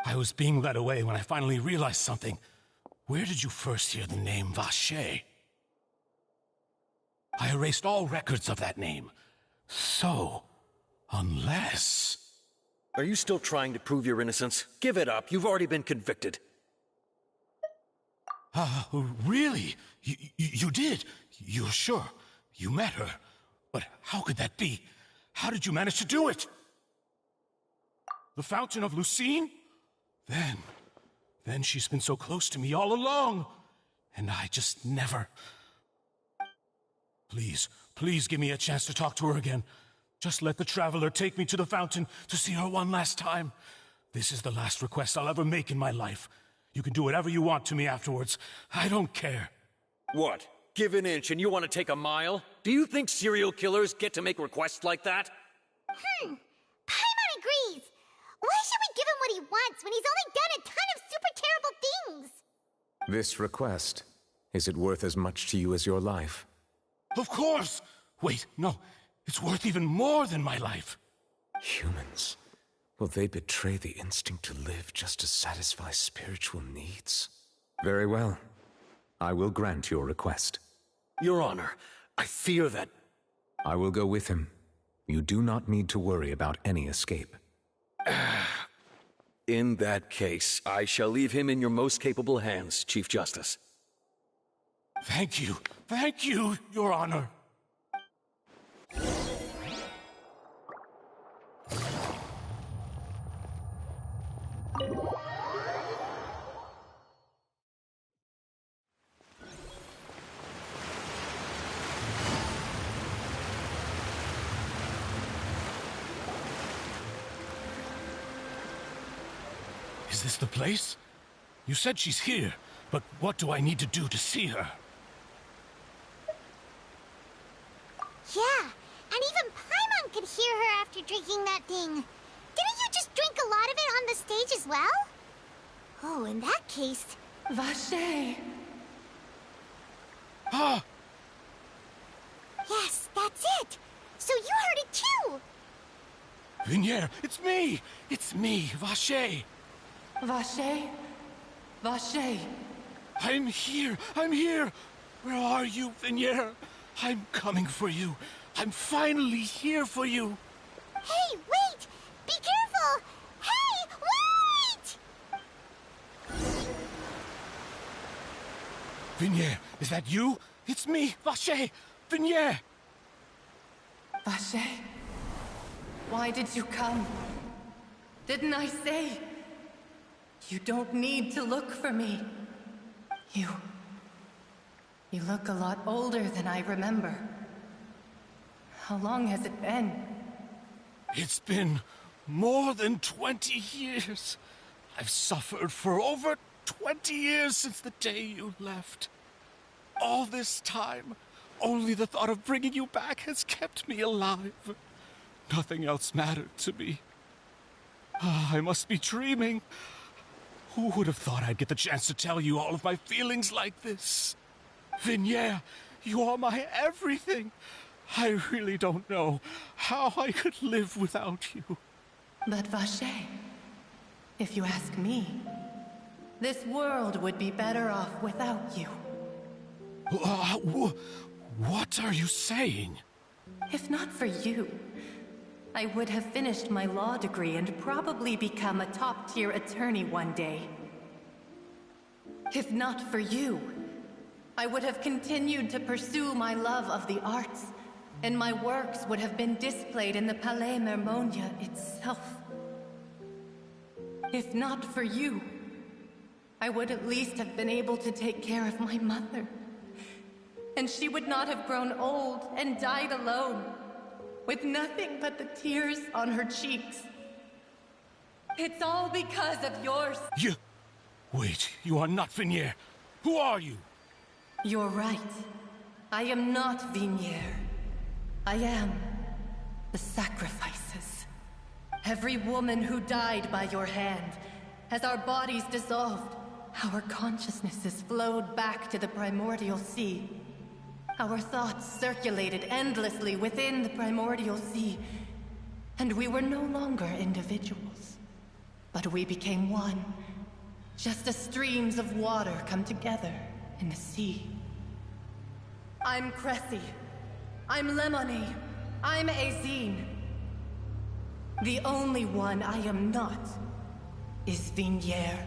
I was being led away when I finally realized something. Where did you first hear the name Vacher? I erased all records of that name. So, unless...
Are you still trying to prove your innocence? Give it up. You've already been convicted.
Really? You did? You're sure? You met her? But how could that be? How did you manage to do it? The Fountain of Lucine? Then she's been so close to me all along. And I just never... Please give me a chance to talk to her again. Just let the Traveler take me to the fountain to see her one last time. This is the last request I'll ever make in my life. You can do whatever you want to me afterwards. I don't care.
What? Give an inch and you want to take a mile? Do you think serial killers get to make requests like that?
Paimon agrees. Why should we give him what he wants when he's only done a ton of super terrible things?
This request, is it worth as much to you as your life?
Of course! Wait, no. It's worth even more than my life.
Humans. Will they betray the instinct to live just to satisfy spiritual needs? Very well. I will grant your request.
Your Honor, I fear that...
I will go with him. You do not need to worry about any escape.
In that case, I shall leave him in your most capable hands, Chief Justice.
Thank you, Your Honor. Is this the place? You said she's here, but what do I need to do to see her?
Yeah, and even Paimon could hear her after drinking that thing. Didn't you just drink a lot of it on the stage as well? Oh, in that case...
Vacher!
Ah!
Yes, that's it! So you heard it too!
Vignier, it's me! It's me, Vacher!
Vacher? Vacher!
I'm here! Where are you, Vignier? I'm coming for you. I'm finally here for you.
Hey, wait! Be careful! Hey, wait!
Vignier, is that you? It's me, Vacher! Vignier!
Vacher? Why did you come? Didn't I say? You don't need to look for me. You look a lot older than I remember. How long has it been?
It's been more than 20 years. I've suffered for over 20 years since the day you left. All this time, only the thought of bringing you back has kept me alive. Nothing else mattered to me. I must be dreaming. Who would have thought I'd get the chance to tell you all of my feelings like this? Vignier, you are my everything. I really don't know how I could live without you.
But Vacher, if you ask me, this world would be better off without you.
What are you saying?
If not for you, I would have finished my law degree and probably become a top-tier attorney one day. If not for you, I would have continued to pursue my love of the arts, and my works would have been displayed in the Palais Mermonia itself. If not for you, I would at least have been able to take care of my mother. And she would not have grown old and died alone, with nothing but the tears on her cheeks. It's all because of yours.
You... Wait, you are not Vignier. Who are you?
You're right. I am not Vignier. I am the sacrifices. Every woman who died by your hand, as our bodies dissolved, our consciousnesses flowed back to the primordial sea. Our thoughts circulated endlessly within the primordial sea, and we were no longer individuals. But we became one, just as streams of water come together in the sea. I'm Cressy. I'm Lemony. I'm Azine. The only one I am not is Vignier.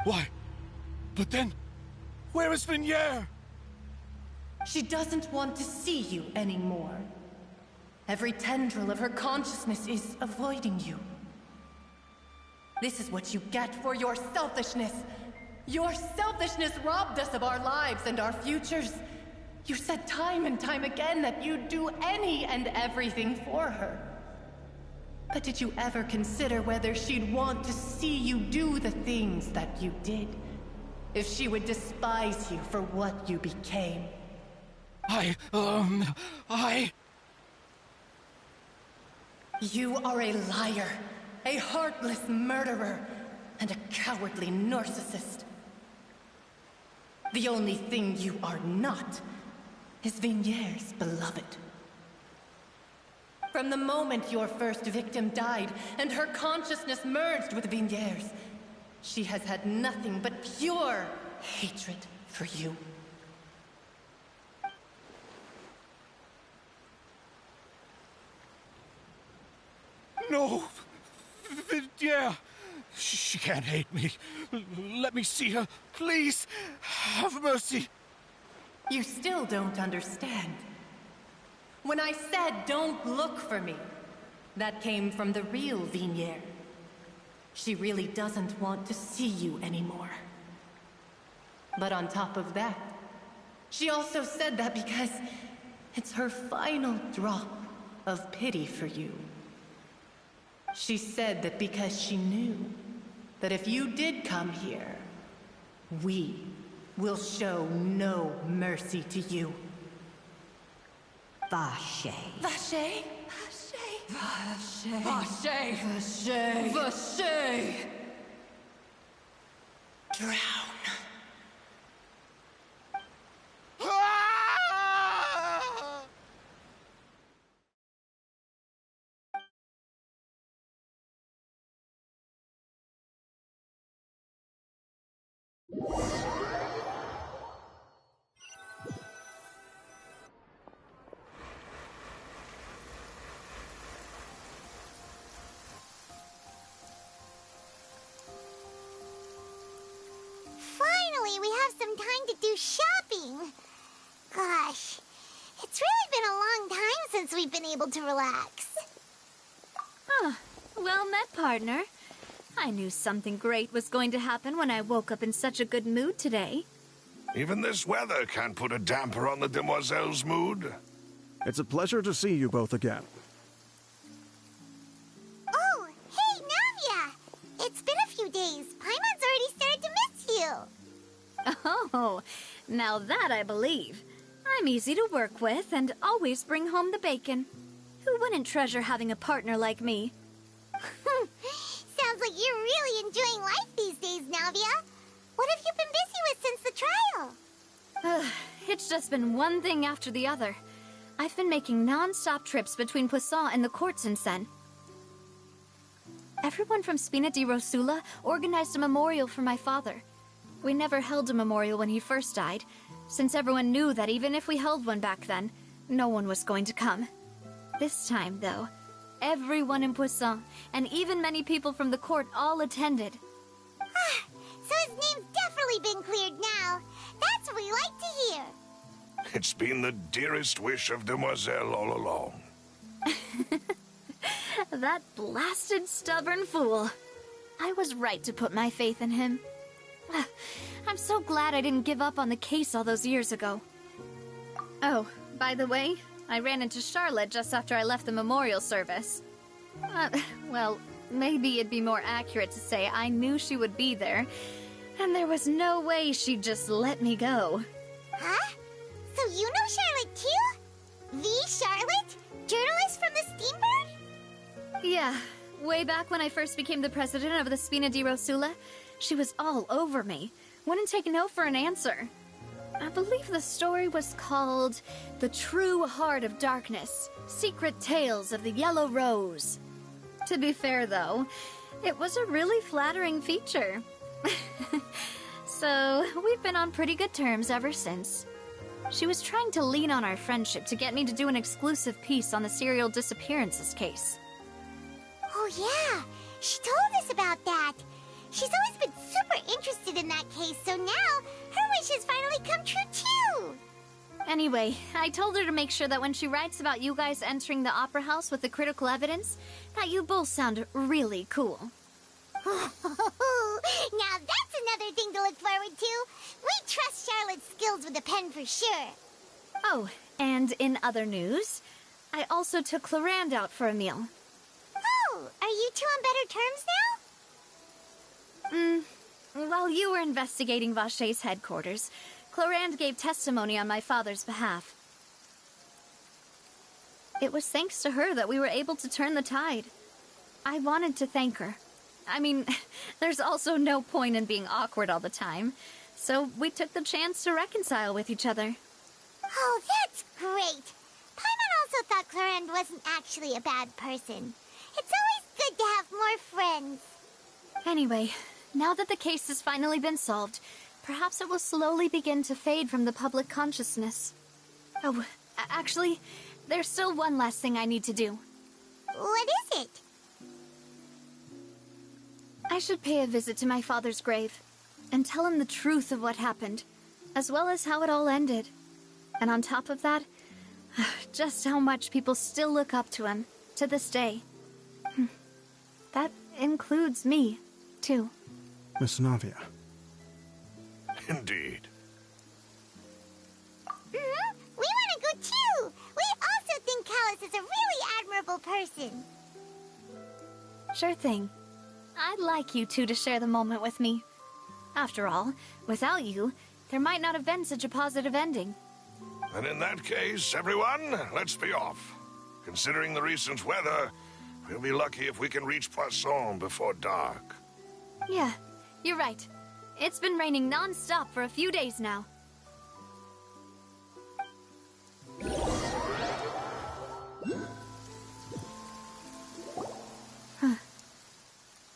Why? But then, where is Vignier?
She doesn't want to see you anymore. Every tendril of her consciousness is avoiding you. This is what you get for your selfishness. Your selfishness robbed us of our lives and our futures. You said time and time again that you'd do any and everything for her. But did you ever consider whether she'd want to see you do the things that you did? If she would despise you for what you became? You are a liar, a heartless murderer, and a cowardly narcissist. The only thing you are not is Vignier's beloved. From the moment your first victim died and her consciousness merged with Vignier's, she has had nothing but pure hatred for you.
No! Vignier! She can't hate me. Let me see her, please. Have mercy.
You still don't understand. When I said don't look for me, that came from the real Vignier. She really doesn't want to see you anymore. But on top of that, she also said that because it's her final drop of pity for you. She said that because she knew that if you did come here, we will show no mercy to you.
Vache.
Vache?
Vache.
Vache!
Vache.
Vache! Drown.
Finally, we have some time to do shopping. Gosh, it's really been a long time since we've been able to relax.
Ah, well met, partner. I knew something great was going to happen when I woke up in such a good mood today.
Even this weather can't put a damper on the demoiselle's mood.
It's a pleasure to see you both again.
Oh, hey, Navia! It's been a few days. Paimon's already started to miss you.
Oh, now that I believe. I'm easy to work with and always bring home the bacon. Who wouldn't treasure having a partner like me?
Sounds like you're really enjoying life these days, Navia. What have you been busy with since the trial?
It's just been one thing after the other. I've been making non-stop trips between Poisson and the courts in Sen. Everyone from Spina di Rosula organized a memorial for my father. We never held a memorial when he first died, since everyone knew that even if we held one back then, no one was going to come. This time, though, everyone in Poisson, and even many people from the court, all attended.
So his name's definitely been cleared now. That's what we like to hear.
It's been the dearest wish of Demoiselle all along.
That blasted stubborn fool. I was right to put my faith in him. I'm so glad I didn't give up on the case all those years ago. Oh, by the way, I ran into Charlotte just after I left the memorial service. Well, maybe it'd be more accurate to say I knew she would be there, and there was no way she'd just let me go.
Huh? So you know Charlotte too? The Charlotte? Journalist from the Steambird?
Yeah, way back when I first became the president of the Spina di Rosula, she was all over me. Wouldn't take no for an answer. I believe the story was called The True Heart of Darkness, Secret Tales of the Yellow Rose. To be fair, though, it was a really flattering feature. So, we've been on pretty good terms ever since. She was trying to lean on our friendship to get me to do an exclusive piece on the serial disappearances case.
Oh yeah, she told us about that. She's always been super interested in that case, so now her wish has finally come true too.
Anyway, I told her to make sure that when she writes about you guys entering the opera house with the critical evidence, that you both sound really cool.
Now that's another thing to look forward to. We trust Charlotte's skills with a pen for sure.
Oh, and in other news, I also took Clarand out for a meal.
Oh, are you two on better terms now?
While you were investigating Vaché's headquarters, Clarand gave testimony on my father's behalf. It was thanks to her that we were able to turn the tide. I wanted to thank her. I mean, there's also no point in being awkward all the time, so we took the chance to reconcile with each other.
Oh, that's great. Paimon also thought Clarand wasn't actually a bad person. It's always good to have more friends.
Anyway, now that the case has finally been solved, perhaps it will slowly begin to fade from the public consciousness. Oh, actually, there's still one last thing I need to do.
What is it?
I should pay a visit to my father's grave, and tell him the truth of what happened, as well as how it all ended. And on top of that, just how much people still look up to him, to this day. That includes me, too.
Miss Navia.
Indeed.
We want to go too! We also think Callus is a really admirable person.
Sure thing. I'd like you two to share the moment with me. After all, without you, there might not have been such a positive ending.
And in that case, everyone, let's be off. Considering the recent weather, we'll be lucky if we can reach Poisson before dark.
Yeah, you're right. It's been raining non-stop for a few days now.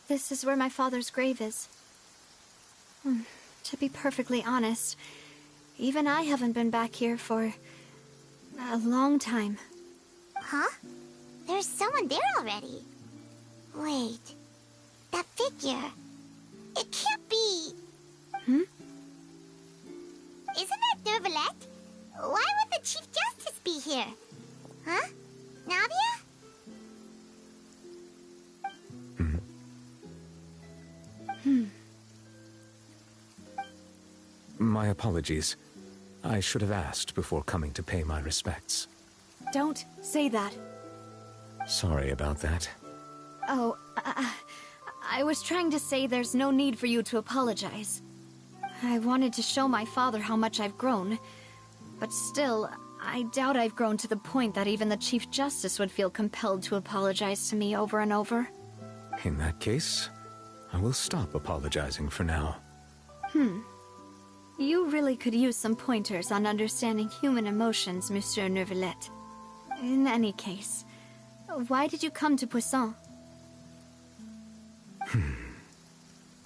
This is where my father's grave is. To be perfectly honest, even I haven't been back here for a long time.
Huh? There's someone there already. Wait, that figure. It can't be.
Hmm?
Isn't that Nervalette? Why would the Chief Justice be here? Huh? Navia?
My apologies. I should have asked before coming to pay my respects.
Don't say that.
Sorry about that.
Oh, I was trying to say there's no need for you to apologize. I wanted to show my father how much I've grown, but still, I doubt I've grown to the point that even the Chief Justice would feel compelled to apologize to me over and over.
In that case, I will stop apologizing for now.
You really could use some pointers on understanding human emotions, Monsieur Nervalette. In any case, why did you come to Poisson?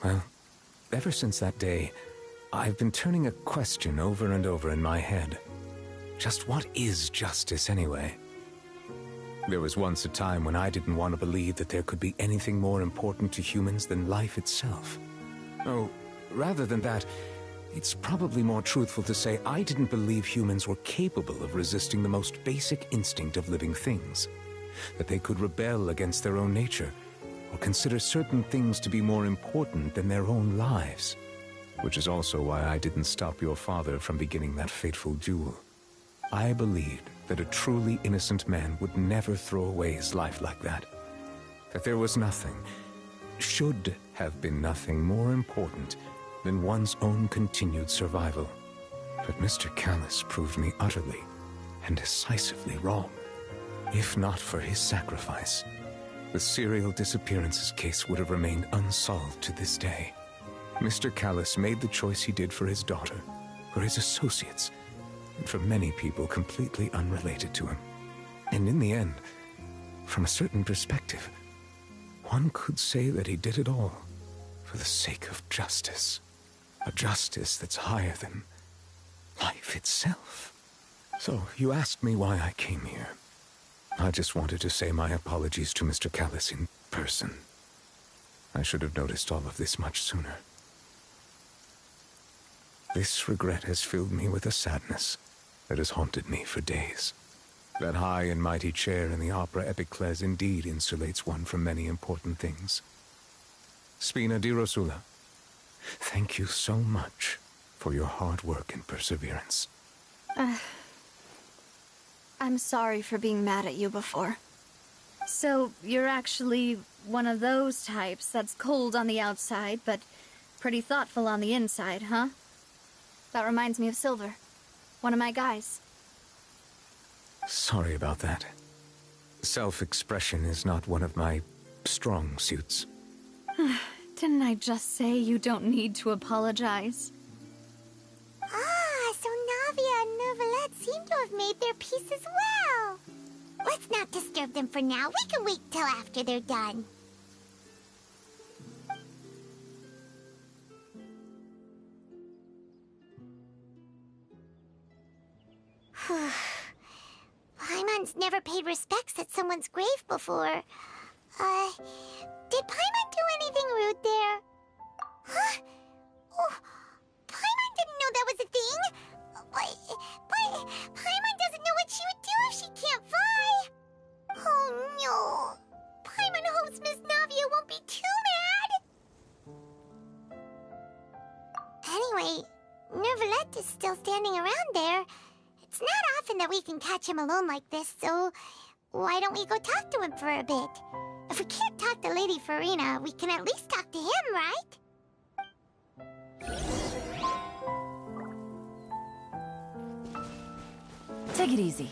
Well, ever since that day, I've been turning a question over and over in my head. Just what is justice, anyway? There was once a time when I didn't want to believe that there could be anything more important to humans than life itself. Oh, rather than that, it's probably more truthful to say I didn't believe humans were capable of resisting the most basic instinct of living things. That they could rebel against their own nature, or consider certain things to be more important than their own lives. Which is also why I didn't stop your father from beginning that fateful duel. I believed that a truly innocent man would never throw away his life like that. That there was nothing, should have been nothing more important than one's own continued survival. But Mr. Callus proved me utterly and decisively wrong. If not for his sacrifice, the serial disappearances case would have remained unsolved to this day. Mr. Callus made the choice he did for his daughter, for his associates, and for many people completely unrelated to him. And in the end, from a certain perspective, one could say that he did it all for the sake of justice. A justice that's higher than life itself. So, you asked me why I came here. I just wanted to say my apologies to Mr. Callus in person. I should have noticed all of this much sooner. This regret has filled me with a sadness that has haunted me for days. That high and mighty chair in the opera Epiclese indeed insulates one from many important things. Spina di Rosula, thank you so much for your hard work and perseverance.
I'm sorry for being mad at you before. So, you're actually one of those types that's cold on the outside, but pretty thoughtful on the inside, huh? That reminds me of Silver, one of my guys.
Sorry about that. Self-expression is not one of my strong suits.
Didn't I just say you don't need to apologize?
Ah, so Navia and Neuvillette seem to have made their peace as well. Let's not disturb them for now. We can wait till after they're done. Paimon's never paid respects at someone's grave before. Did Paimon do anything rude there? Huh? Oh, Paimon didn't know that was a thing. But Paimon doesn't know what she would do if she can't fly. Oh no. Paimon hopes Miss Navia won't be too mad. Anyway, Neuvillette is still standing around there. It's not often that we can catch him alone like this, so why don't we go talk to him for a bit? If we can't talk to Lady Farina, we can at least talk to him, right?
Take it easy.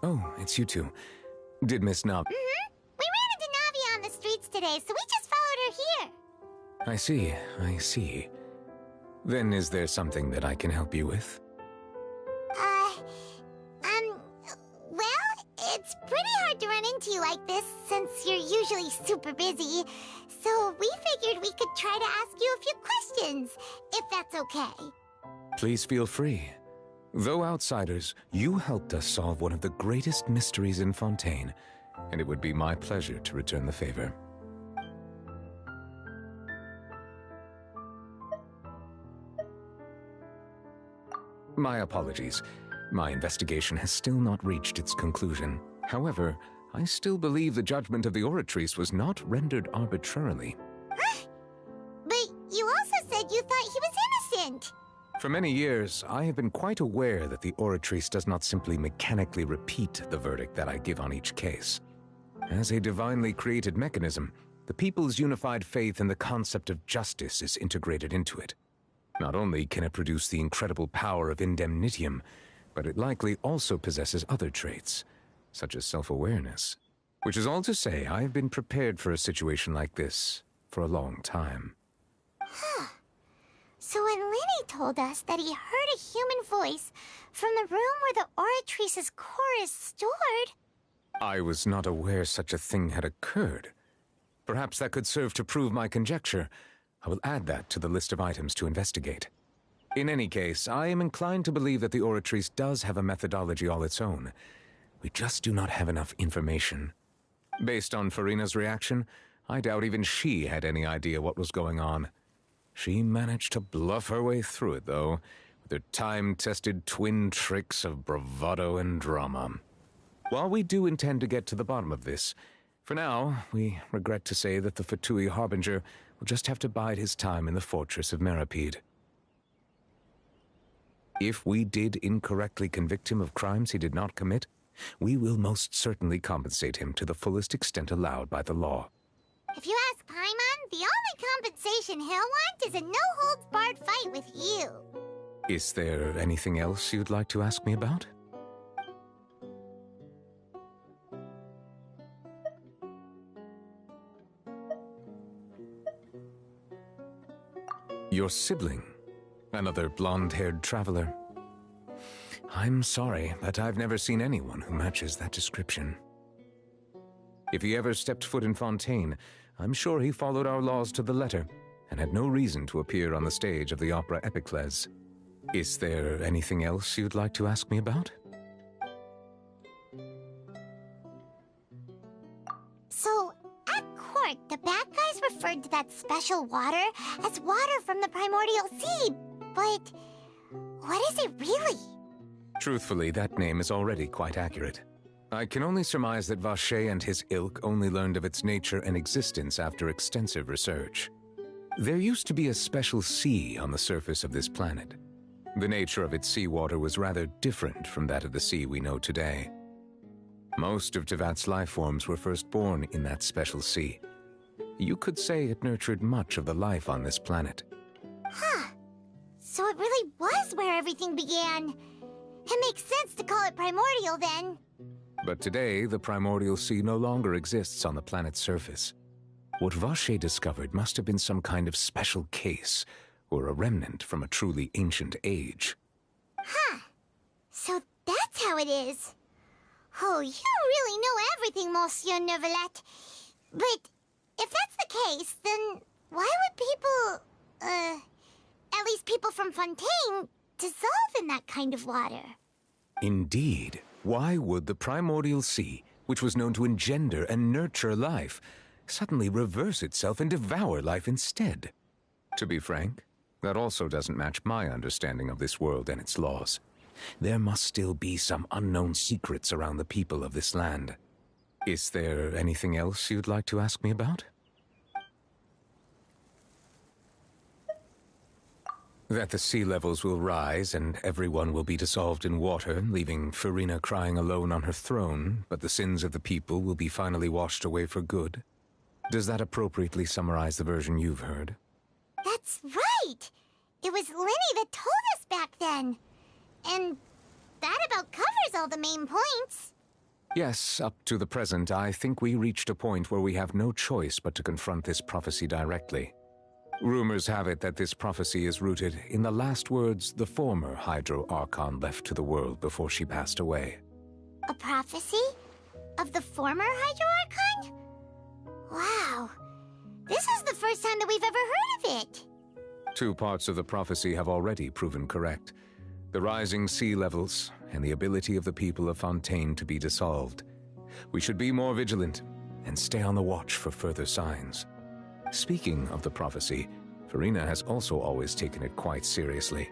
Oh, it's you two. Did Miss Nab...
We ran into Navia on the streets today, so we just followed her here.
I see. Then is there something that I can help you with?
Well, it's pretty hard to run into you like this, since you're usually super busy. So we figured we could try to ask you a few questions, if that's okay.
Please feel free. Though outsiders, you helped us solve one of the greatest mysteries in Fontaine, and it would be my pleasure to return the favor. My apologies. My investigation has still not reached its conclusion. However, I still believe the judgment of the Oratrice was not rendered arbitrarily.
Huh? But you also said you thought he was innocent.
For many years, I have been quite aware that the Oratrice does not simply mechanically repeat the verdict that I give on each case. As a divinely created mechanism, the people's unified faith in the concept of justice is integrated into it. Not only can it produce the incredible power of indemnitium, but it likely also possesses other traits, such as self-awareness. Which is all to say, I have been prepared for a situation like this for a long time.
Huh. So when Lenny told us that he heard a human voice from the room where the Oratrice's core is stored...
I was not aware such a thing had occurred. Perhaps that could serve to prove my conjecture. I will add that to the list of items to investigate. In any case, I am inclined to believe that the Oratrice does have a methodology all its own. We just do not have enough information. Based on Farina's reaction, I doubt even she had any idea what was going on. She managed to bluff her way through it, though, with her time-tested twin tricks of bravado and drama. While we do intend to get to the bottom of this, for now, we regret to say that the Fatui Harbinger will just have to bide his time in the fortress of Meripede. If we did incorrectly convict him of crimes he did not commit, we will most certainly compensate him to the fullest extent allowed by the law.
If you ask Paimon, the only compensation he'll want is a no-holds-barred fight with you.
Is there anything else you'd like to ask me about? Your sibling, another blonde-haired traveler. I'm sorry, but I've never seen anyone who matches that description. If he ever stepped foot in Fontaine, I'm sure he followed our laws to the letter and had no reason to appear on the stage of the opera Epicles. Is there anything else you'd like to ask me about?
So, at court, the bad guys referred to that special water as water from the primordial sea, but what is it really?
Truthfully, that name is already quite accurate. I can only surmise that Vacher and his ilk only learned of its nature and existence after extensive research. There used to be a special sea on the surface of this planet. The nature of its seawater was rather different from that of the sea we know today. Most of Tevat's life forms were first born in that special sea. You could say it nurtured much of the life on this planet.
Huh. So it really was where everything began. It makes sense to call it primordial then.
But today, the primordial sea no longer exists on the planet's surface. What Vacher discovered must have been some kind of special case, or a remnant from a truly ancient age.
Huh. So that's how it is. Oh, you really know everything, Monsieur Neuvillette. But if that's the case, then why would people, at least people from Fontaine, dissolve in that kind of water?
Indeed. Why would the primordial sea, which was known to engender and nurture life, suddenly reverse itself and devour life instead? To be frank, that also doesn't match my understanding of this world and its laws. There must still be some unknown secrets around the people of this land. Is there anything else you'd like to ask me about? That the sea levels will rise and everyone will be dissolved in water, leaving Farina crying alone on her throne, but the sins of the people will be finally washed away for good. Does that appropriately summarize the version you've heard?
That's right! It was Lenny that told us back then. And that about covers all the main points.
Yes, up to the present, I think we reached a point where we have no choice but to confront this prophecy directly. Rumors have it that this prophecy is rooted in the last words the former Hydro Archon left to the world before she passed away.
A prophecy? Of the former Hydro Archon? Wow. This is the first time that we've ever heard of it.
Two parts of the prophecy have already proven correct. The rising sea levels and the ability of the people of Fontaine to be dissolved. We should be more vigilant and stay on the watch for further signs. Speaking of the prophecy, Farina has also always taken it quite seriously.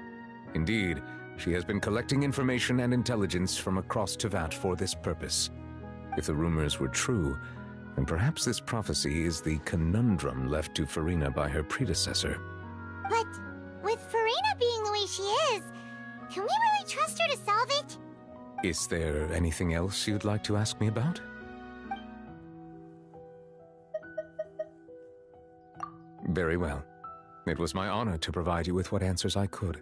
Indeed, she has been collecting information and intelligence from across Tevat for this purpose. If the rumors were true, then perhaps this prophecy is the conundrum left to Farina by her predecessor.
But with Farina being the way she is, can we really trust her to solve it?
Is there anything else you'd like to ask me about? Very well. It was my honor to provide you with what answers I could.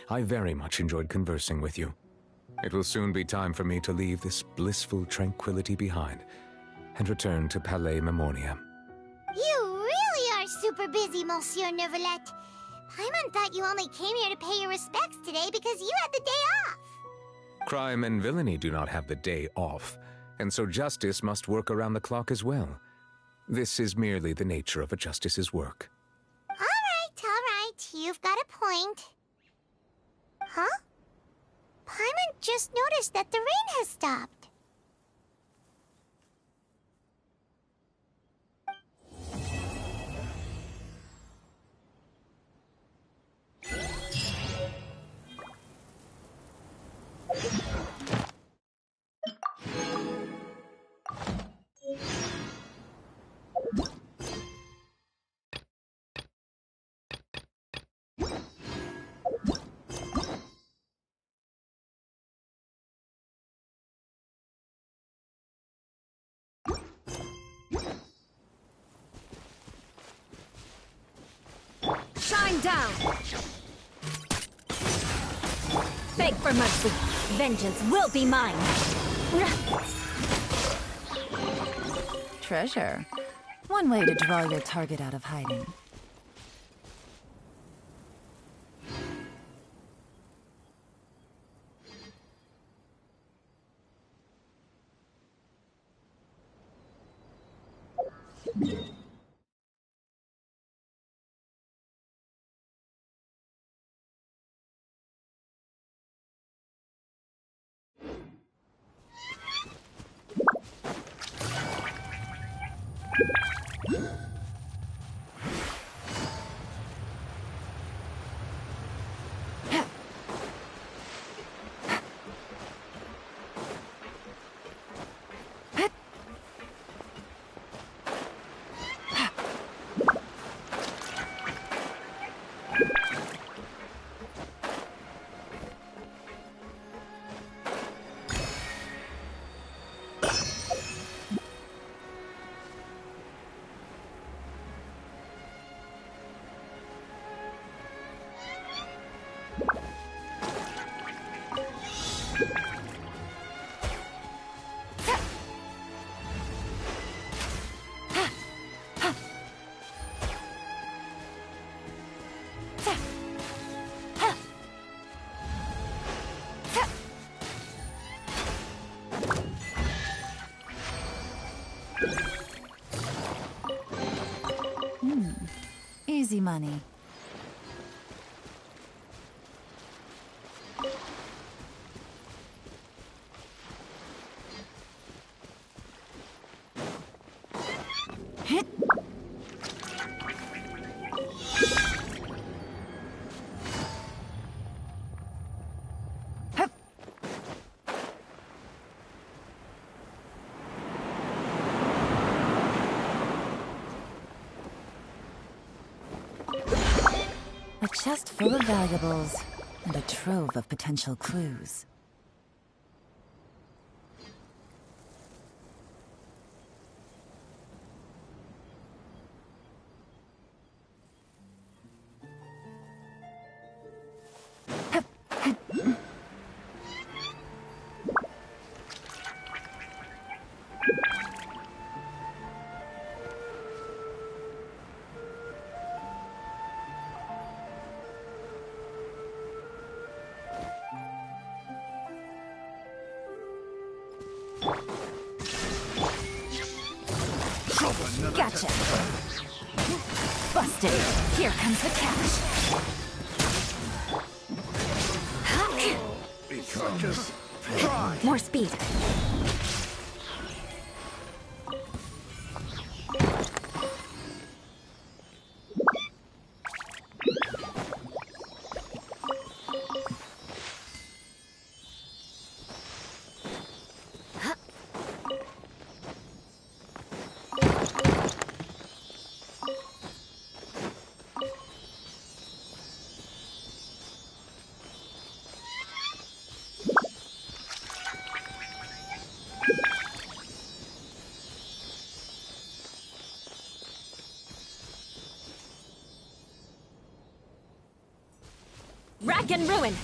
I very much enjoyed conversing with you. It will soon be time for me to leave this blissful tranquility behind and return to Palais Memornia.
You really are super busy, Monsieur Neuvillette. Paimon thought you only came here to pay your respects today because you had the day off.
Crime and villainy do not have the day off, and so justice must work around the clock as well. This is merely the nature of a justice's work.
All right, you've got a point. Huh? Paimon just noticed that the rain has stopped.
down! Beg for mercy. Vengeance will be mine.
Treasure. One way to draw your target out of hiding. Easy money. A chest full of valuables, and a trove of potential clues. Gotcha. Busted. Here comes the cash.
Just try.
More speed. Rack and ruin!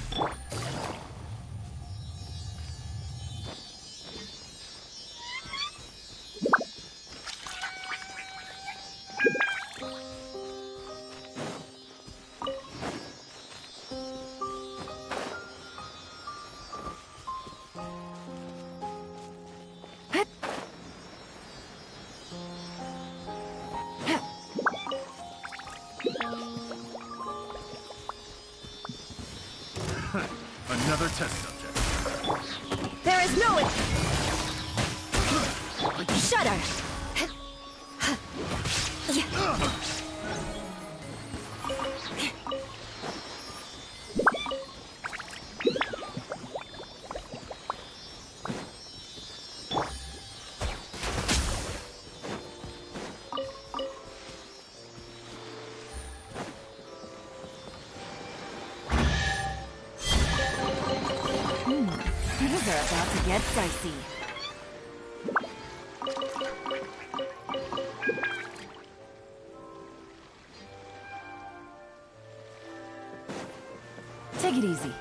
Another test subject.
There is no... Shudder!
Things are about to get dicey. Take it easy.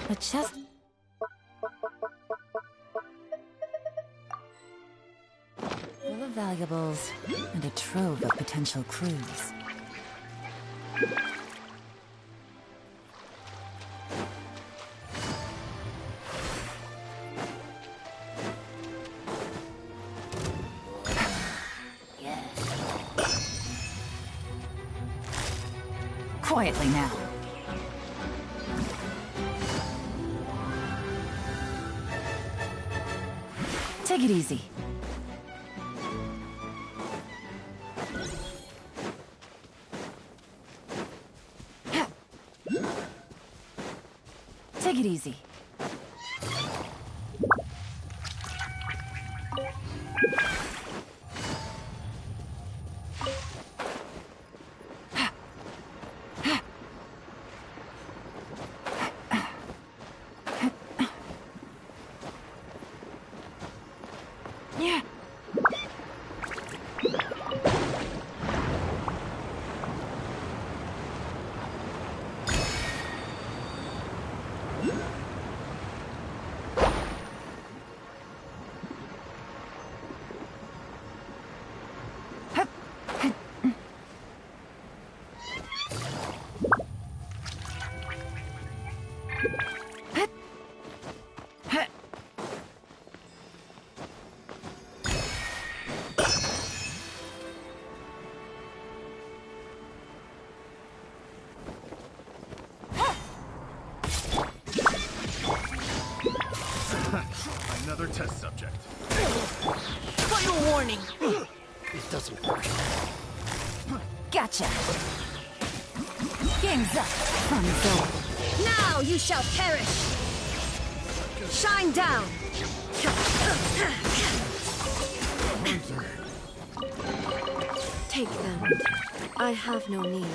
A chest... full of valuables and a trove of potential clues. Quietly now. Take it easy. Take it easy.
Another test subject.
Final warning! It doesn't work.
Gotcha. Game's up. Fun's over.
Now you shall perish! Shine down!
Take them. I have no need.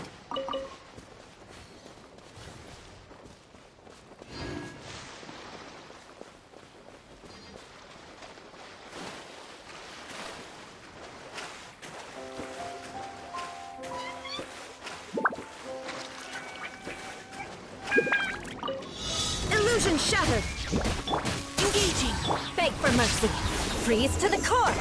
Illusion shattered!
Engaging!
Beg for mercy! Freeze to the core!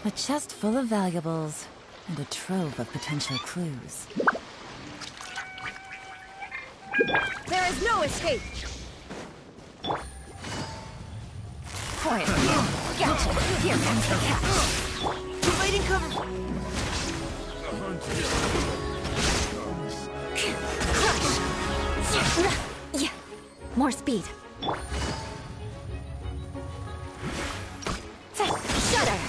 A chest full of valuables and a trove of potential clues.
There is no escape!
Quiet. Gotcha. Here comes the catch.
Providing cover!
Crush! Yeah. More speed. Shudder!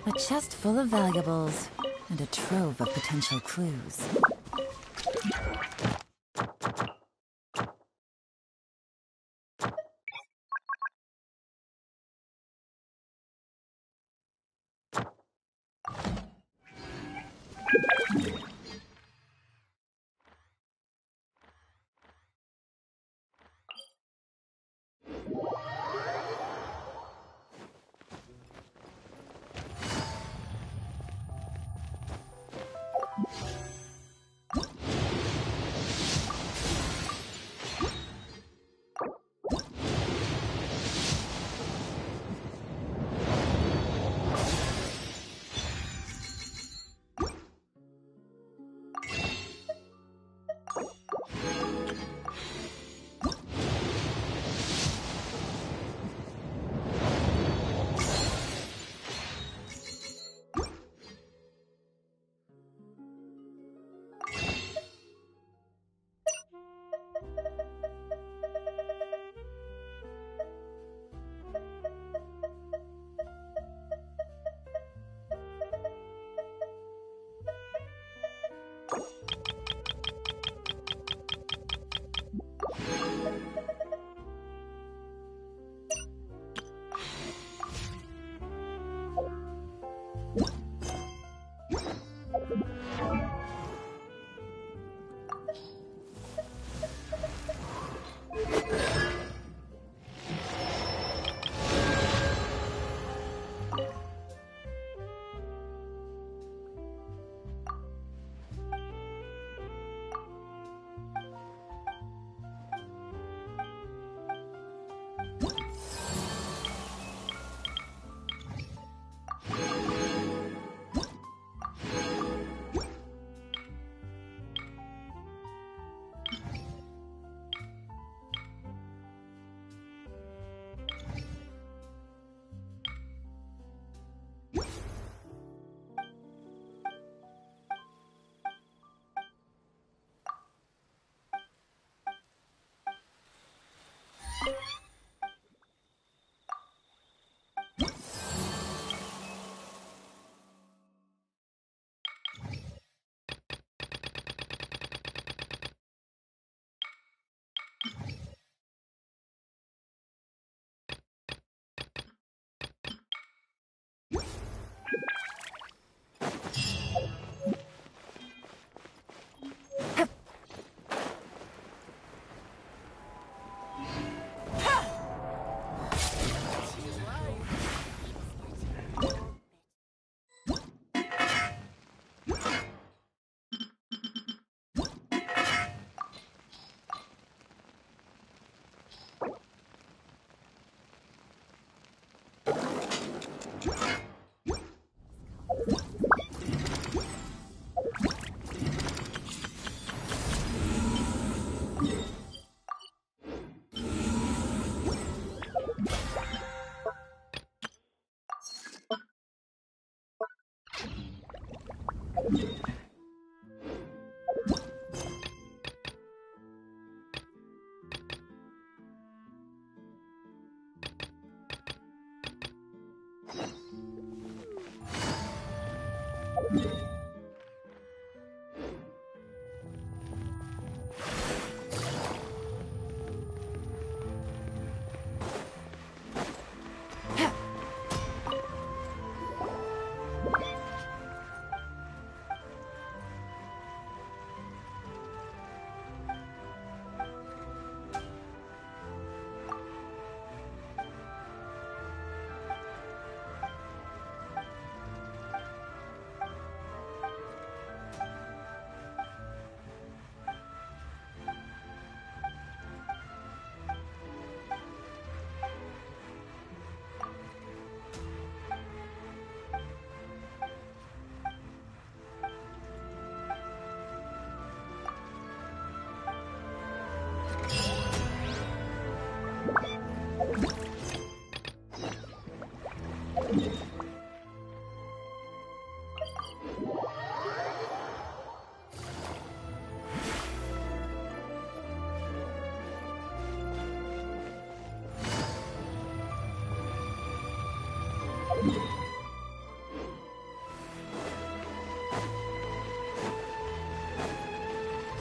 A chest full of valuables and a trove of potential clues.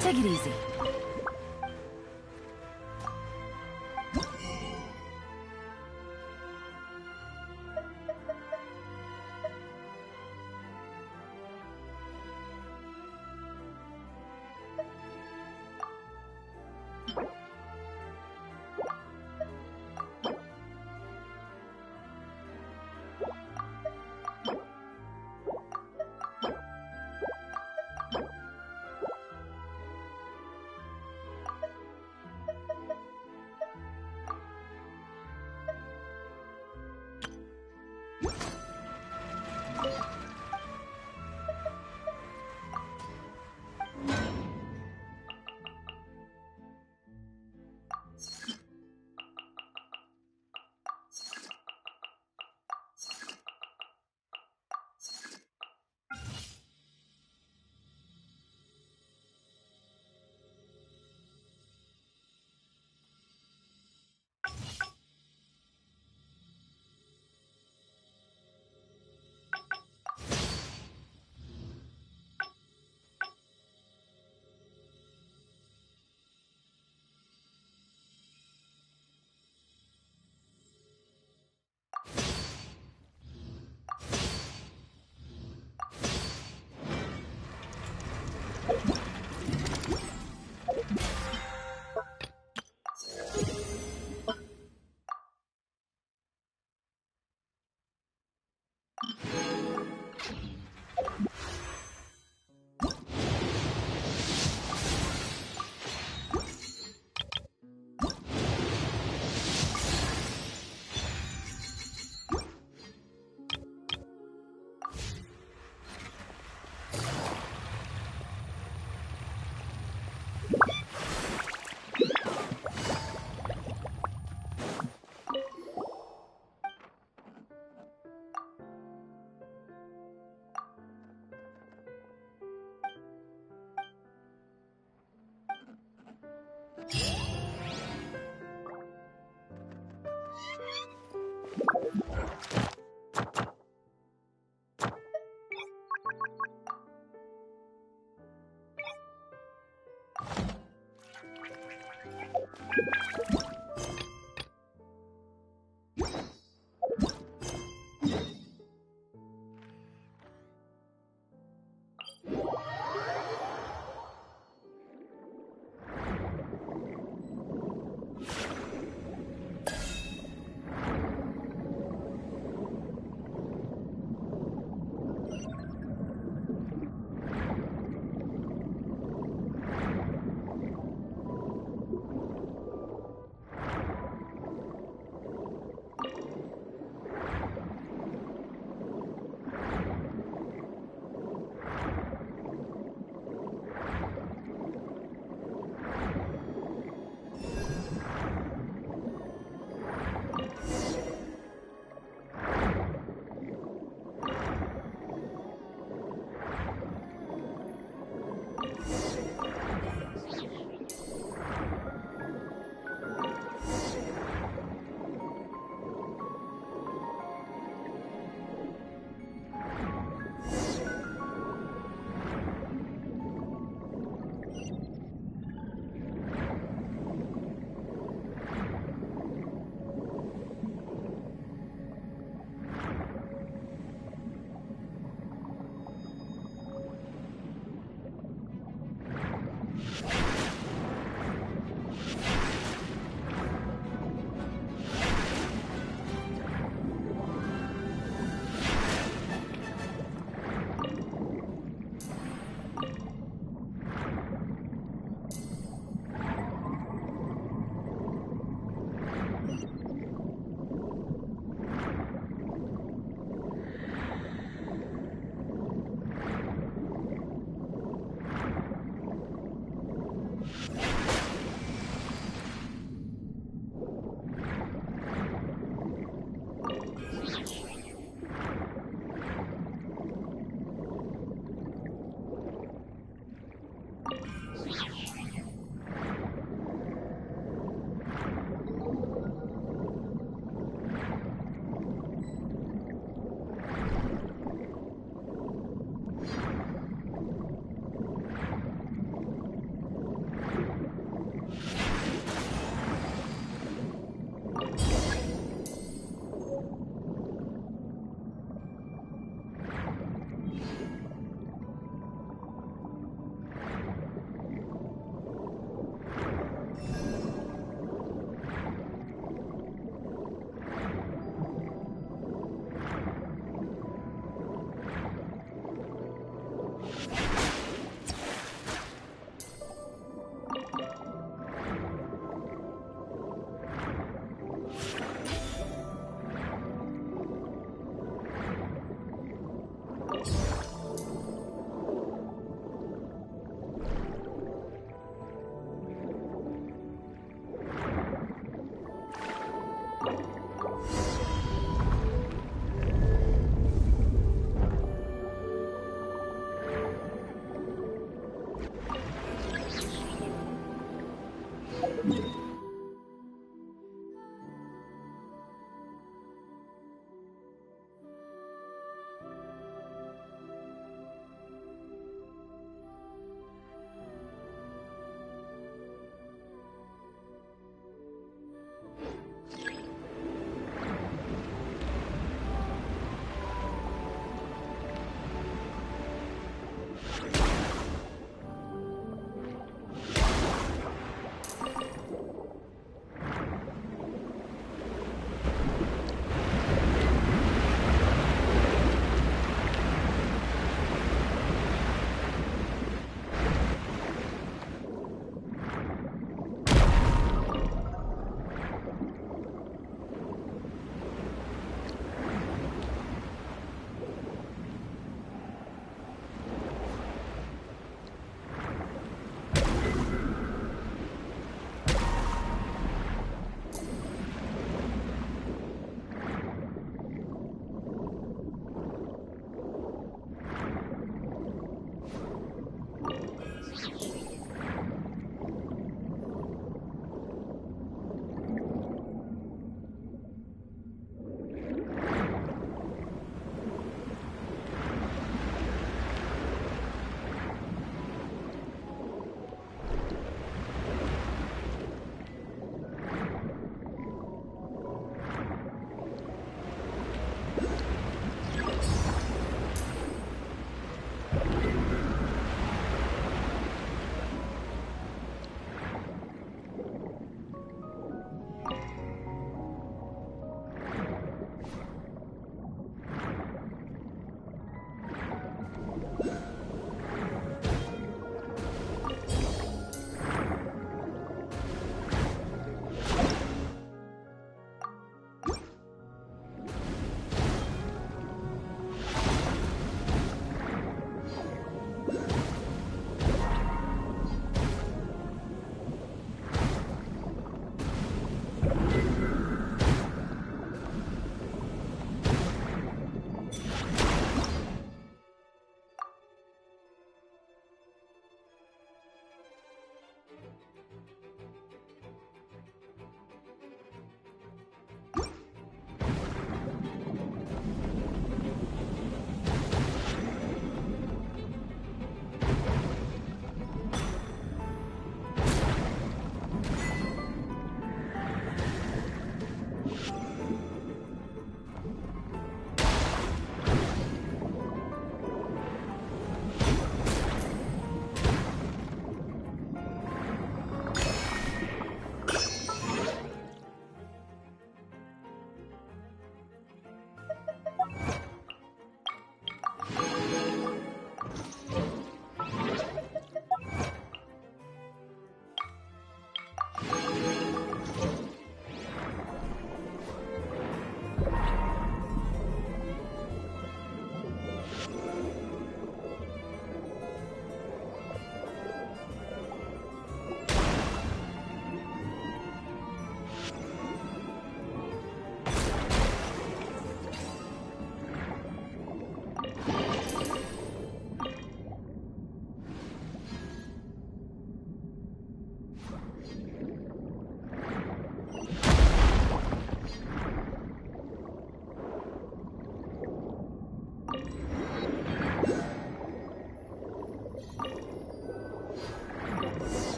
Take it easy.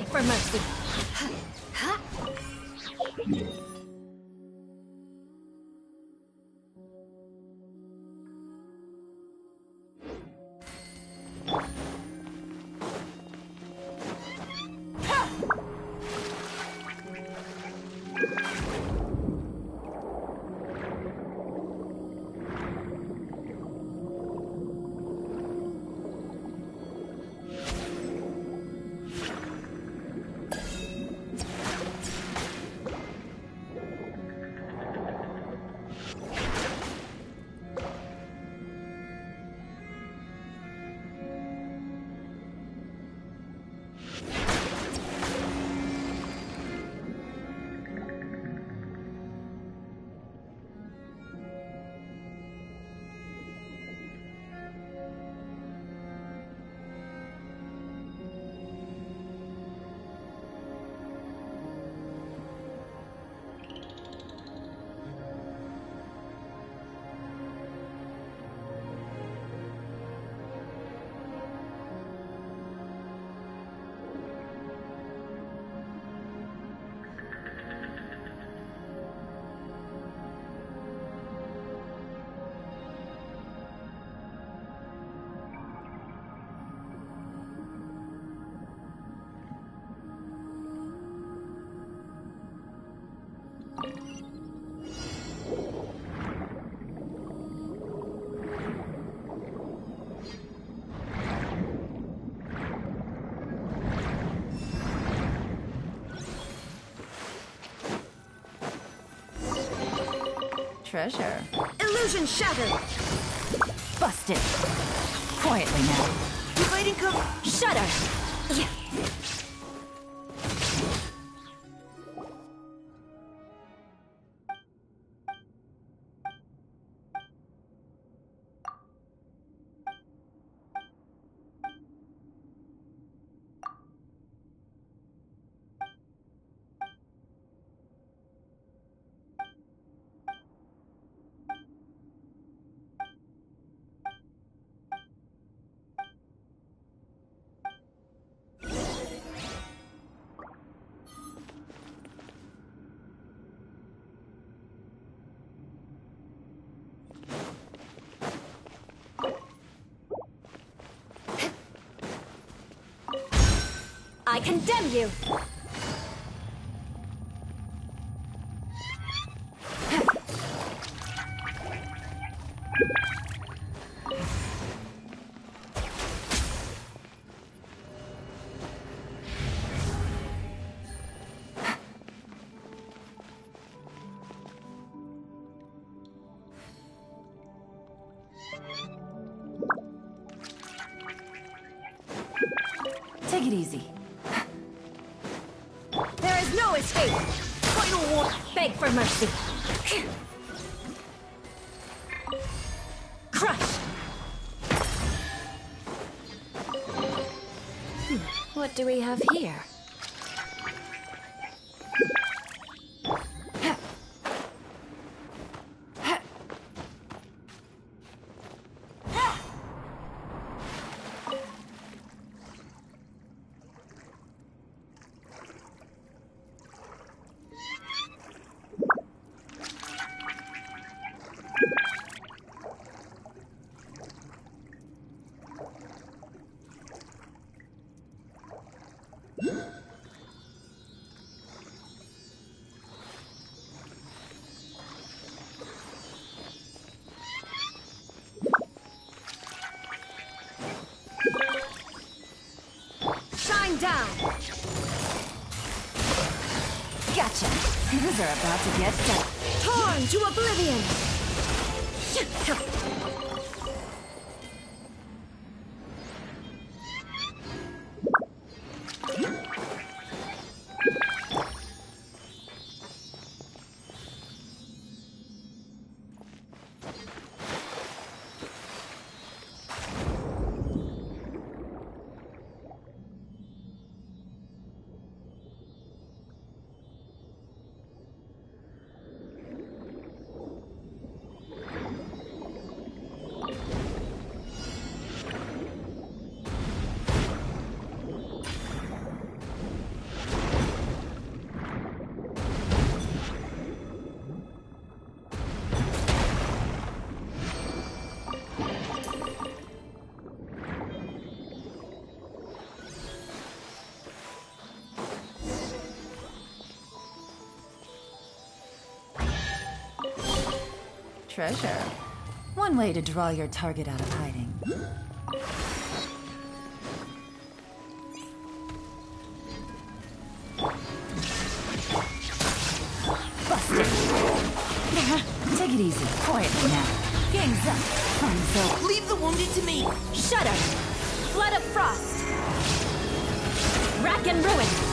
Beg for mercy.
Treasure.
Illusion shattered!
Busted. Quietly now.
Providing cover. Shudder! I condemn you!
Take it easy.
There is no escape! Final war! Beg for mercy! Crush!
What do we have here?
Shine down!
Gotcha! These are about to get done.
Torn to oblivion!
Treasure. One way to draw your target out of hiding. Busted. Take it easy. Quietly now. Gang's up. So
Leave the wounded to me.
Shut up! Flood of frost! Rack and ruin!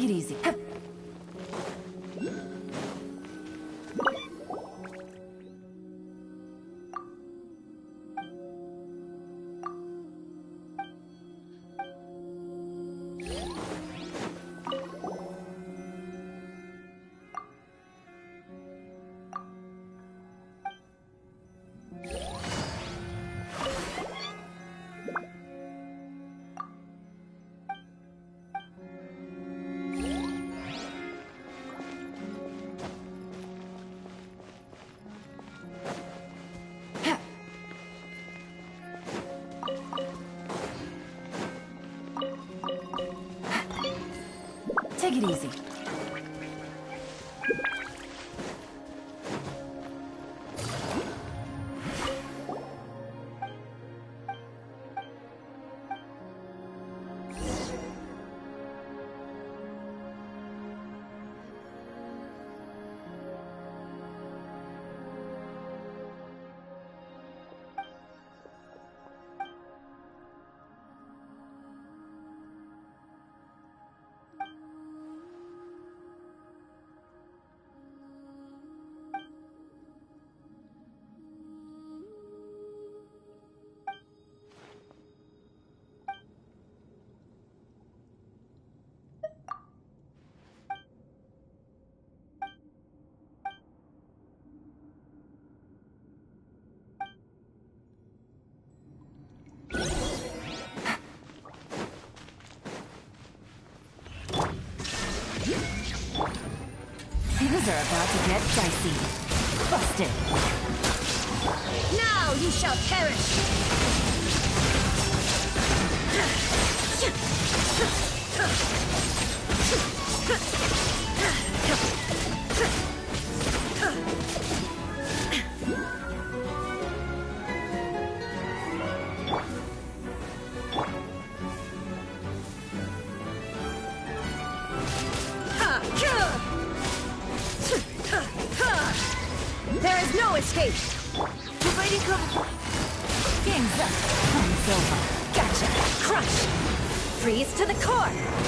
take it easy. Take it easy. Things are about to get dicey. Busted.
Now you shall perish! There is no escape!
Providing cover!
Game's up. Time's over.
Gotcha! Crush! Freeze to the core!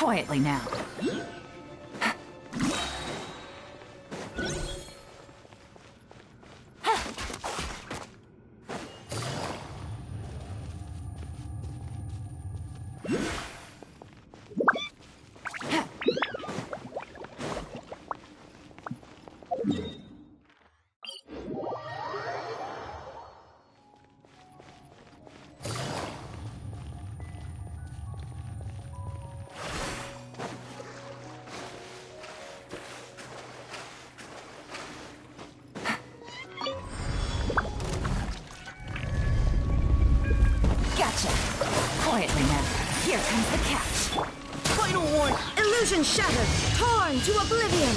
Quietly now. Quietly now. Here comes the catch.
Final warning! Illusion shattered! Torn to oblivion!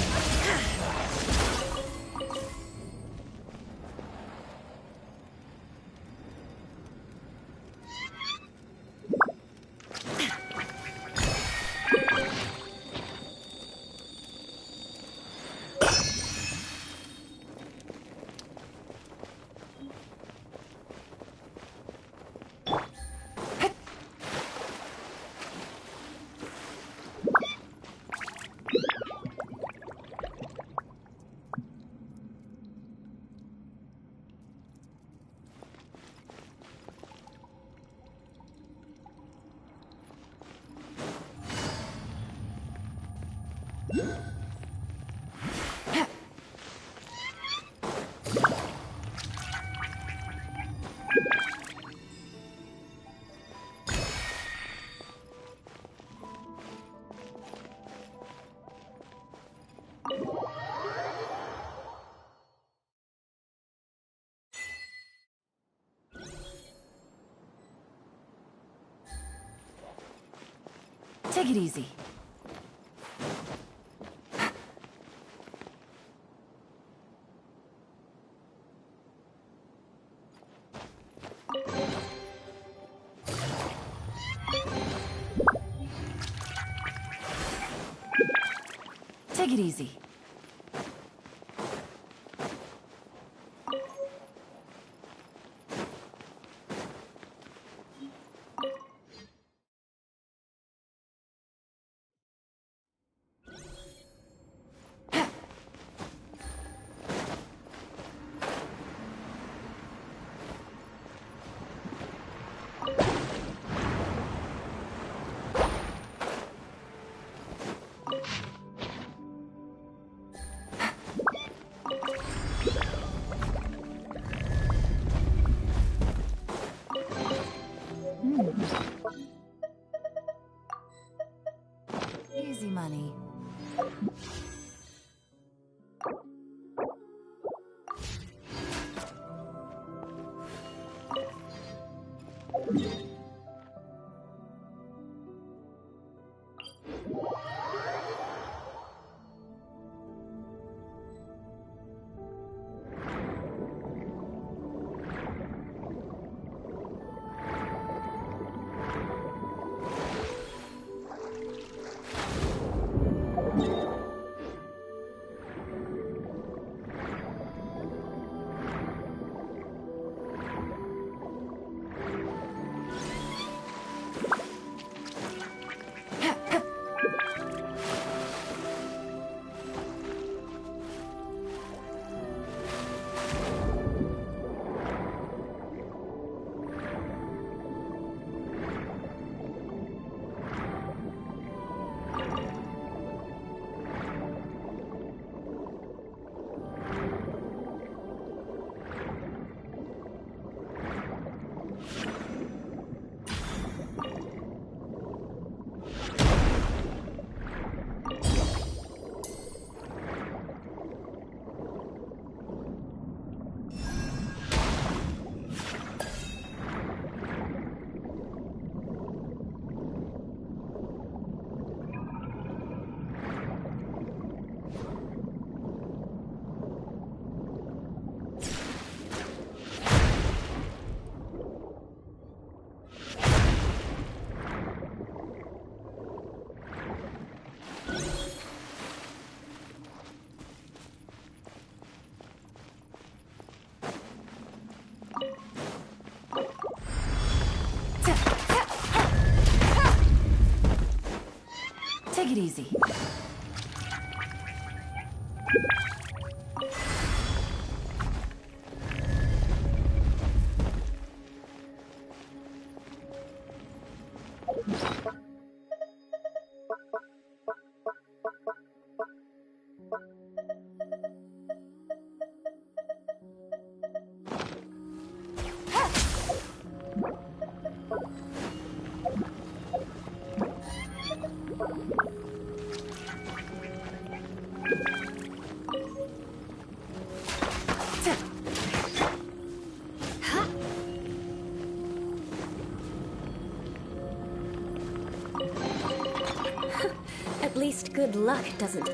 Take it easy. Take it easy. Easy money. Take it easy.
At least good luck doesn't...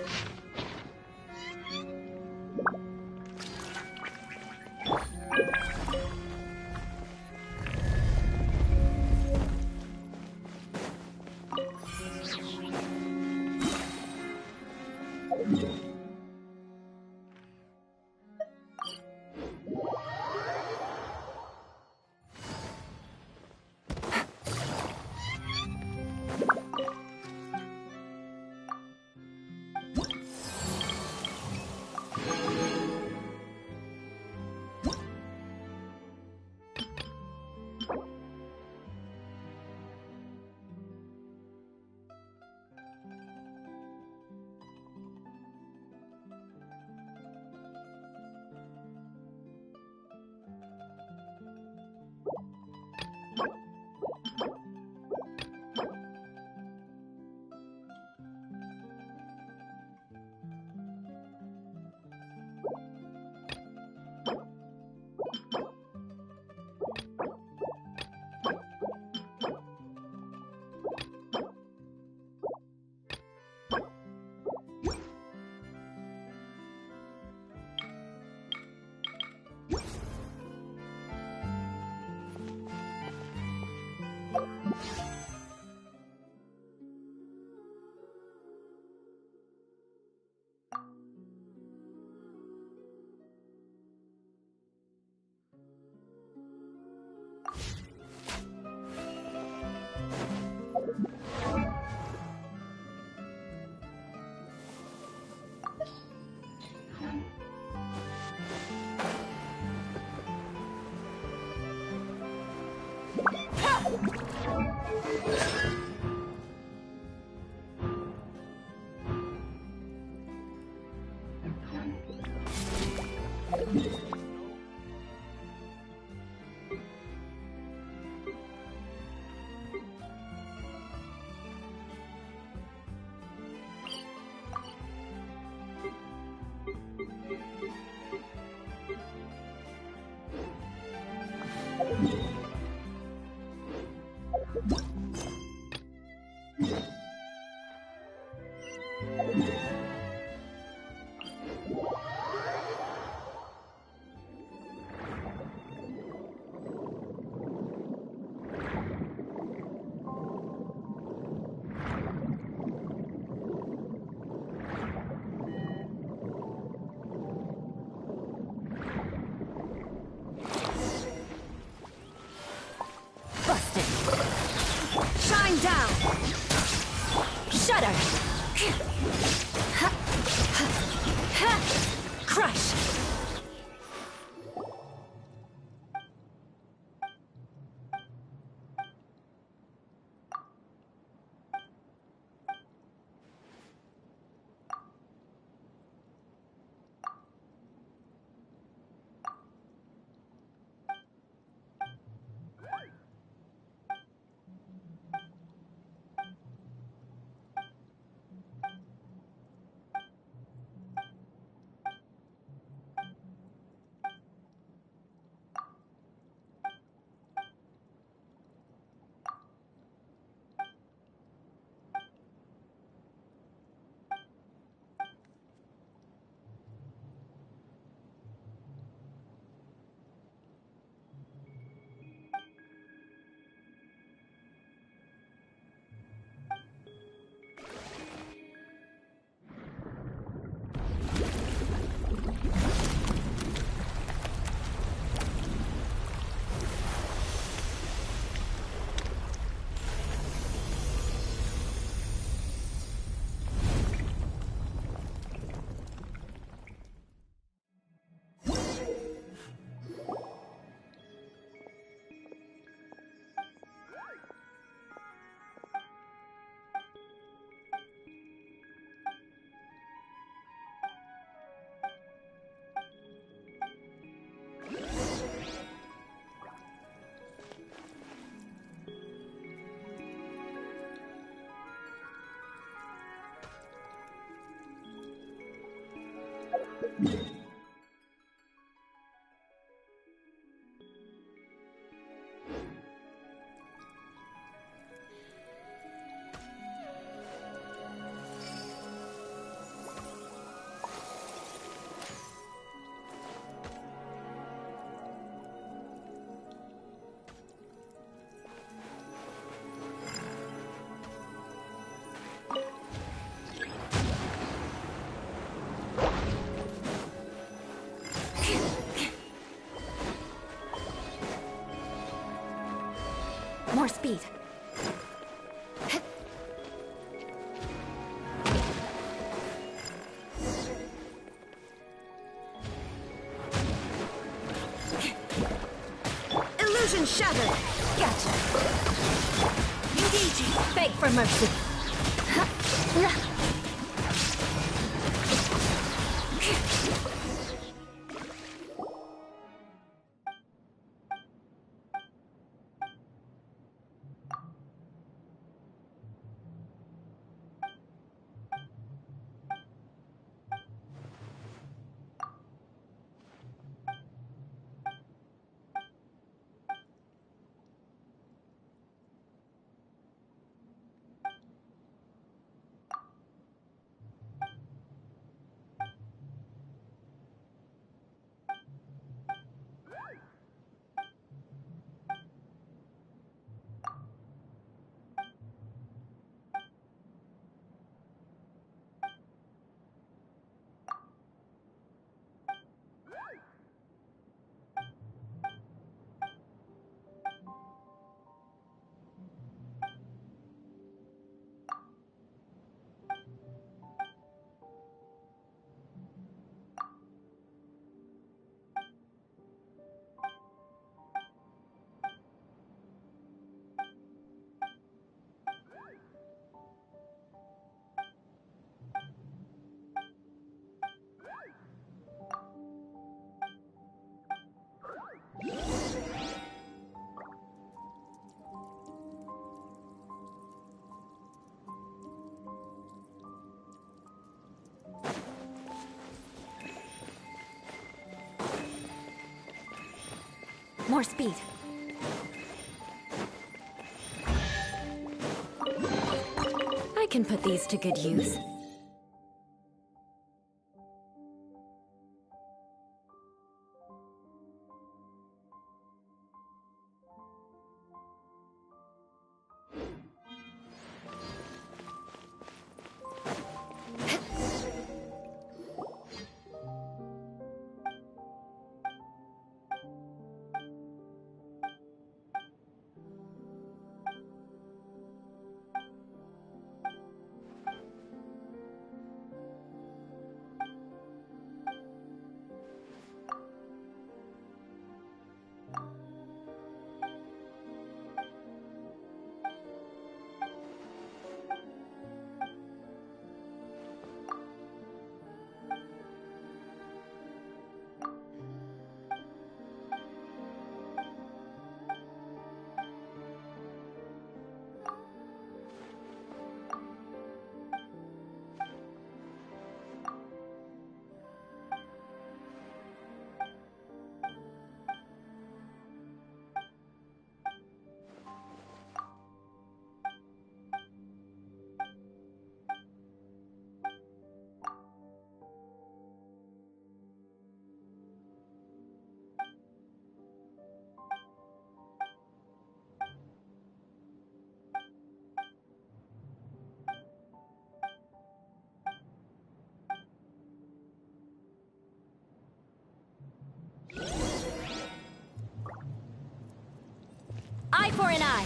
Shine down! Shudder! Crush! More speed. Illusion shattered. Gotcha. Engaging. Beg for mercy. More speed. I can put these to good use. for an eye.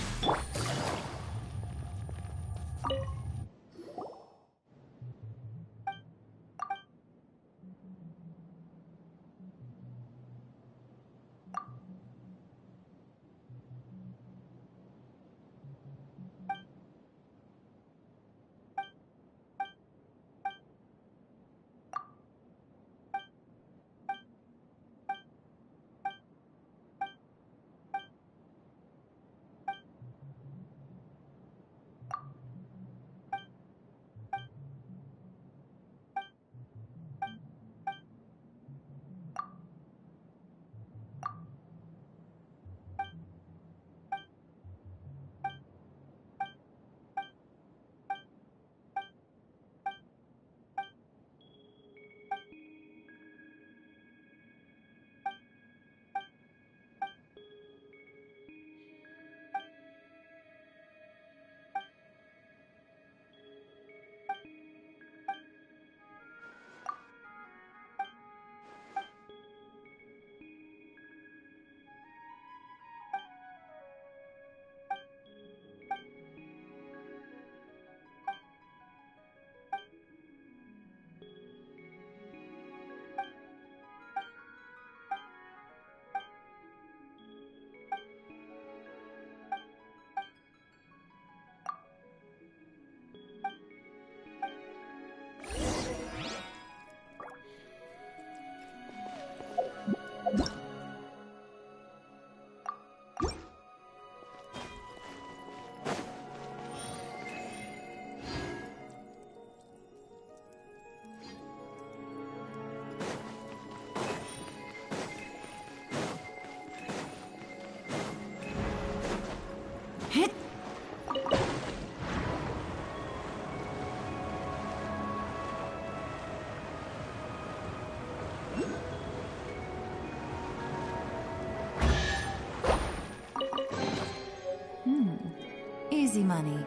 Easy money.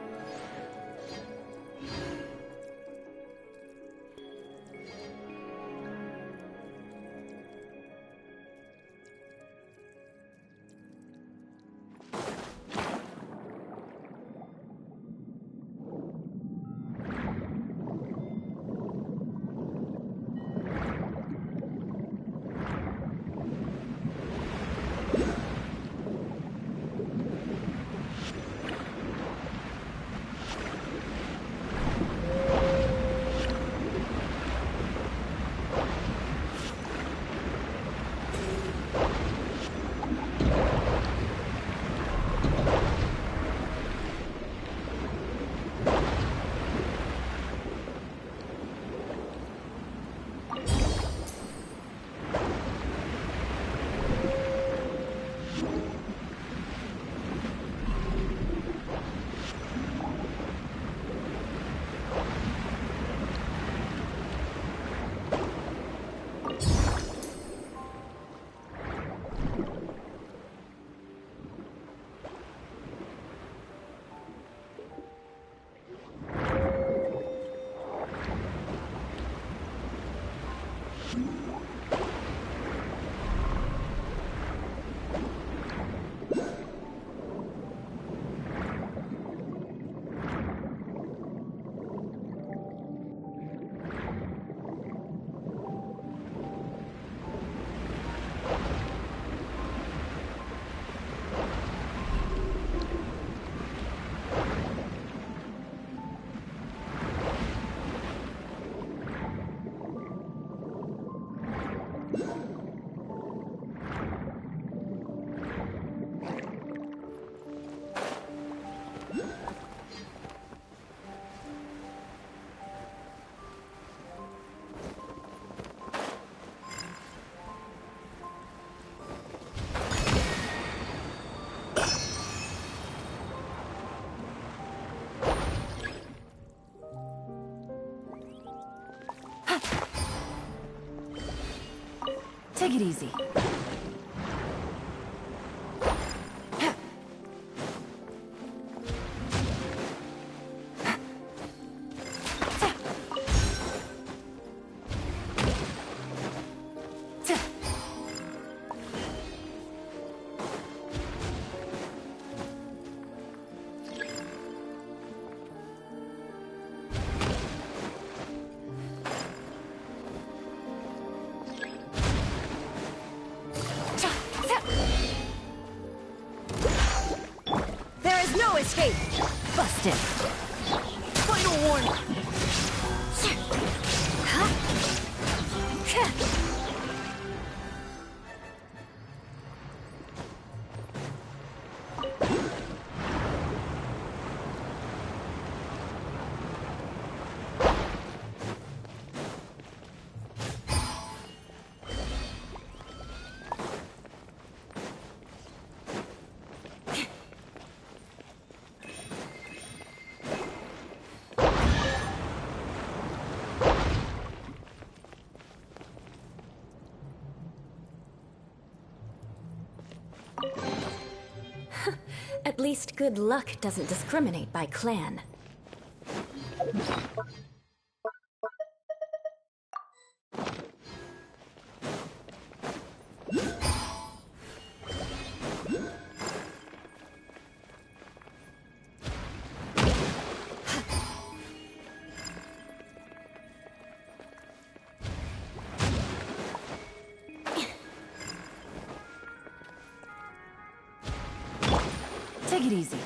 Take it easy.
least good luck doesn't discriminate by clan.
Take it easy.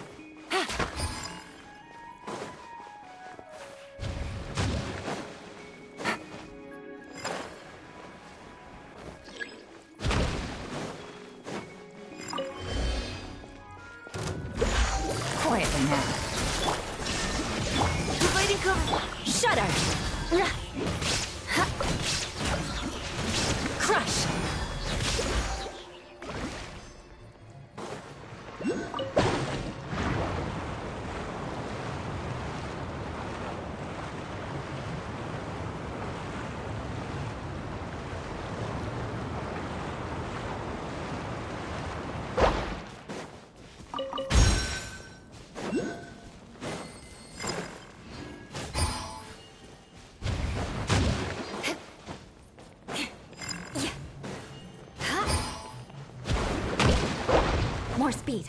Quietly now.
Providing cover.
Shudder! Crush! More speed.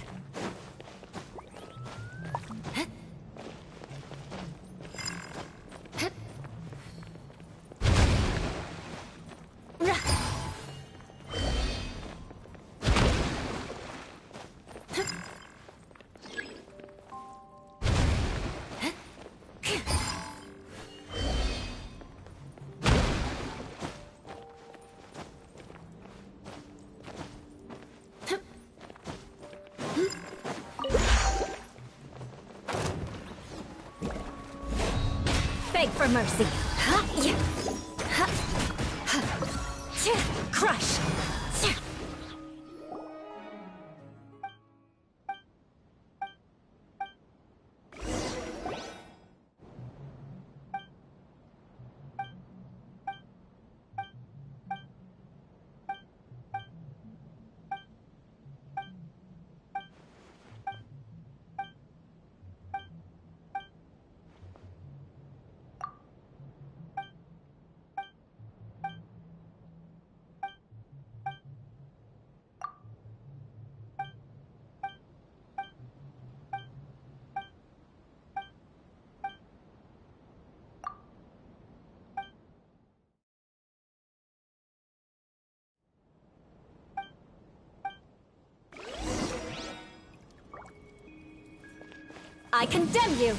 Beg for mercy. Crush. I condemn you!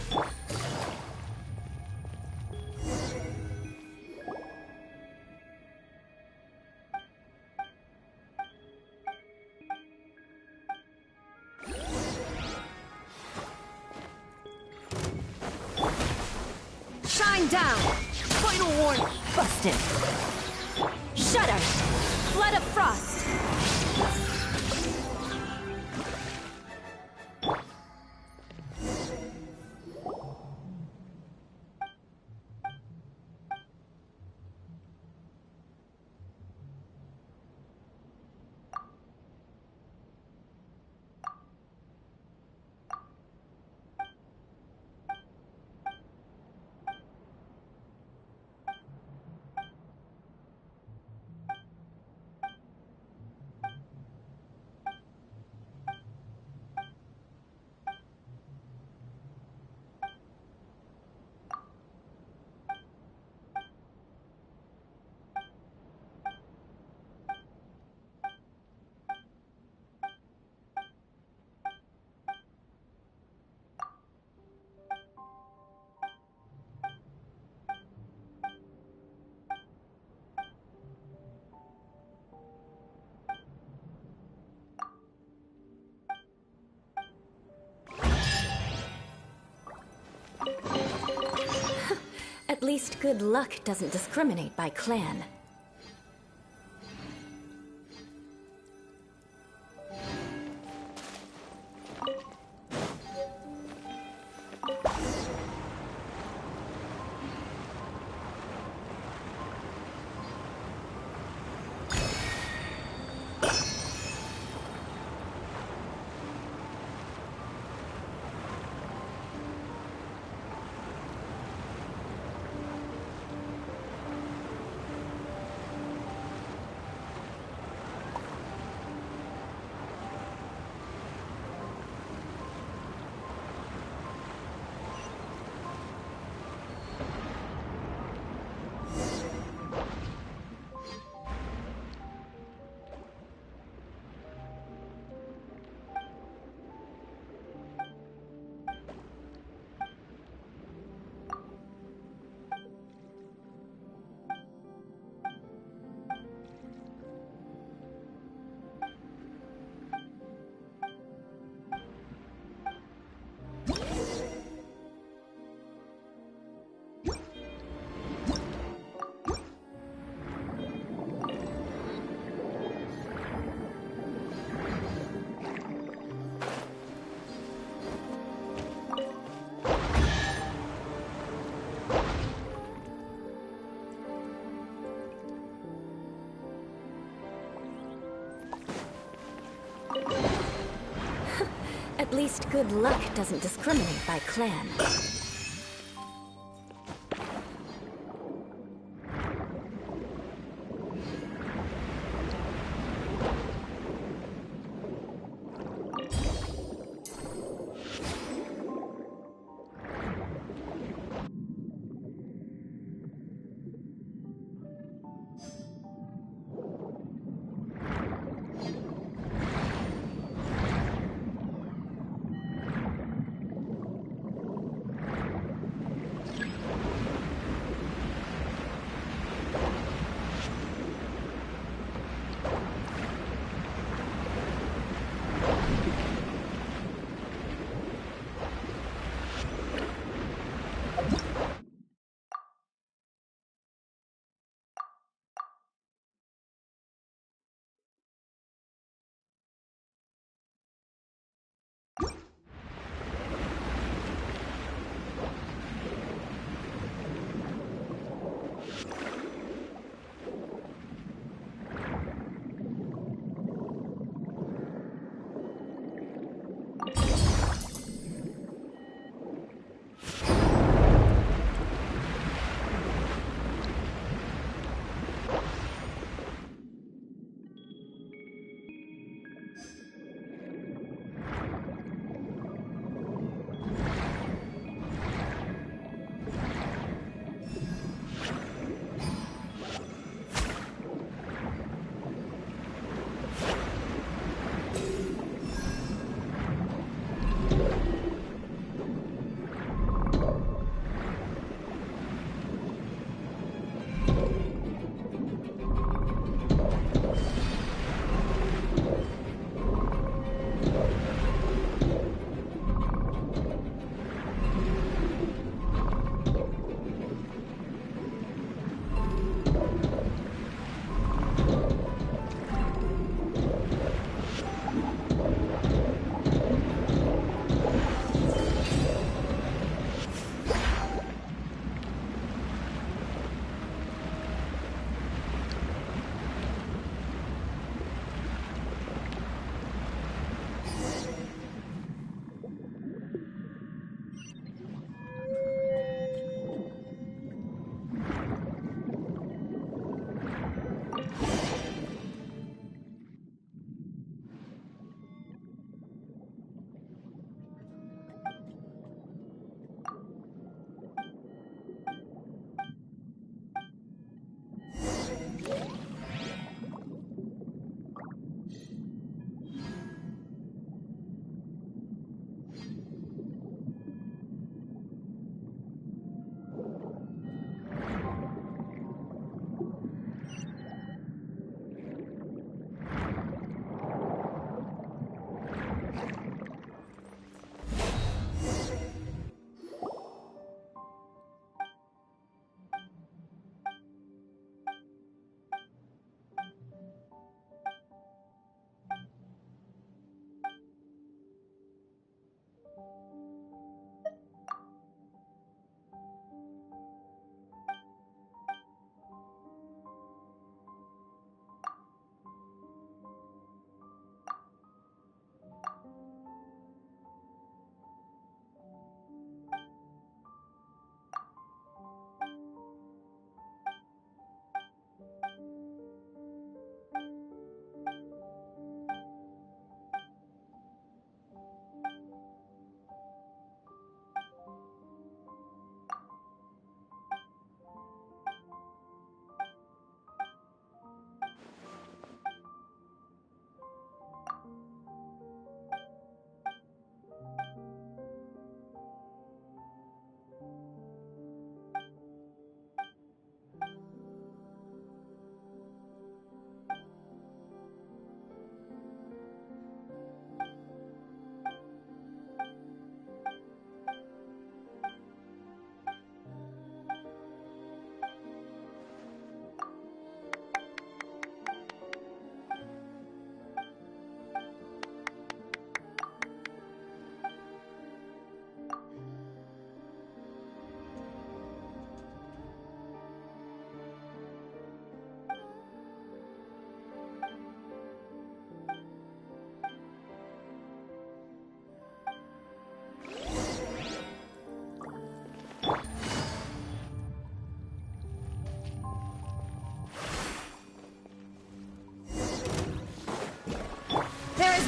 Shine down! Final warning! Busted! Shudder! Flood of frost! At least good luck doesn't discriminate by clan. least good luck doesn't discriminate by clan.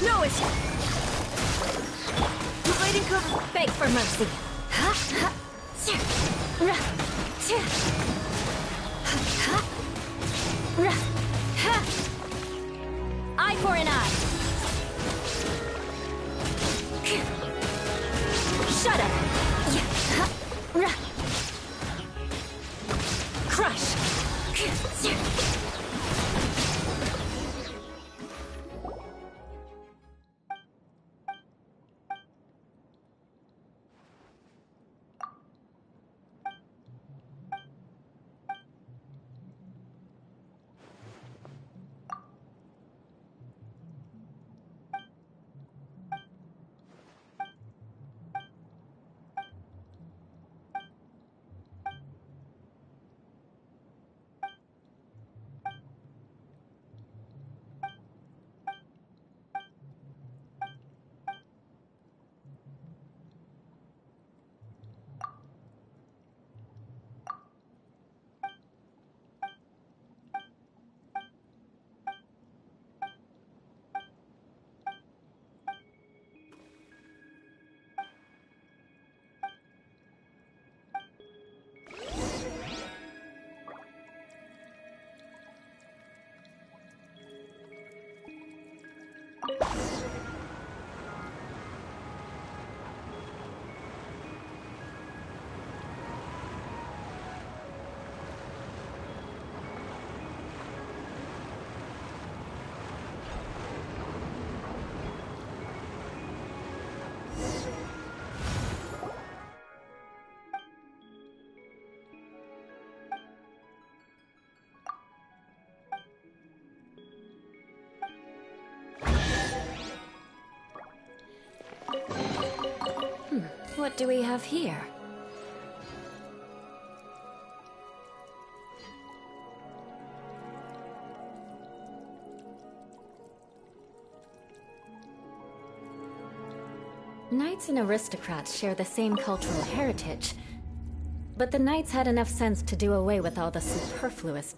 is no escape!
Providing cover!
Beg for mercy! Eye for an eye! Shut up! Crush! What do we have here? Knights and aristocrats share the same cultural heritage, but the knights had enough sense to do away with all the superfluous.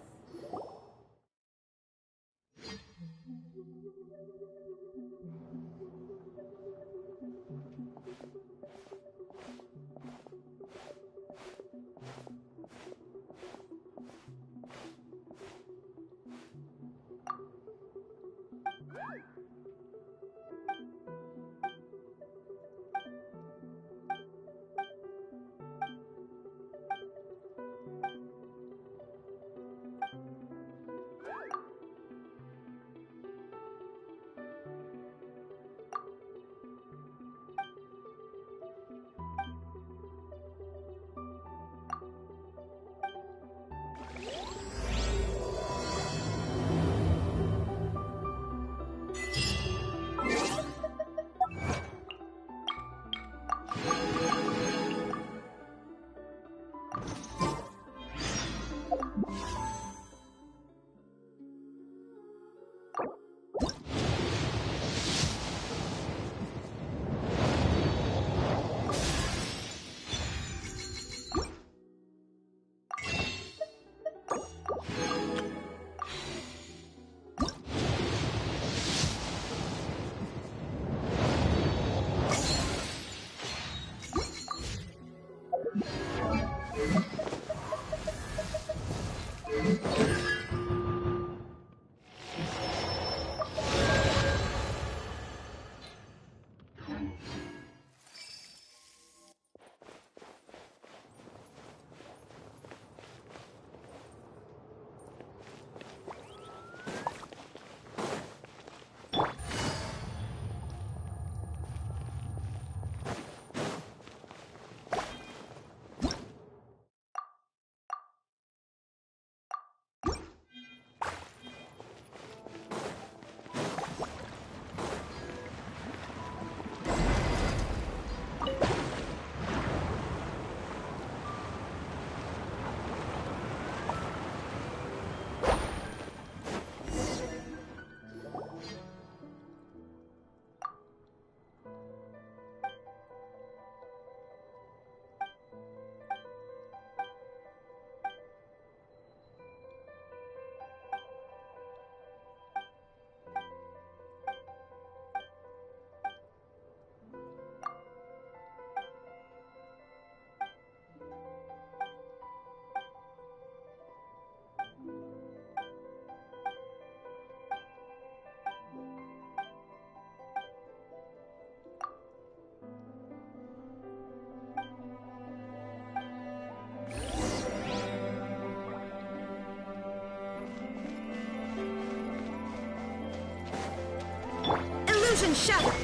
shatter!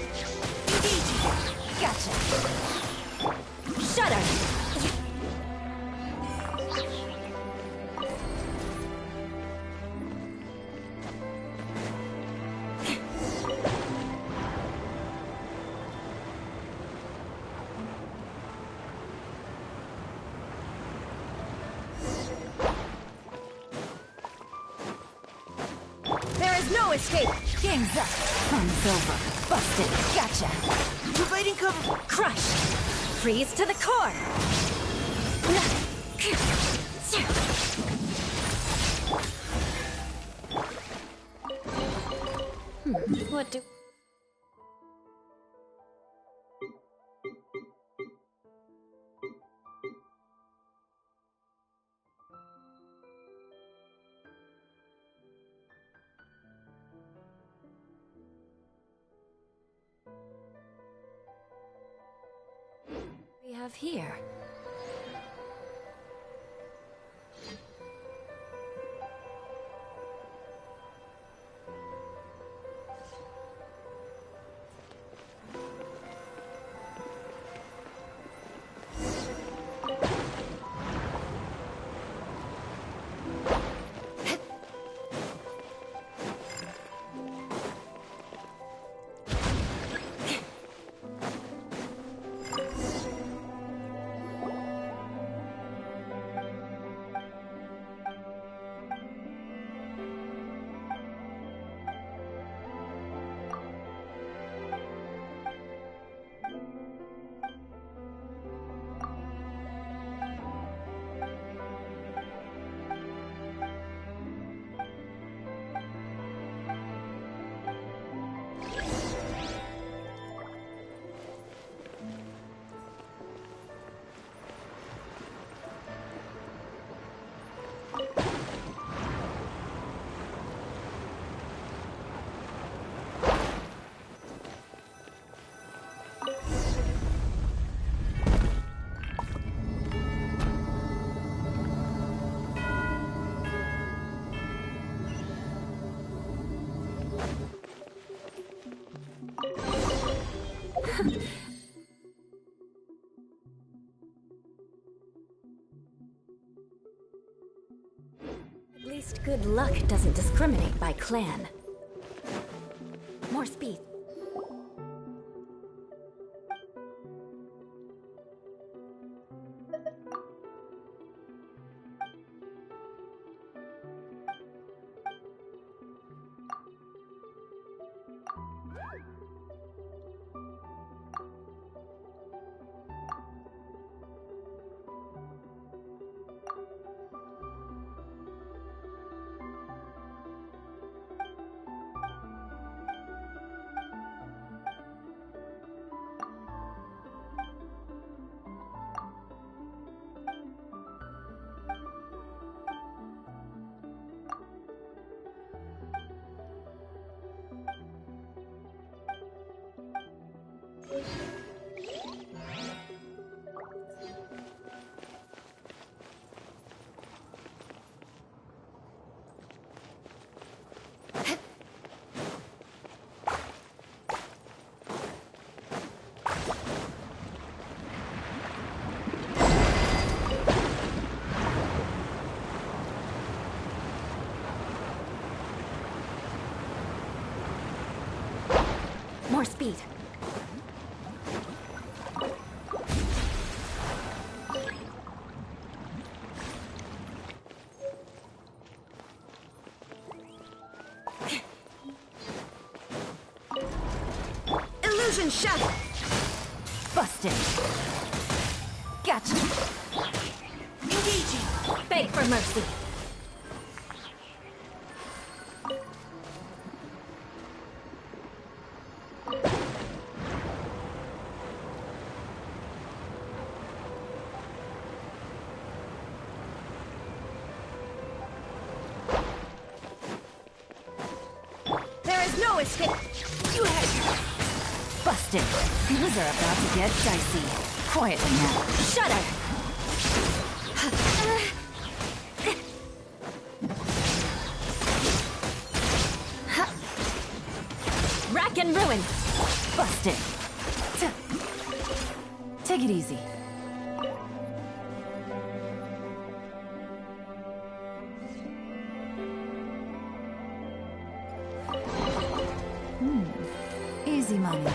Engaging!
Gotcha! Shudder!
There is no escape!
Game's up! Fun's over! Busted! Gotcha!
Providing cover!
Crush! Freeze to the core! What do... we have here? At least good luck doesn't discriminate by clan. More speed. More speed.
Illusion shatter!
Busted. Gotcha.
Engaging.
Beg for mercy.
There is no escape! You had...
Busted. Things are about to get dicey. Quietly now. Shudder! Rack and ruin!
Busted. Take it easy. Easy money.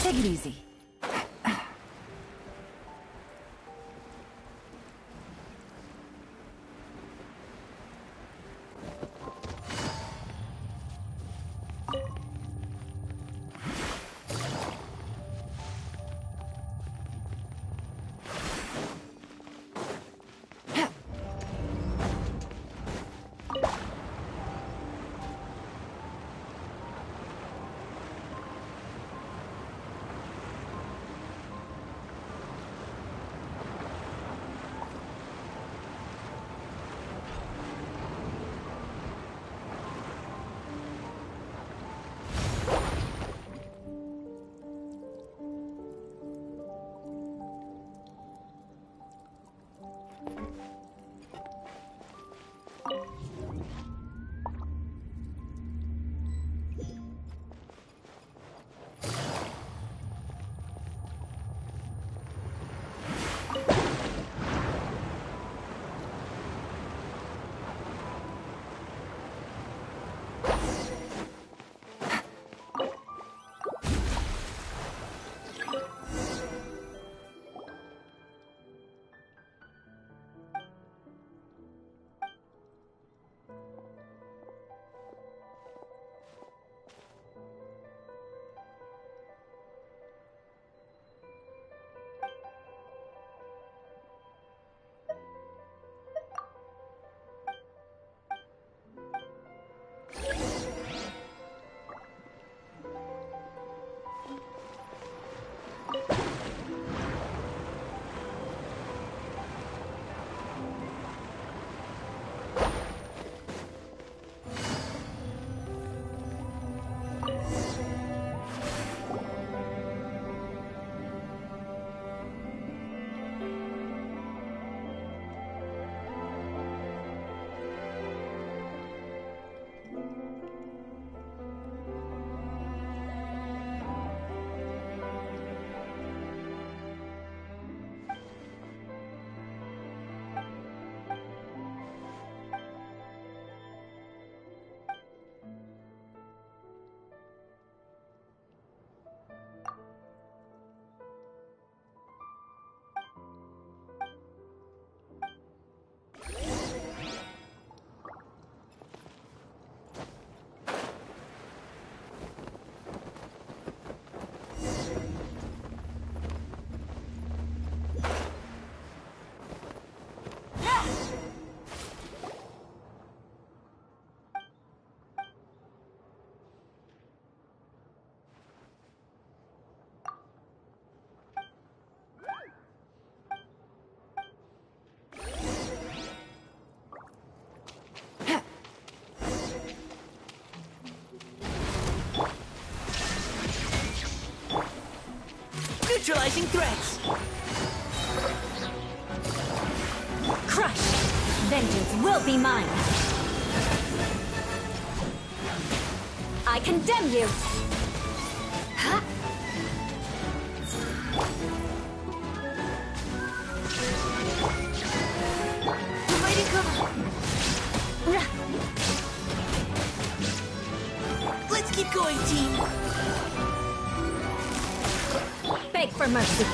Take it easy.
Neutralizing threats!
Crush! Vengeance will be mine! I condemn you!
going, team!
Beg for mercy.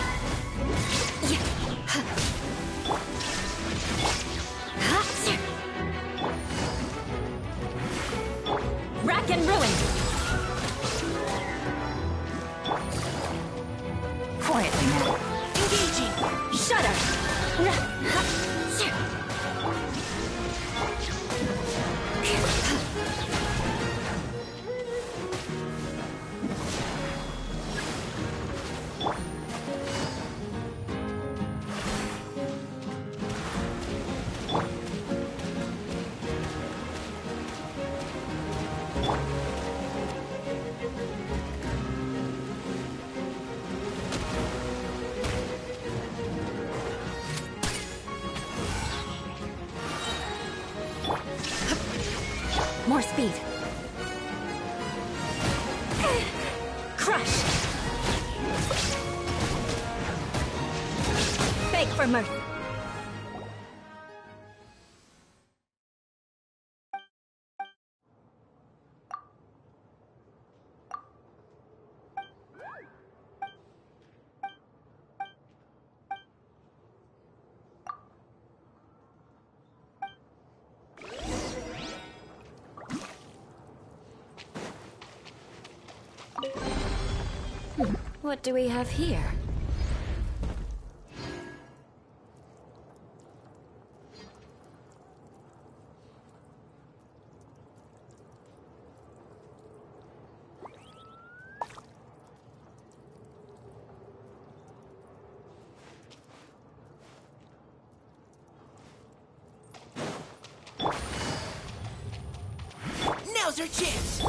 Rack and ruin. Quietly now.
Engaging!
Shudder. More speed. Crush! Beg for mercy. What do we have here?
Now's our chance!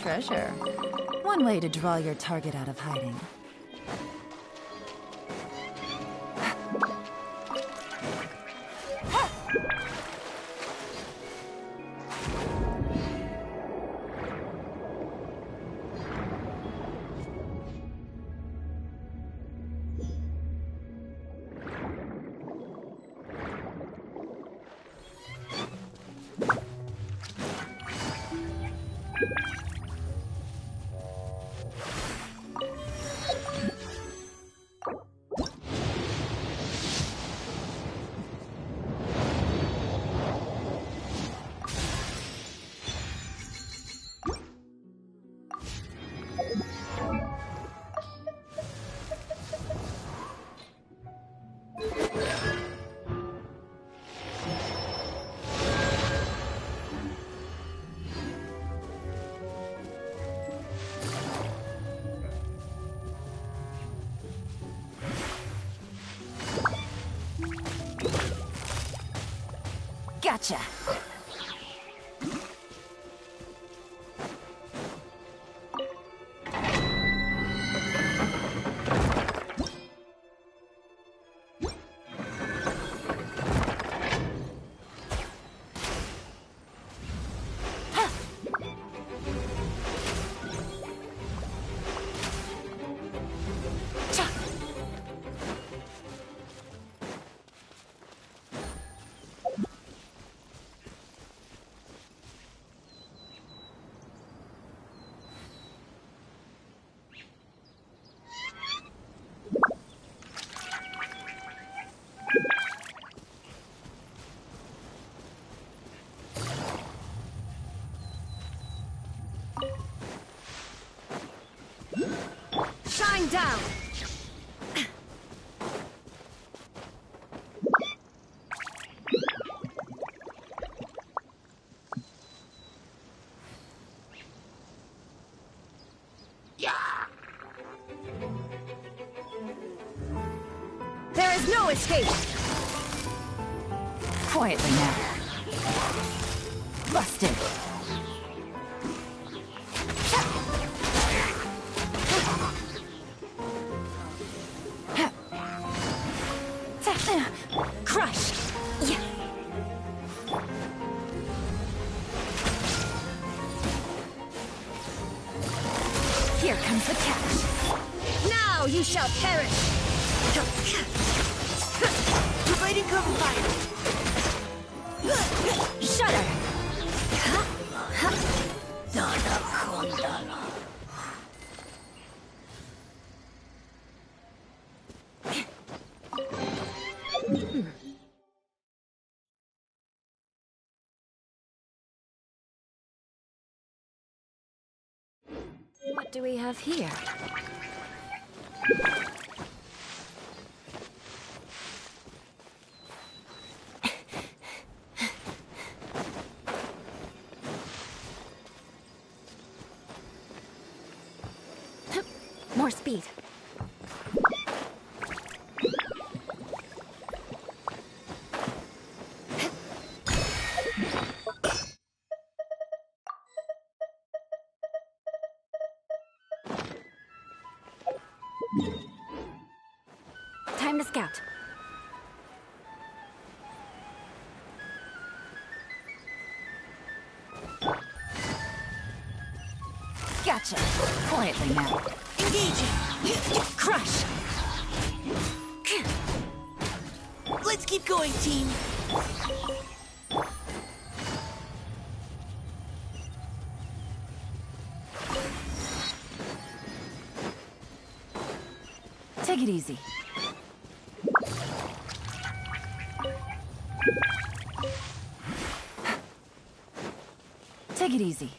Treasure. One way to draw your target out of hiding. Gotcha!
Shine down! There is no escape!
Quietly now. Busted! Crush! Yeah. Here comes the catch.
Now you shall perish!
Providing cover fire!
Shudder!
What do we have here?
More speed. Time to scout.
Gotcha! Quietly now.
Engaging!
Crush!
Let's keep going, team!
Take it easy. Take it easy.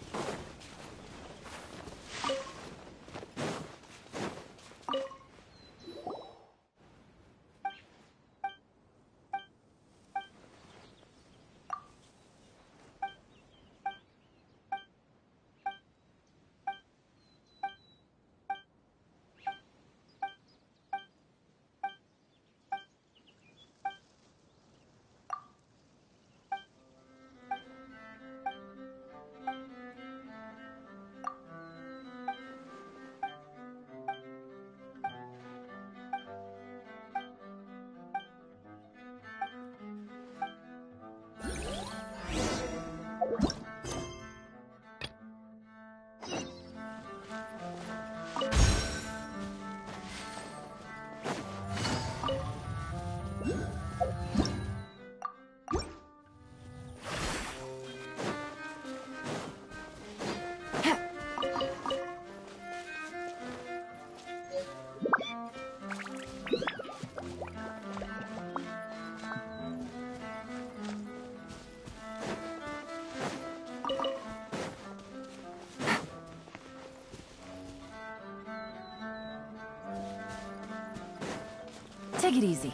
Take it easy.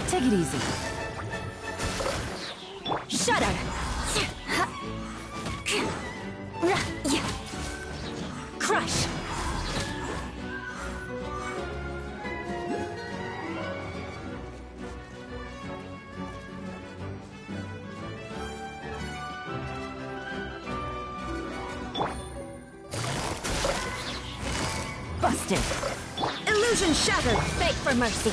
Take it easy.
Shudder! Crush!
Busted.
Illusion shattered! Beg for mercy!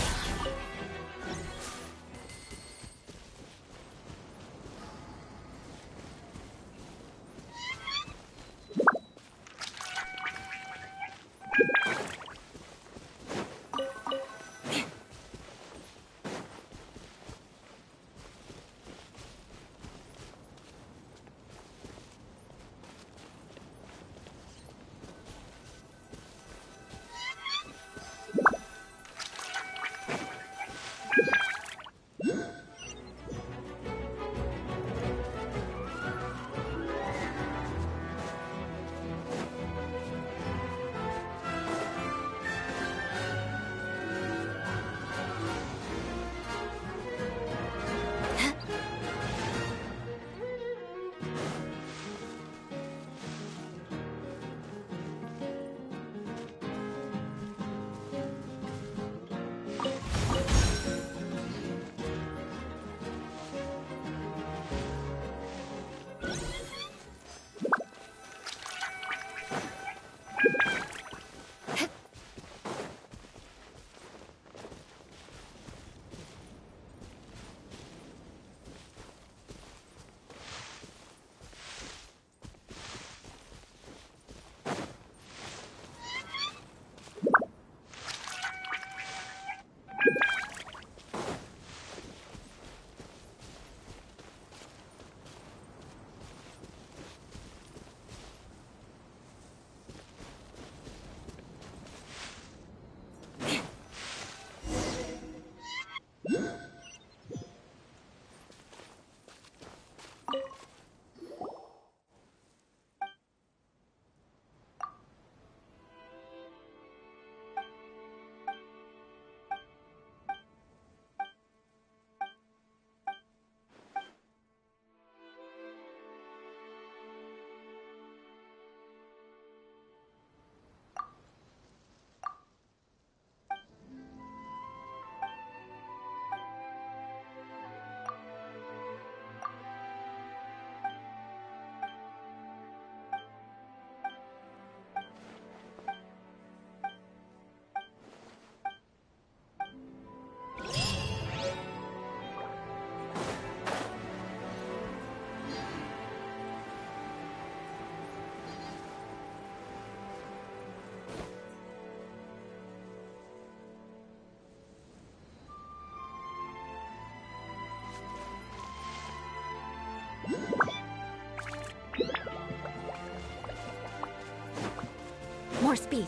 More speed.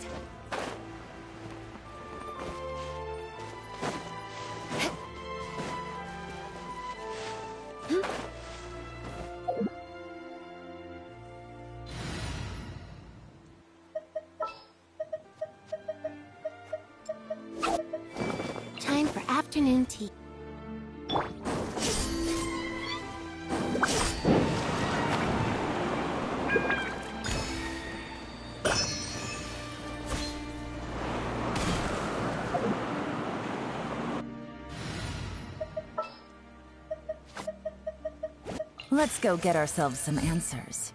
Time for afternoon tea.
Let's go get ourselves some answers.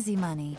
Easy money.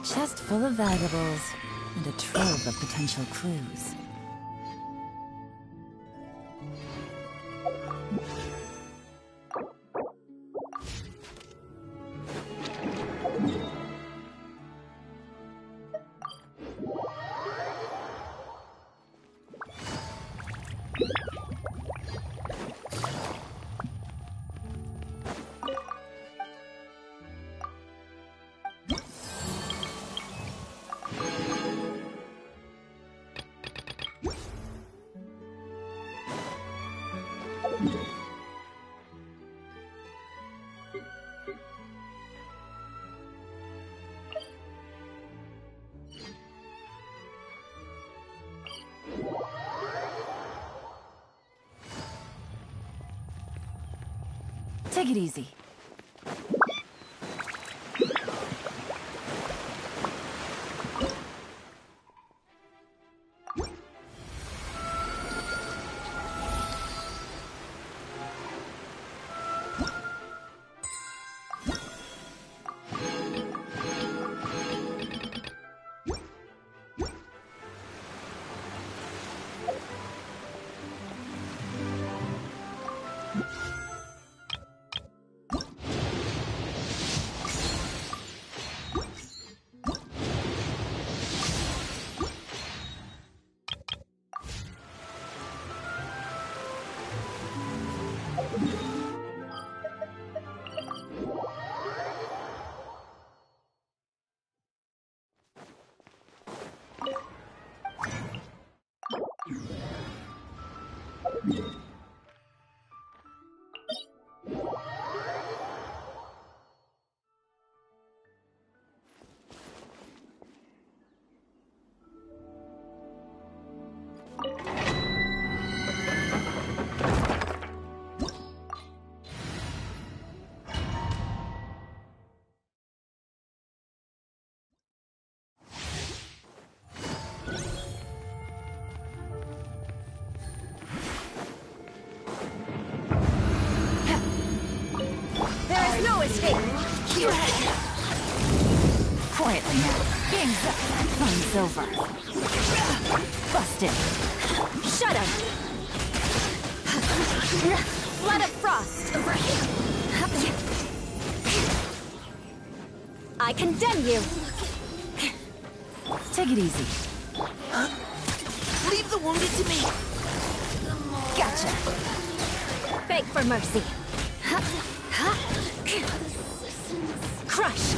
chest full of valuables and a trove of potential clues. Take it easy.
No escape!
Quietly now. Game's up. Fun's over. Busted.
Shut him! Blood of Frost! I condemn you!
Take it easy.
Leave the wounded to me!
Gotcha! Beg for mercy! Crush!